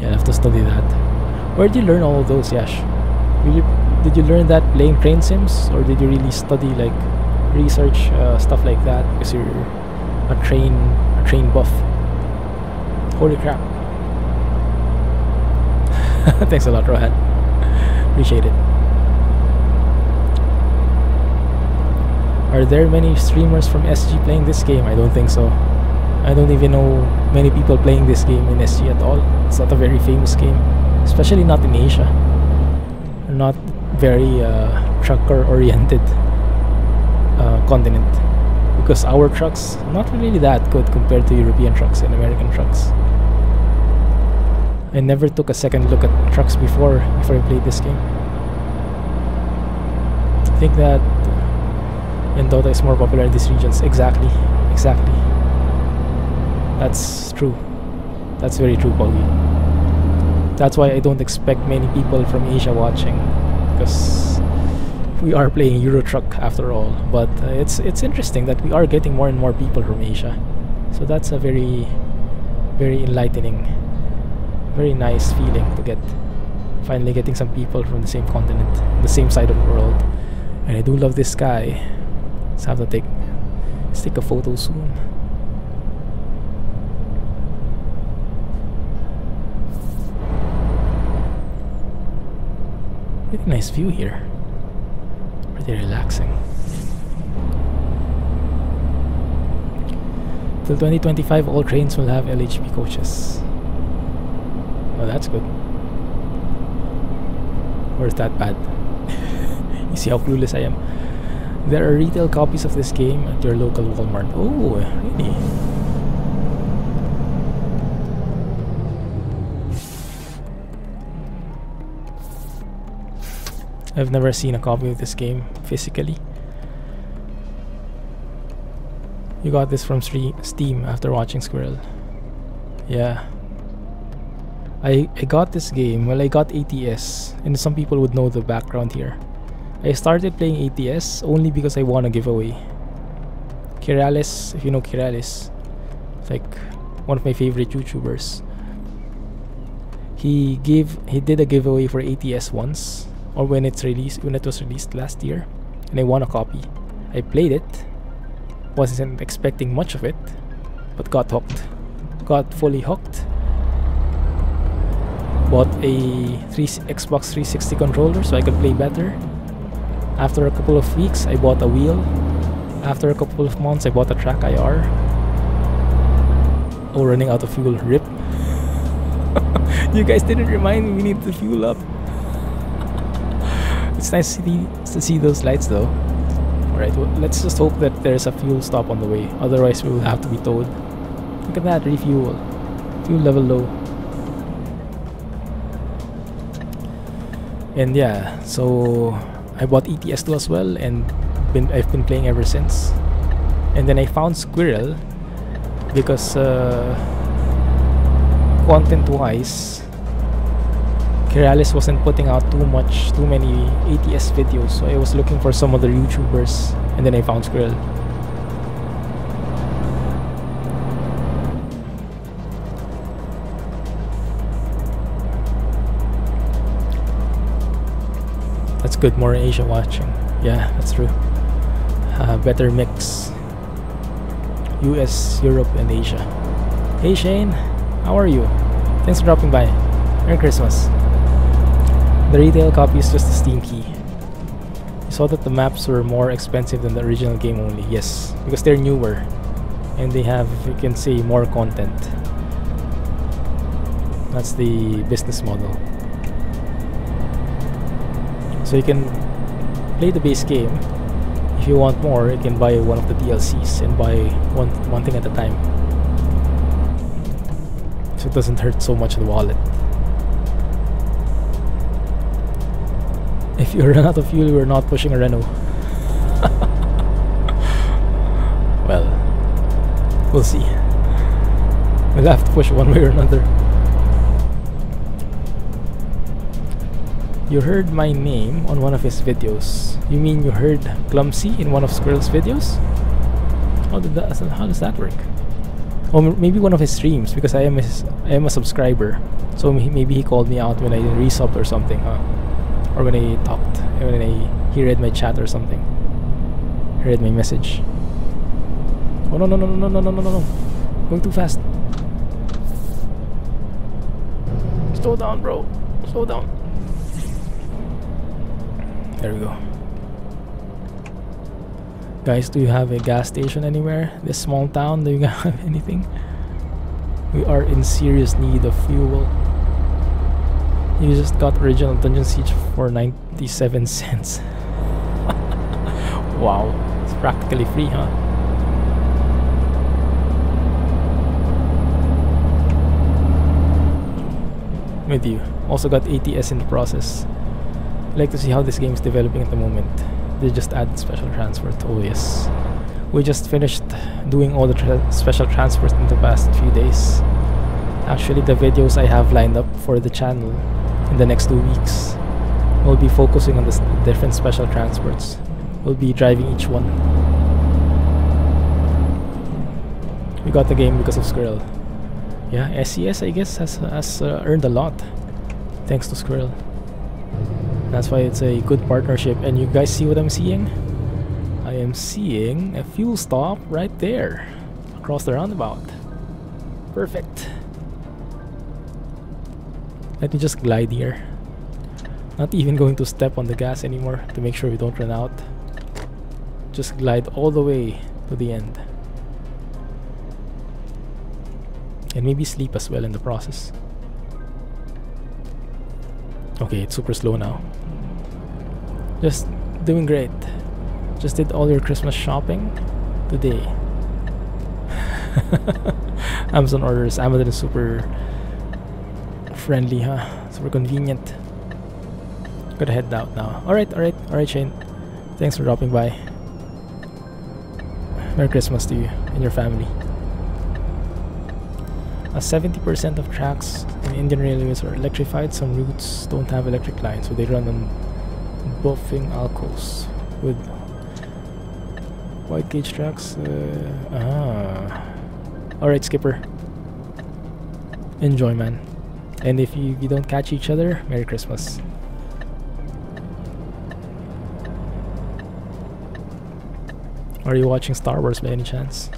Yeah, I have to study that. Where did you learn all of those, Yash? Did you learn that playing train sims, or did you really study, like, research stuff like that because you're a train buff? Holy crap. Thanks a lot, Rohan. Appreciate it. Are there many streamers from SG playing this game? I don't think so. I don't even know many people playing this game in SG at all. It's not a very famous game, especially not in Asia. Not very trucker oriented continent, because our trucks are not really that good compared to European trucks and American trucks. I never took a second look at trucks before I played this game. I think that in Dota is more popular in these regions. Exactly. That's true. That's very true, Pogi. That's why I don't expect many people from Asia watching, because we are playing Euro Truck after all. But it's interesting that we are getting more and more people from Asia. So that's a very, very enlightening, very nice feeling to get. Finally getting some people from the same continent, the same side of the world. And I do love this sky. Let's take a photo soon. Pretty nice view here. Pretty relaxing. Till 2025, all trains will have LHB coaches. Oh, that's good. Or is that bad? You see how clueless I am. There are retail copies of this game at your local Walmart. Oh, really? I've never seen a copy of this game physically. You got this from Steam after watching Squirrel. Yeah. I got this game, well, I got ATS, and some people would know the background here. I started playing ATS only because I won a giveaway. Kirales, if you know Kirales, like one of my favorite YouTubers. He did a giveaway for ATS once, or when it was released last year, and I won a copy. I played it, wasn't expecting much of it, but got hooked. Got fully hooked. Bought a Xbox 360 controller so I could play better. After a couple of weeks, I bought a wheel. After a couple of months, I bought a TrackIR. Oh, running out of fuel. RIP. You guys didn't remind me we need to fuel up. It's nice to see those lights though. Alright, well, let's just hope that there's a fuel stop on the way. Otherwise, we will have to be towed. Look at that, refuel. Fuel level low. And yeah, so I bought ETS2 as well, and I've been playing ever since. And then I found Squirrel because content-wise, Kirales wasn't putting out too many ATS videos, so I was looking for some other YouTubers, and then I found Squirrel. That's good, more Asia watching. Yeah, that's true. Better mix. US, Europe, and Asia. Hey Shane, how are you? Thanks for dropping by. Merry Christmas. The retail copy is just a Steam key. You saw that the maps were more expensive than the original game only. Yes, because they're newer. And they have, you can say, more content. That's the business model. So you can play the base game. If you want more, you can buy one of the DLCs and buy one thing at a time. So it doesn't hurt so much the wallet. If you run out of fuel, we're not pushing a Renault. Well, we'll see. We'll have to push one way or another. You heard my name on one of his videos. You mean you heard Clumsy in one of Squirrel's videos? How does that work? Or maybe one of his streams, because I am a subscriber. So maybe he called me out when I resubbed or something, huh? Or when I talked, he read my chat or something. He read my message. Oh no, going too fast. Slow down, bro. Slow down. There we go. Guys, do you have a gas station anywhere? This small town, do you have anything? We are in serious need of fuel. You just got original Dungeon Siege for 97 cents. Wow, it's practically free, huh? With you. Also got ATS in the process. I'd like to see how this game is developing at the moment. They just added special transfer. Oh yes. We just finished doing all the special transfers in the past few days. Actually, the videos I have lined up for the channel in the next 2 weeks will be focusing on the different special transfers. We'll be driving each one. We got the game because of Squirrel. Yeah, SCS I guess has earned a lot thanks to Squirrel. That's why it's a good partnership. And you guys see what I'm seeing? I am seeing a fuel stop right there across the roundabout. Perfect. Let me just glide here. Not even going to step on the gas anymore to make sure we don't run out. Just glide all the way to the end. And maybe sleep as well in the process. Okay, it's super slow now. Just doing great. Just did all your Christmas shopping today. Amazon orders. Amazon is super friendly, huh? Super convenient. Gotta head out now. Alright, Shane. Thanks for dropping by. Merry Christmas to you and your family. 70% of tracks in Indian railways are electrified. Some routes don't have electric lines, so they run on buffing alcos with wide gauge tracks. Alright, Skipper. Enjoy, man. And if you don't catch each other, Merry Christmas. Are you watching Star Wars by any chance?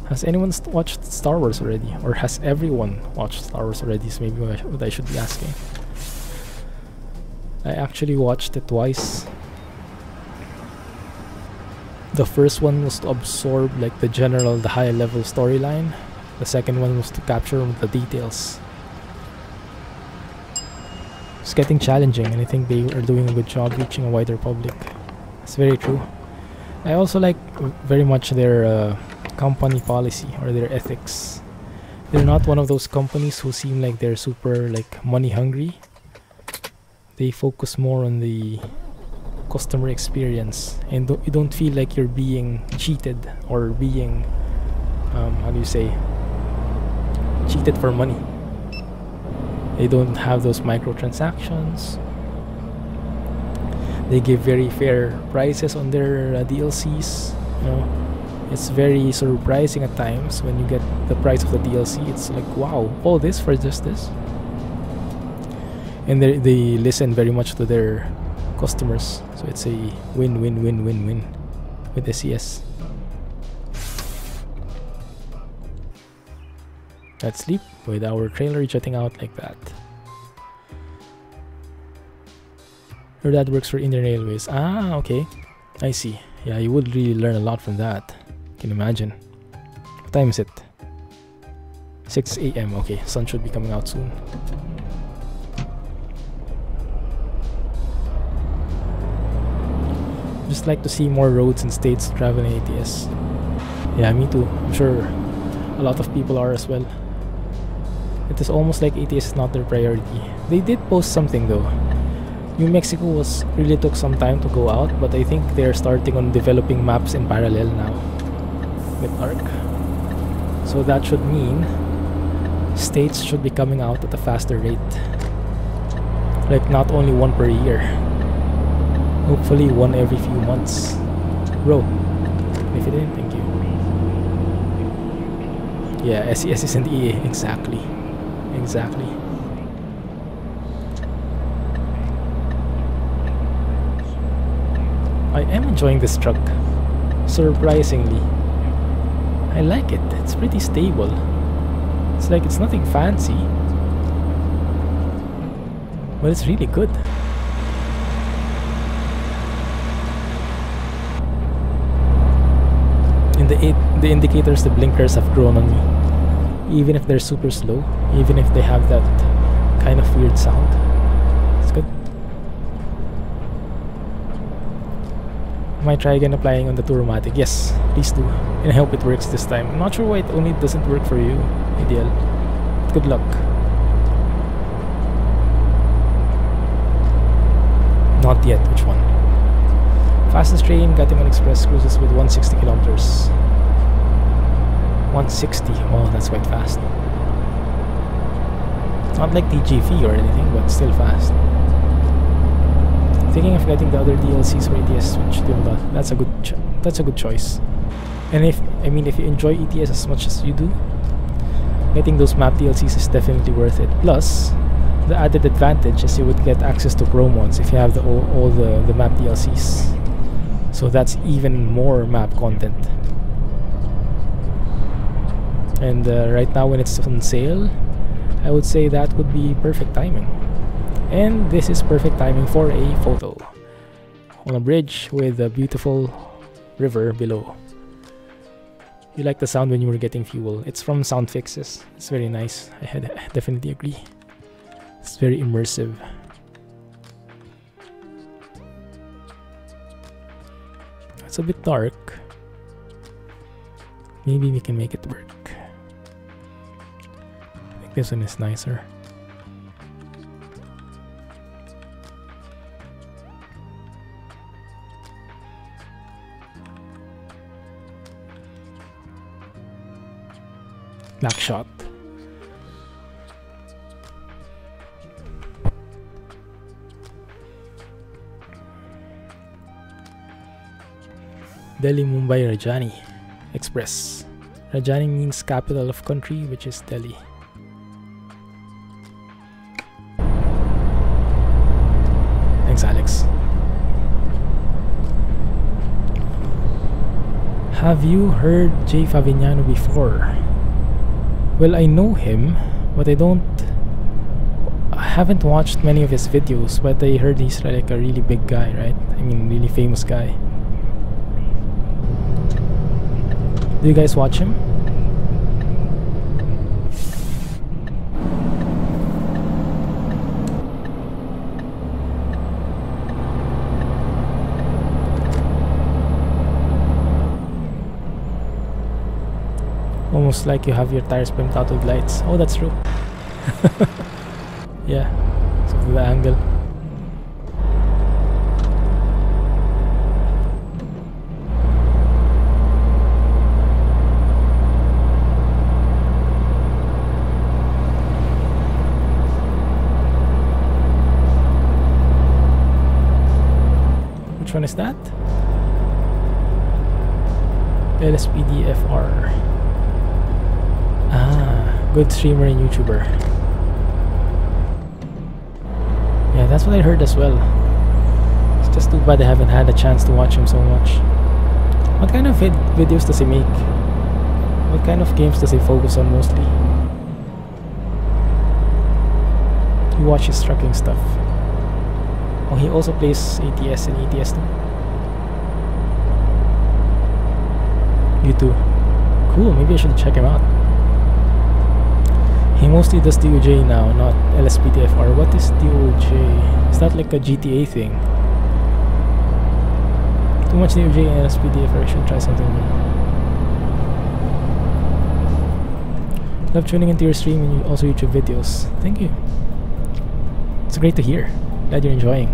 Has anyone watched Star Wars already? Or has everyone watched Star Wars already? Is maybe what I should be asking. I actually watched it twice. The first one was to absorb like the high level storyline. The second one was to capture the details. It's getting challenging, and I think they are doing a good job reaching a wider public. It's very true. I also like very much their company policy or their ethics. They're not one of those companies who seem like they're super like money hungry. They focus more on the customer experience, and you don't feel like you're being cheated or being how do you say, cheated for money. They don't have those microtransactions. They give very fair prices on their DLCs. You know, it's very surprising at times when you get the price of the DLC. It's like, wow, all this for just this. And they listen very much to their customers, so it's a win-win-win-win-win with SES. Let's sleep with our trailer jutting out like that. Your dad works for Indian Railways. Ah, okay. I see. Yeah, you would really learn a lot from that. Can imagine. What time is it? 6 a.m. Okay, sun should be coming out soon. Just like to see more roads and states to travel in ATS. Yeah, me too. I'm sure a lot of people are as well. It is almost like ATS is not their priority. They did post something though. New Mexico really took some time to go out, but I think they're starting on developing maps in parallel now with ARC. So that should mean states should be coming out at a faster rate. Like not only one per year. Hopefully one every few months. Bro, if it didn't, thank you. Yeah, SES is in the EA. Exactly. Exactly. I am enjoying this truck. Surprisingly. I like it. It's pretty stable. It's like it's nothing fancy. But it's really good. In the indicators, the blinkers have grown on me. Even if they're super slow, even if they have that kind of weird sound. It's good. Might try again applying on the Touromatic. Yes, please do. And I hope it works this time. I'm not sure why it only doesn't work for you, Ideal. But good luck. Not yet. Which one? Fastest train, Gatiman Express cruises with 160 kilometers. 160. Oh, that's quite fast. Not like TGV or anything, but still fast. Thinking of getting the other DLCs for ETS, which that's a good choice. And if you enjoy ETS as much as you do, getting those map DLCs is definitely worth it. Plus, the added advantage is you would get access to Pro mods if you have all the map DLCs. So that's even more map content. And right now when it's on sale, I would say that would be perfect timing. And this is perfect timing for a photo on a bridge with a beautiful river below. You like the sound when you were getting fuel. It's from Sound Fixes. It's very nice. I definitely agree. It's very immersive. It's a bit dark. Maybe we can make it work. I think this one is nicer. Black shot. Delhi Mumbai Rajdhani Express. Rajdhani means capital of country, which is Delhi. Thanks, Alex. Have you heard Jay Favignano before? Well, I know him, but I haven't watched many of his videos, but I heard he's like a really big guy, right? I mean, really famous guy. Do you guys watch him? Almost like you have your tires pimped out with lights. Oh, that's true. Yeah, so the angle. Which one is that? LSPDFR. Ah, good streamer and YouTuber. Yeah, that's what I heard as well. It's just too bad I haven't had a chance to watch him so much. What kind of videos does he make? What kind of games does he focus on mostly? You watch his trucking stuff. Oh, he also plays ATS and ETS2. You too. Cool, maybe I should check him out. He mostly does DOJ now, not LSPDFR. What is DOJ? Is that like a GTA thing? Too much DOJ and LSPDFR, I should try something new. Love tuning into your stream and also YouTube videos. Thank you. It's great to hear. Glad you're enjoying.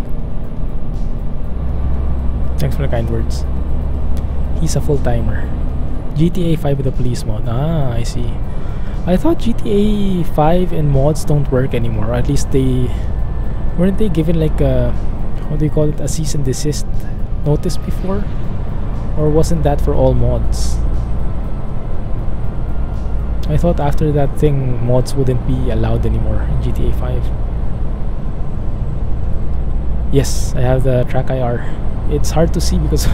Thanks for the kind words. He's a full-timer. GTA 5 with the police mod. Ah, I see. I thought GTA 5 and mods don't work anymore. Or at least they... Weren't they given like a... What do you call it? A cease and desist notice before? Or wasn't that for all mods? I thought after that thing, mods wouldn't be allowed anymore in GTA 5. Yes, I have the TrackIR. It's hard to see because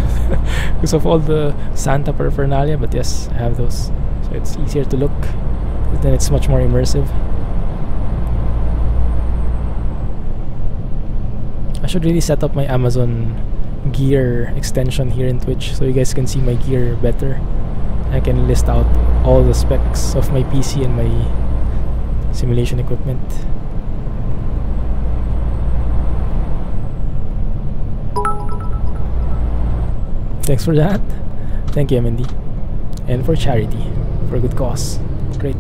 because of all the Santa paraphernalia, but yes, I have those. So it's easier to look, but then it's much more immersive. I should really set up my Amazon gear extension here in Twitch so you guys can see my gear better. I can list out all the specs of my PC and my simulation equipment. Thanks for that. Thank you, MND. And for charity. For a good cause. Great.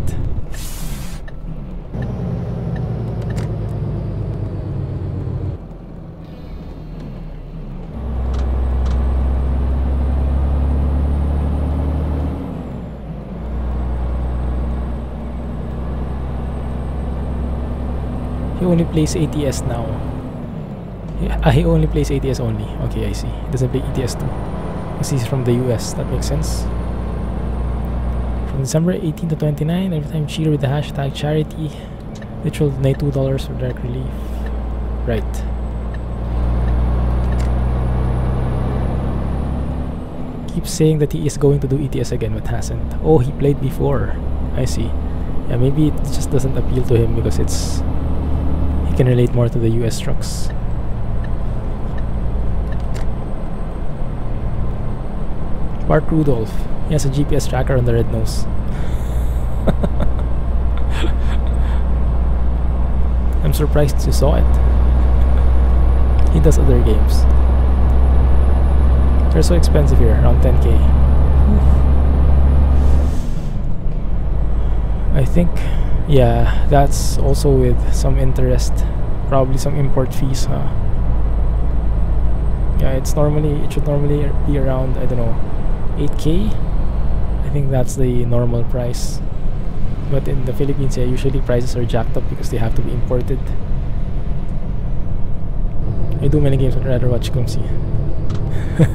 He only plays ATS now. He only plays ATS only. Okay, I see. He doesn't play ETS2. Because he's from the US, that makes sense. From December 18 to 29, every time cheater with the hashtag charity, literal donate $2 for direct relief. Right. Keeps saying that he is going to do ETS again, but hasn't. Oh, he played before. I see. Yeah, maybe it just doesn't appeal to him because it's... He can relate more to the US trucks. Bart Rudolph. He has a GPS tracker on the red nose. I'm surprised you saw it. He does other games. They're so expensive here, around 10k. I think, yeah, that's also with some interest. Probably some import fees, huh? Yeah, it should normally be around, I don't know, 8k. I think that's the normal price, but in the Philippines, yeah, usually prices are jacked up because they have to be imported. I do many games, I'd rather watch Clumsy.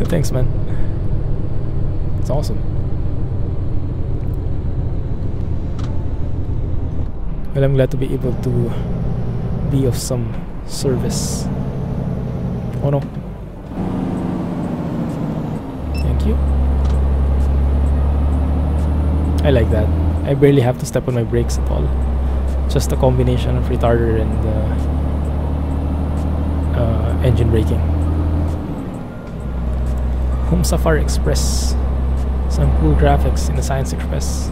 Thanks, man. It's awesome. Well, I'm glad to be able to be of some service. Oh no. Thank you. I like that. I barely have to step on my brakes at all. Just a combination of retarder and engine braking. Home Safari Express. Some cool graphics in the Science Express.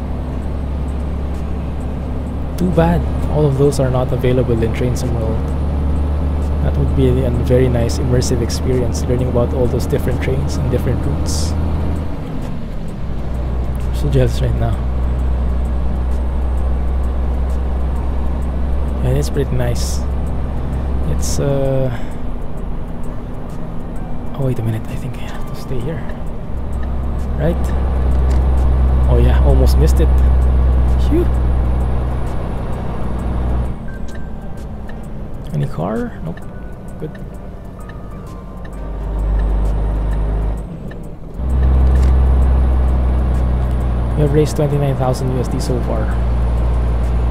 Too bad all of those are not available in Train Sim World. That would be a very nice immersive experience, learning about all those different trains and different routes. So jealous right now. And it's pretty nice. It's oh wait a minute, I think I have to stay here. Right? Oh yeah, almost missed it. Phew. Any car? Nope. Good. We have raised 29,000 USD so far.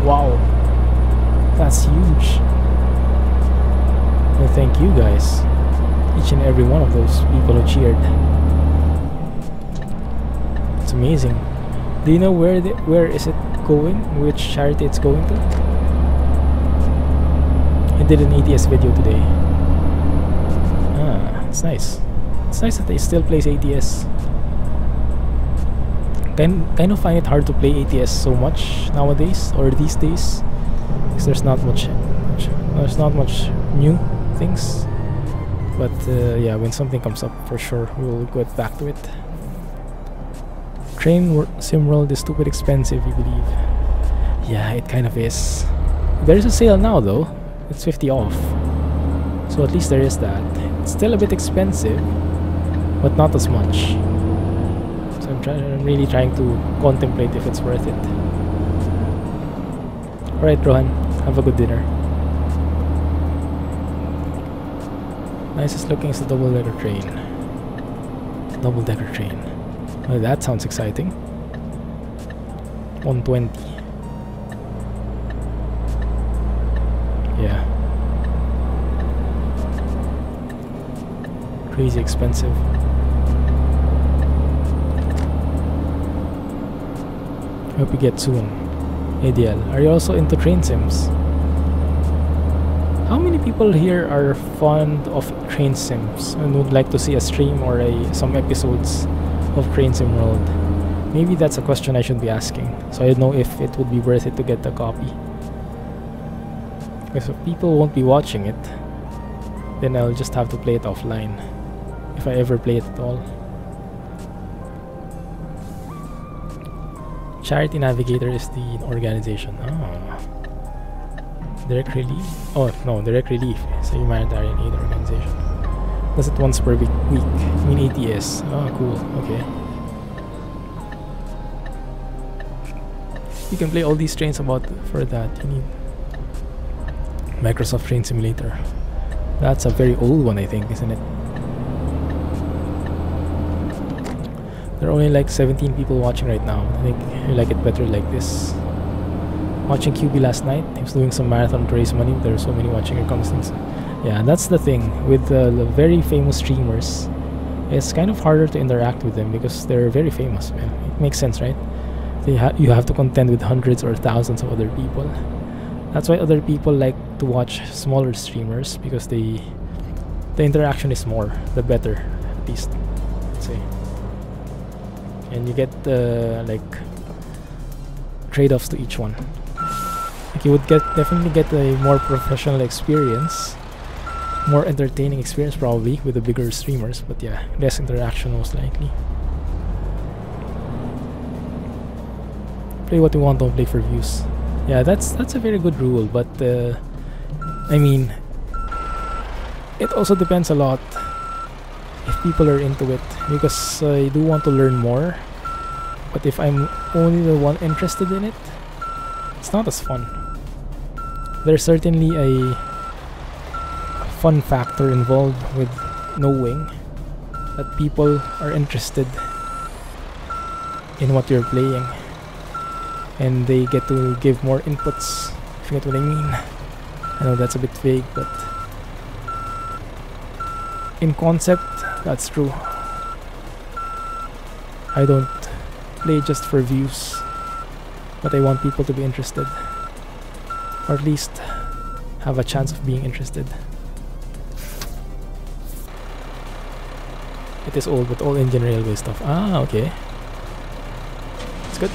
Wow. That's huge. Well, thank you guys. Each and every one of those people who cheered. It's amazing. Do you know where is it going? Which charity it's going to? I did an ATS video today. Ah, it's nice. It's nice that they still plays ATS. Kind of find it hard to play ATS so much nowadays, or these days, because there's not much new things. But yeah, when something comes up, for sure we'll get back to it. Train sim world is stupid expensive, you believe? Yeah, it kind of is. There's a sale now though. It's 50 off. So at least there is that. It's still a bit expensive, but not as much. So I'm really trying to contemplate if it's worth it. Alright, Rohan, have a good dinner. Nicest looking is the double-decker train. Double-decker train. Well, that sounds exciting. 120. Yeah. Crazy expensive. Hope you get soon. ADL, are you also into train sims? How many people here are fond of train sims and would like to see a stream or some episodes of Train Sim World? Maybe that's a question I should be asking, so I know if it would be worth it to get a copy. Because if people won't be watching it, then I'll just have to play it offline, if I ever play it at all. Charity Navigator is the organization. Ah. Direct Relief? Oh no, Direct Relief is a humanitarian aid organization. Does it once per week. I mean ATS. Oh cool, okay. You can play all these trains for that. You need Microsoft Train Simulator. That's a very old one, I think, isn't it? There are only like 17 people watching right now. I think you like it better like this. Watching QB last night, he was doing some marathon to raise money. There are so many watching. Here comes things. Yeah, that's the thing with the very famous streamers. It's kind of harder to interact with them because they're very famous, man. It makes sense, right? You have to contend with hundreds or thousands of other people. That's why other people like to watch smaller streamers, because the interaction is more, the better, at least. Let's say. And you get like trade-offs to each one. Like you would definitely get a more professional experience, more entertaining experience probably with the bigger streamers, but yeah, less interaction most likely. Play what you want, don't play for views. Yeah, that's a very good rule, but I mean, it also depends a lot if people are into it, because I do want to learn more, but if I'm only the one interested in it, it's not as fun. There's certainly a fun factor involved with knowing that people are interested in what you're playing, and they get to give more inputs, if you get what I mean. I know that's a bit vague, but in concept, that's true. I don't play just for views, but I want people to be interested, or at least have a chance of being interested. It is old, but all engine railway stuff. Ah, okay. It's good.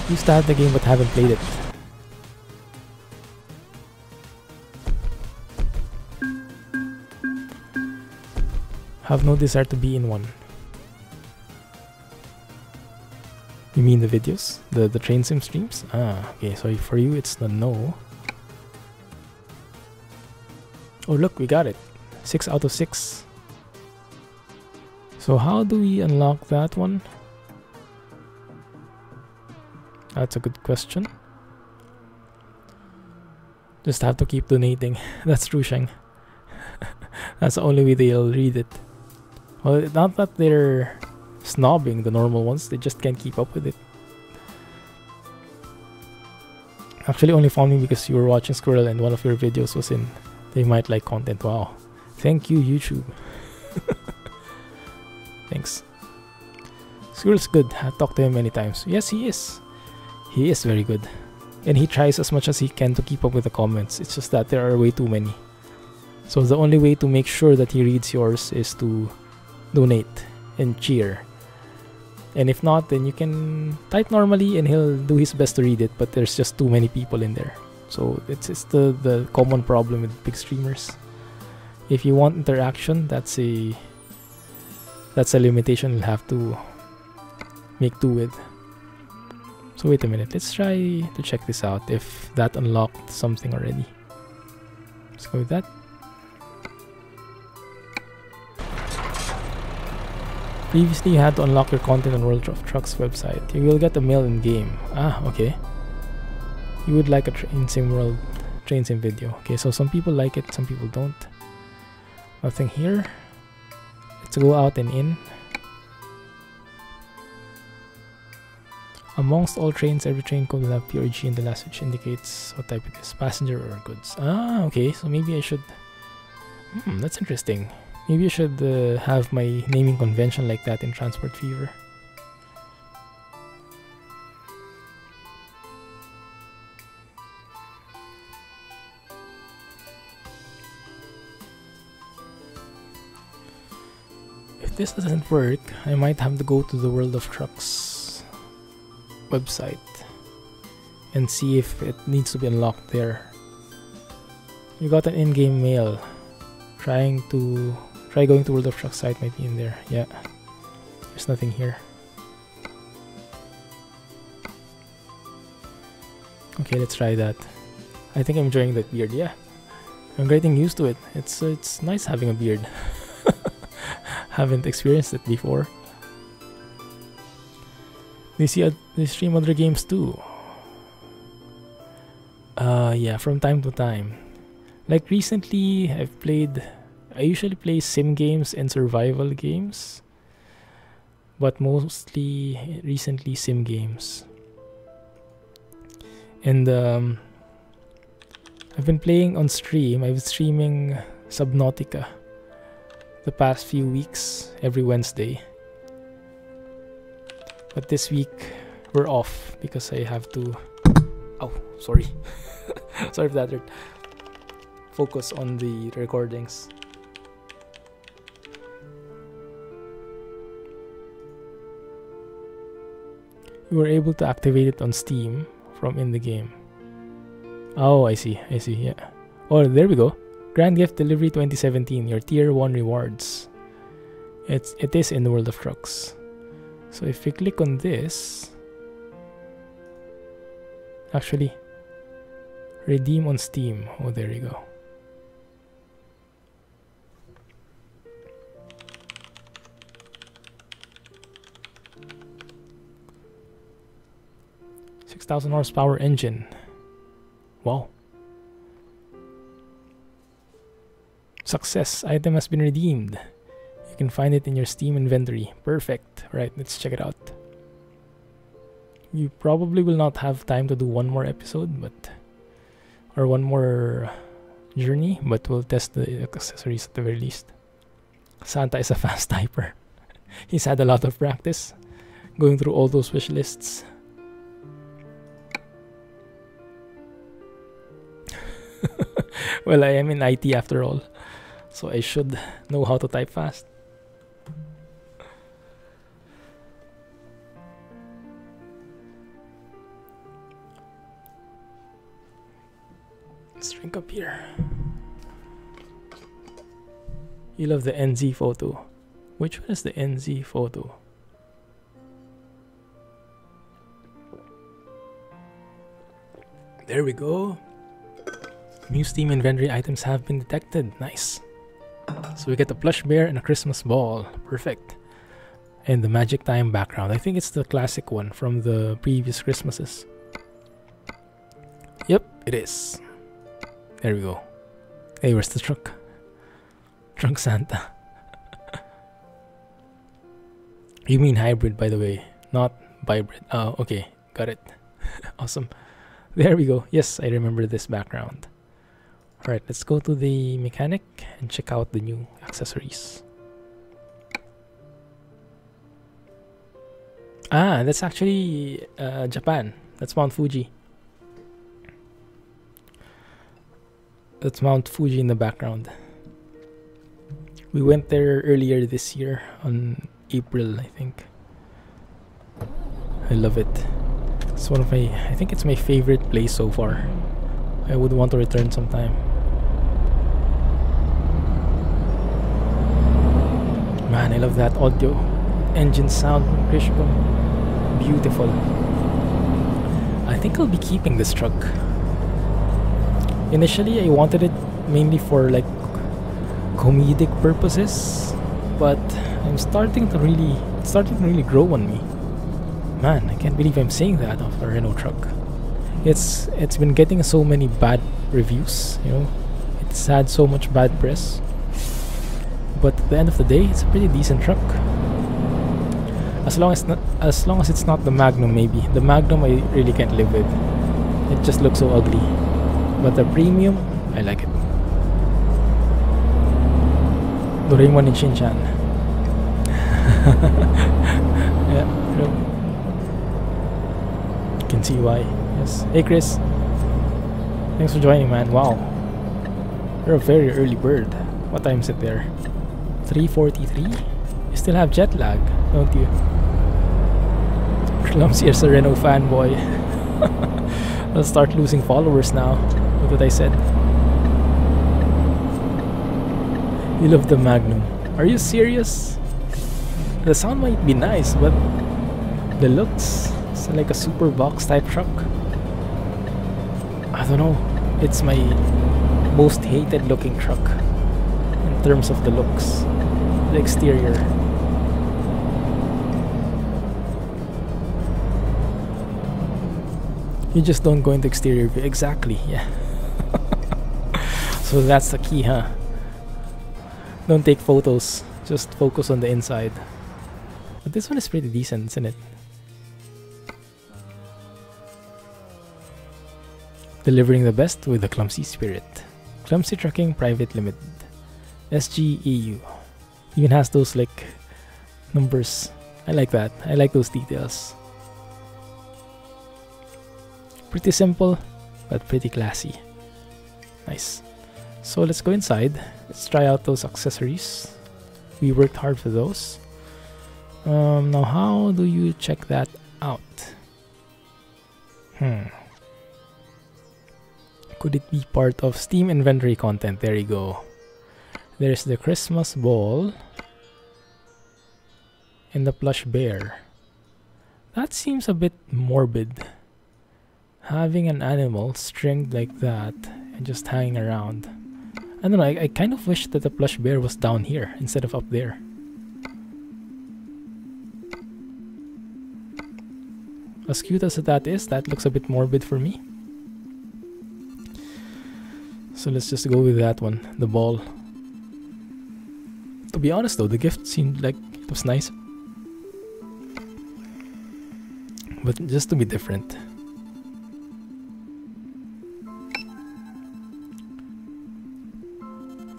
Used to have the game but haven't played it. Have no desire to be in one. You mean the videos? The train sim streams? Ah, okay, so for you it's the no. Oh look, we got it. 6 out of 6. So how do we unlock that one? That's a good question. Just have to keep donating. That's true, Sheng. That's the only way they'll read it. Well, not that they're snobbing the normal ones, they just can't keep up with it. Actually only found me because you were watching Squirrel and one of your videos was in They Might Like Content. Wow. Thank you, YouTube. Thanks. Squirrel's good. I've talked to him many times. Yes, he is. He is very good. and he tries as much as he can to keep up with the comments. It's just that there are way too many. So the only way to make sure that he reads yours is to donate and cheer. And if not, then you can type normally and he'll do his best to read it, but there's just too many people in there. So it's the common problem with big streamers. If you want interaction, that's a limitation you'll have to make do with. So wait a minute, let's try to check this out if that unlocked something already. Let's go with that. Previously you had to unlock your content on World of Trucks website. You will get a mail in game. Ah, okay. You would like a train sim video. Okay, so some people like it, some people don't. Nothing here. Let's go out and in. Amongst all trains, every train code will have PRG in the last, which indicates what type it is, passenger or goods. Ah, okay, so maybe I should... that's interesting. Maybe I should have my naming convention like that in Transport Fever. If this doesn't work, I might have to go to the World of Trucks website and see if it needs to be unlocked there. You got an in-game mail. Try going to World of Trucks site, might be in there. Yeah, there's nothing here. Okay, let's try that. I think I'm enjoying that beard. Yeah, I'm getting used to it. It's nice having a beard. Haven't experienced it before. They stream other games too. Yeah, from time to time. Like recently, I usually play sim games and survival games, but mostly recently sim games. And I've been playing on stream. I've been streaming Subnautica the past few weeks, every Wednesday. But this week we're off because I have to... Oh, sorry. Sorry for that. Focus on the recordings. You were able to activate it on Steam from in the game. Oh, I see, yeah. Oh, there we go. Grand Gift Delivery 2017, your Tier 1 rewards. It is in the World of Trucks. So if we click on this, actually, redeem on Steam. Oh, there you go. $6,000 horsepower engine. Wow. Success. Item has been redeemed. You can find it in your Steam inventory. Perfect. Right, let's check it out. You probably will not have time to do one more episode, or one more journey, but we'll test the accessories at the very least. Santa is a fast typer. He's had a lot of practice going through all those wish lists. Well, I am in IT after all, so I should know how to type fast. Let's drink up here. You love the NZ photo. Which one is the NZ photo? There we go. New Steam inventory items have been detected. Nice. So we get a plush bear and a Christmas ball. Perfect. And the Magic Time background. I think it's the classic one from the previous Christmases. Yep, it is. There we go. Hey, where's the truck? Trunk Santa. You mean hybrid, by the way, not hybrid. Oh, okay. Got it. Awesome. There we go. Yes, I remember this background. Alright, let's go to the mechanic and check out the new accessories. Ah, that's actually Japan. That's Mount Fuji. That's Mount Fuji in the background. We went there earlier this year on April, I think. I love it. It's one of my, I think it's my favorite place so far. I would want to return sometime. Man, I love that audio engine sound from Kriechbaum. Beautiful. I think I'll be keeping this truck. Initially, I wanted it mainly for like comedic purposes, but I'm starting to really grow on me. Man, I can't believe I'm saying that of a Renault truck. It's been getting so many bad reviews, you know. It's had so much bad press. But at the end of the day, it's a pretty decent truck. As long as it's not the Magnum, maybe. The Magnum I really can't live with. It just looks so ugly. But the Premium, I like it. Doraemon and Shin-chan. Yeah, you can see why. Yes. Hey Chris. Thanks for joining, man. Wow. You're a very early bird. What time is it there? 3:43? You still have jet lag, don't you? Clumsy is a Renault fanboy. I'll start losing followers now. Look what I said. You love the Magnum. Are you serious? The sound might be nice, but the looks, it's like a super box type truck. I don't know. It's my most hated looking truck in terms of the looks. The exterior. You just don't go into exterior view. Exactly, yeah. So that's the key, huh? Don't take photos, just focus on the inside. But this one is pretty decent, isn't it? Delivering the best with the Clumsy spirit. Clumsy Trucking Private Limited. SGEU. Even has those like numbers. I like that. I like those details. Pretty simple, but pretty classy. Nice. So let's go inside. Let's try out those accessories. We worked hard for those. Now how do you check that out? Could it be part of Steam inventory content? There you go. There's the Christmas ball and the plush bear. That seems a bit morbid. Having an animal stringed like that and just hanging around. I don't know, I kind of wish that the plush bear was down here instead of up there. As cute as that is, that looks a bit morbid for me. So let's just go with that one, the ball. To be honest though, the gift seemed like it was nice. But just to be different.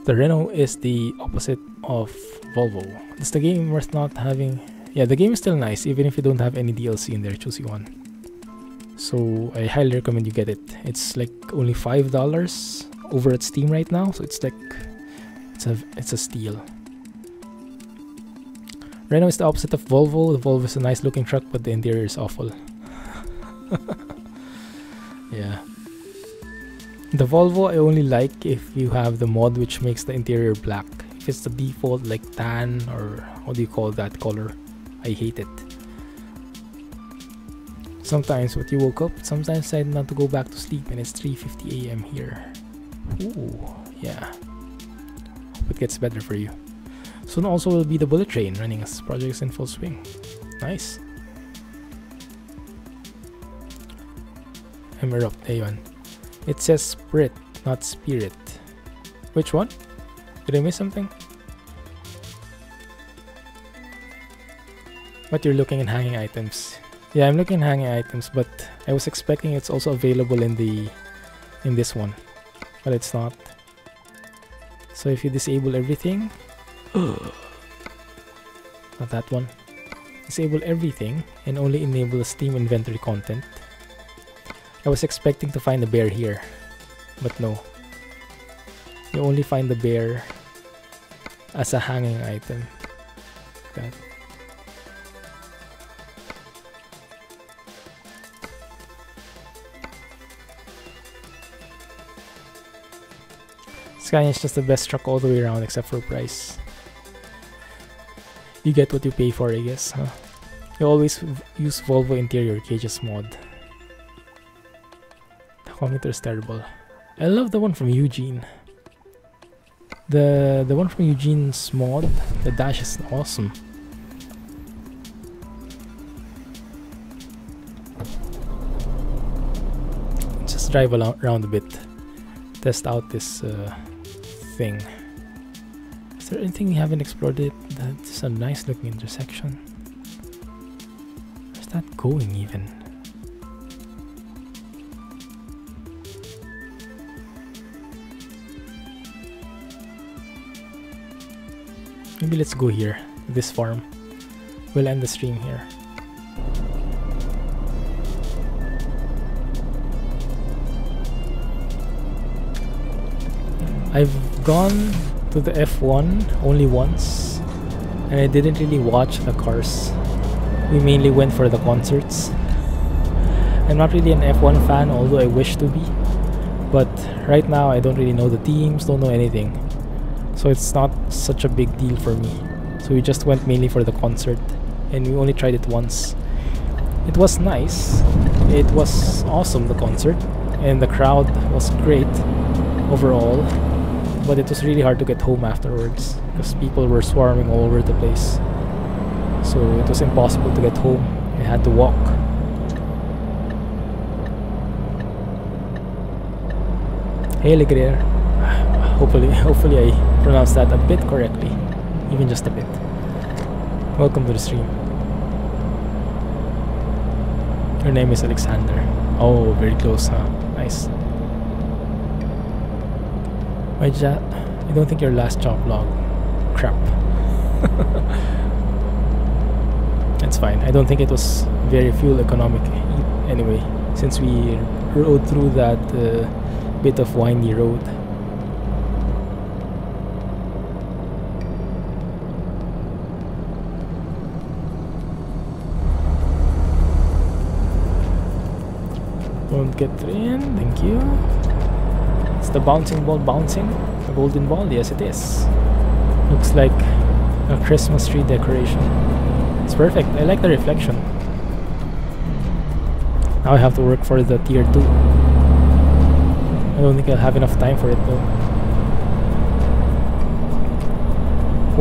The Renault is the opposite of Volvo. Is the game worth not having? Yeah, the game is still nice, even if you don't have any DLC in there, choosy one. So I highly recommend you get it. It's like only $5 over at Steam right now, so it's like it's a steal. Renault is the opposite of Volvo. The Volvo is a nice looking truck, but the interior is awful. Yeah. The Volvo I only like if you have the mod which makes the interior black. If it's the default like tan or what do you call that color, I hate it. Sometimes when you woke up, sometimes decide not to go back to sleep and it's 3:50 AM here. Ooh, yeah. Hope it gets better for you. Soon also will be the bullet train running as projects in full swing. Nice. Emerald, ayun. It says Sprit, not Spirit. Which one? Did I miss something? But you're looking at hanging items. Yeah, I'm looking at hanging items, but I was expecting it's also available in this one. But it's not. So if you disable everything... not that one. Disable everything and only enable the Steam inventory content. I was expecting to find a bear here, but no. You only find the bear as a hanging item. That. Scania is just the best truck all the way around except for price. You get what you pay for, I guess, huh? You always use Volvo interior cages mod. Tachometer is terrible. I love the one from Eugene. The one from Eugene's mod, the dash is awesome. Just drive around a bit. Test out this thing. Is there anything we haven't explored it? That's a nice looking intersection. Where's that going even? Maybe let's go here, this farm. We'll end the stream here. I've gone to the F1 only once, and I didn't really watch the cars. We mainly went for the concerts. I'm not really an F1 fan, although I wish to be. But right now I don't really know the teams, don't know anything. So it's not such a big deal for me. So we just went mainly for the concert, and we only tried it once. It was nice. It was awesome, the concert, and the crowd was great overall. But it was really hard to get home afterwards because people were swarming all over the place. So it was impossible to get home. I had to walk. Hey Legrier. Hopefully I pronounced that a bit correctly. Even just a bit. Welcome to the stream. Your name is Alexander. Oh, very close, huh? Nice. I don't think your last job log. Crap. It's fine. I don't think it was very fuel economic anyway, since we rode through that bit of windy road. Don't get in, thank you. It's the bouncing ball bouncing. The golden ball, yes it is. Looks like a Christmas tree decoration. It's perfect, I like the reflection. Now I have to work for the tier 2. I don't think I'll have enough time for it though.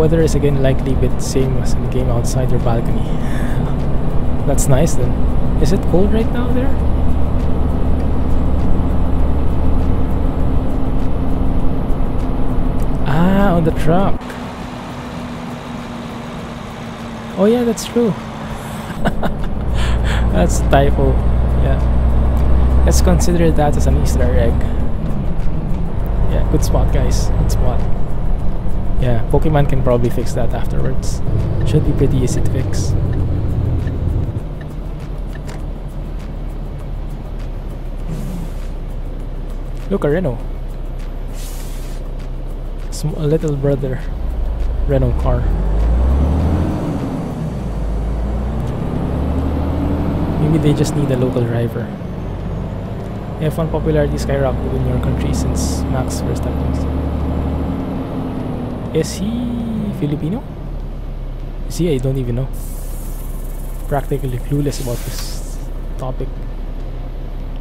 Weather is again likely a bit same as in the game outside your balcony. That's nice then. Is it cold right now there? Ah, on the truck. Oh yeah, that's true. That's a typo. Yeah. Let's consider that as an Easter egg. Yeah, good spot guys. Good spot. Yeah, PokeMan can probably fix that afterwards. Should be pretty easy to fix. Look, a Renault. A little brother Renault car. Maybe they just need a local driver. F1 popularity skyrocketed in your country since Max Verstappen. Is he Filipino? Is he? I don't even know. Practically clueless about this topic.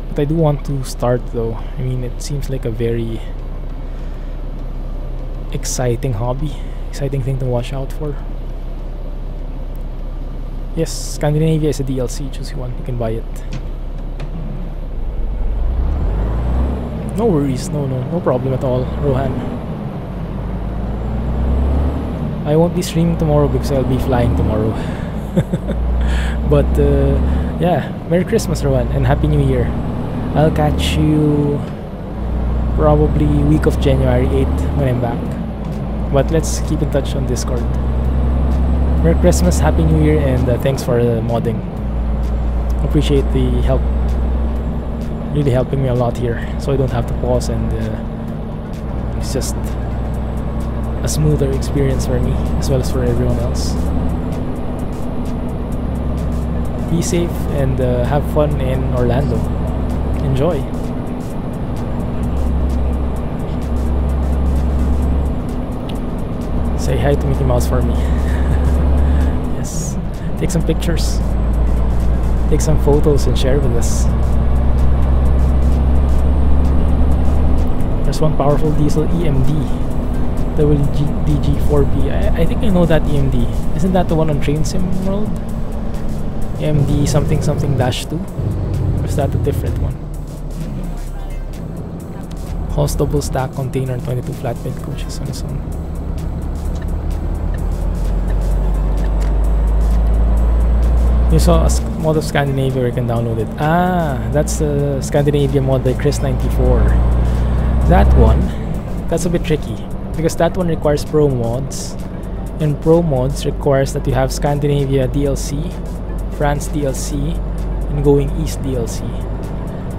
But I do want to start though. I mean, it seems like a very exciting hobby, exciting thing to watch out for. Yes, Scandinavia is a DLC, choose one, you can buy it. No worries, no problem at all, Rohan. I won't be streaming tomorrow because I'll be flying tomorrow. But yeah, Merry Christmas Rohan and Happy New Year. I'll catch you probably week of January 8th when I'm back. But let's keep in touch on Discord. Merry Christmas, Happy New Year, and thanks for modding. Appreciate the help. Really helping me a lot here, so I don't have to pause and it's just a smoother experience for me as well as for everyone else. Be safe and have fun in Orlando. Enjoy. Say hi to Mickey Mouse for me. Yes. Take some pictures. Take some photos and share with us. There's one powerful diesel EMD, WDG4B. I think I know that EMD. Isn't that the one on Train Sim World? EMD something something dash 2? Or is that a different one? Host double stack container 22 flatbed coaches on its own. You saw a mod of Scandinavia where you can download it. Ah, that's the Scandinavia mod by Chris94. That one, that's a bit tricky because that one requires pro mods, and pro mods requires that you have Scandinavia DLC, France DLC, and Going East DLC.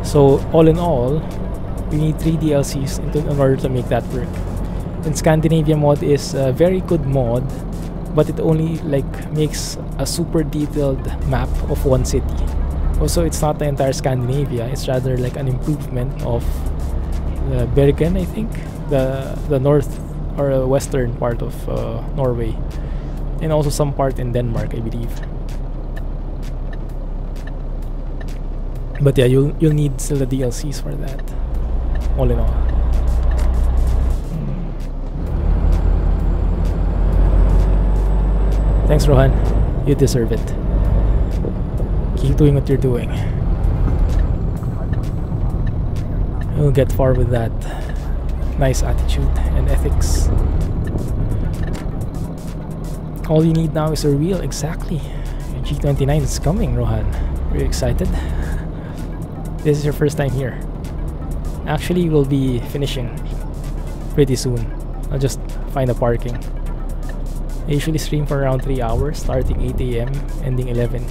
So all in all, we need 3 DLCs in order to make that work. And Scandinavia mod is a very good mod, but it only like makes a super detailed map of one city. Also, it's not the entire Scandinavia, it's rather like an improvement of Bergen, I think, the north or western part of Norway, and also some part in Denmark, I believe. But yeah, you'll need still the DLCs for that. All in all. Thanks, Rohan. You deserve it. Keep doing what you're doing. You'll get far with that. Nice attitude and ethics. All you need now is a wheel. Exactly. Your G29 is coming, Rohan. Are you excited? This is your first time here. Actually, we'll be finishing pretty soon. I'll just find a parking. I usually stream for around 3 hours, starting 8 AM, ending 11.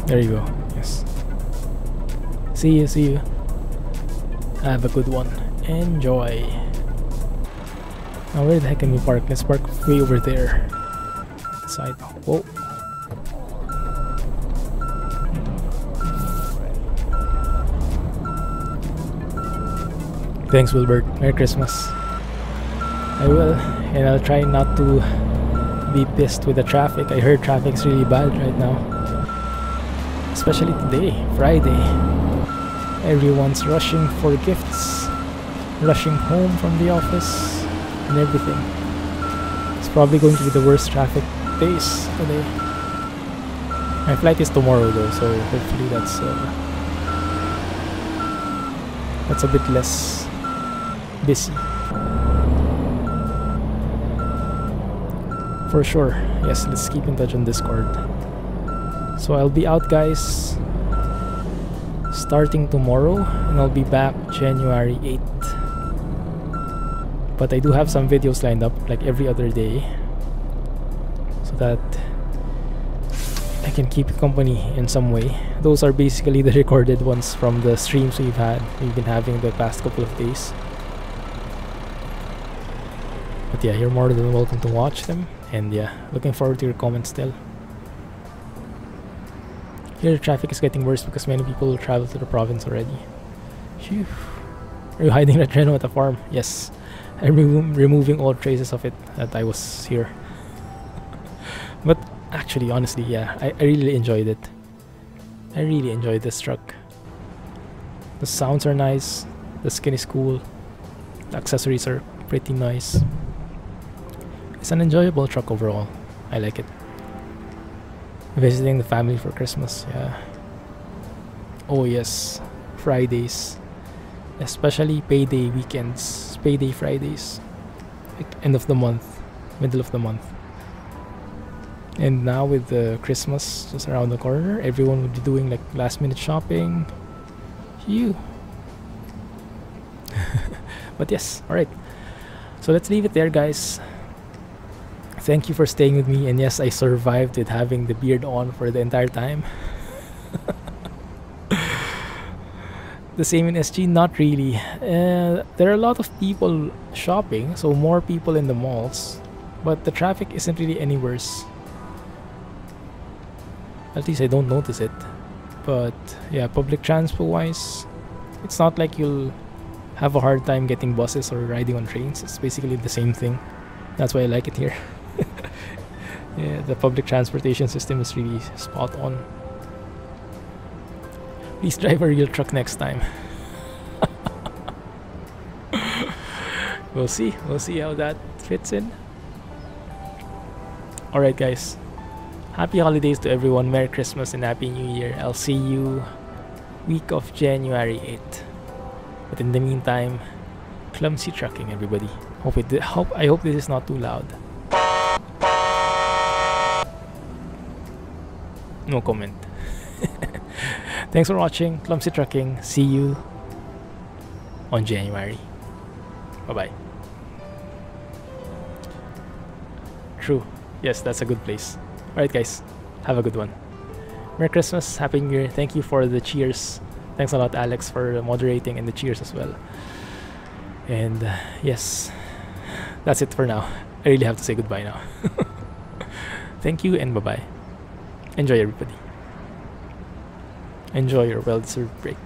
There you go. Yes. See you. Have a good one. Enjoy. Now where the heck can we park? Let's park way over there. Side. Whoa. Thanks, Wilbert. Merry Christmas. I will, and I'll try not to be pissed with the traffic. I heard traffic's really bad right now. Especially today, Friday. Everyone's rushing for gifts, rushing home from the office, and everything. It's probably going to be the worst traffic days today. My flight is tomorrow though, so hopefully that's a bit less busy. For sure. Yes, let's keep in touch on Discord. So I'll be out, guys, starting tomorrow, and I'll be back January 8th. But I do have some videos lined up like every other day, so that I can keep you company in some way. Those are basically the recorded ones from the streams we've been having the past couple of days. But yeah, you're more than welcome to watch them, and yeah, looking forward to your comments still. Here the traffic is getting worse because many people will travel to the province already. Phew. Are you hiding that Renault at the farm? Yes. I'm removing all traces of it that I was here. But actually, honestly, yeah, I really enjoyed it. I really enjoyed this truck. The sounds are nice, the skin is cool, the accessories are pretty nice. It's an enjoyable truck overall. I like it. Visiting the family for Christmas, yeah. Oh yes, Fridays. Especially payday weekends, payday Fridays. Like end of the month, middle of the month. And now with the Christmas just around the corner, everyone would be doing like last minute shopping. Phew. But yes, alright. So let's leave it there, guys. Thank you for staying with me, and yes, I survived with having the beard on for the entire time. The same in SG? Not really. There are a lot of people shopping, so more people in the malls, but the traffic isn't really any worse. At least I don't notice it. But yeah, public transport wise, it's not like you'll have a hard time getting buses or riding on trains. It's basically the same thing. That's why I like it here. Yeah, the public transportation system is really spot on. Please drive a real truck next time. We'll see how that fits in. Alright guys, happy holidays to everyone, Merry Christmas and Happy New Year. I'll see you week of January 8th. But in the meantime, clumsy trucking everybody. I hope this is not too loud. No comment. Thanks for watching Clumsy Trucking. See you on January. Bye-bye. True. Yes, that's a good place. Alright guys, have a good one. Merry Christmas, Happy New Year. Thank you for the cheers. Thanks a lot, Alex, for moderating and the cheers as well. And yes, that's it for now. I really have to say goodbye now. Thank you and bye-bye. Enjoy everybody. Enjoy your well-deserved break.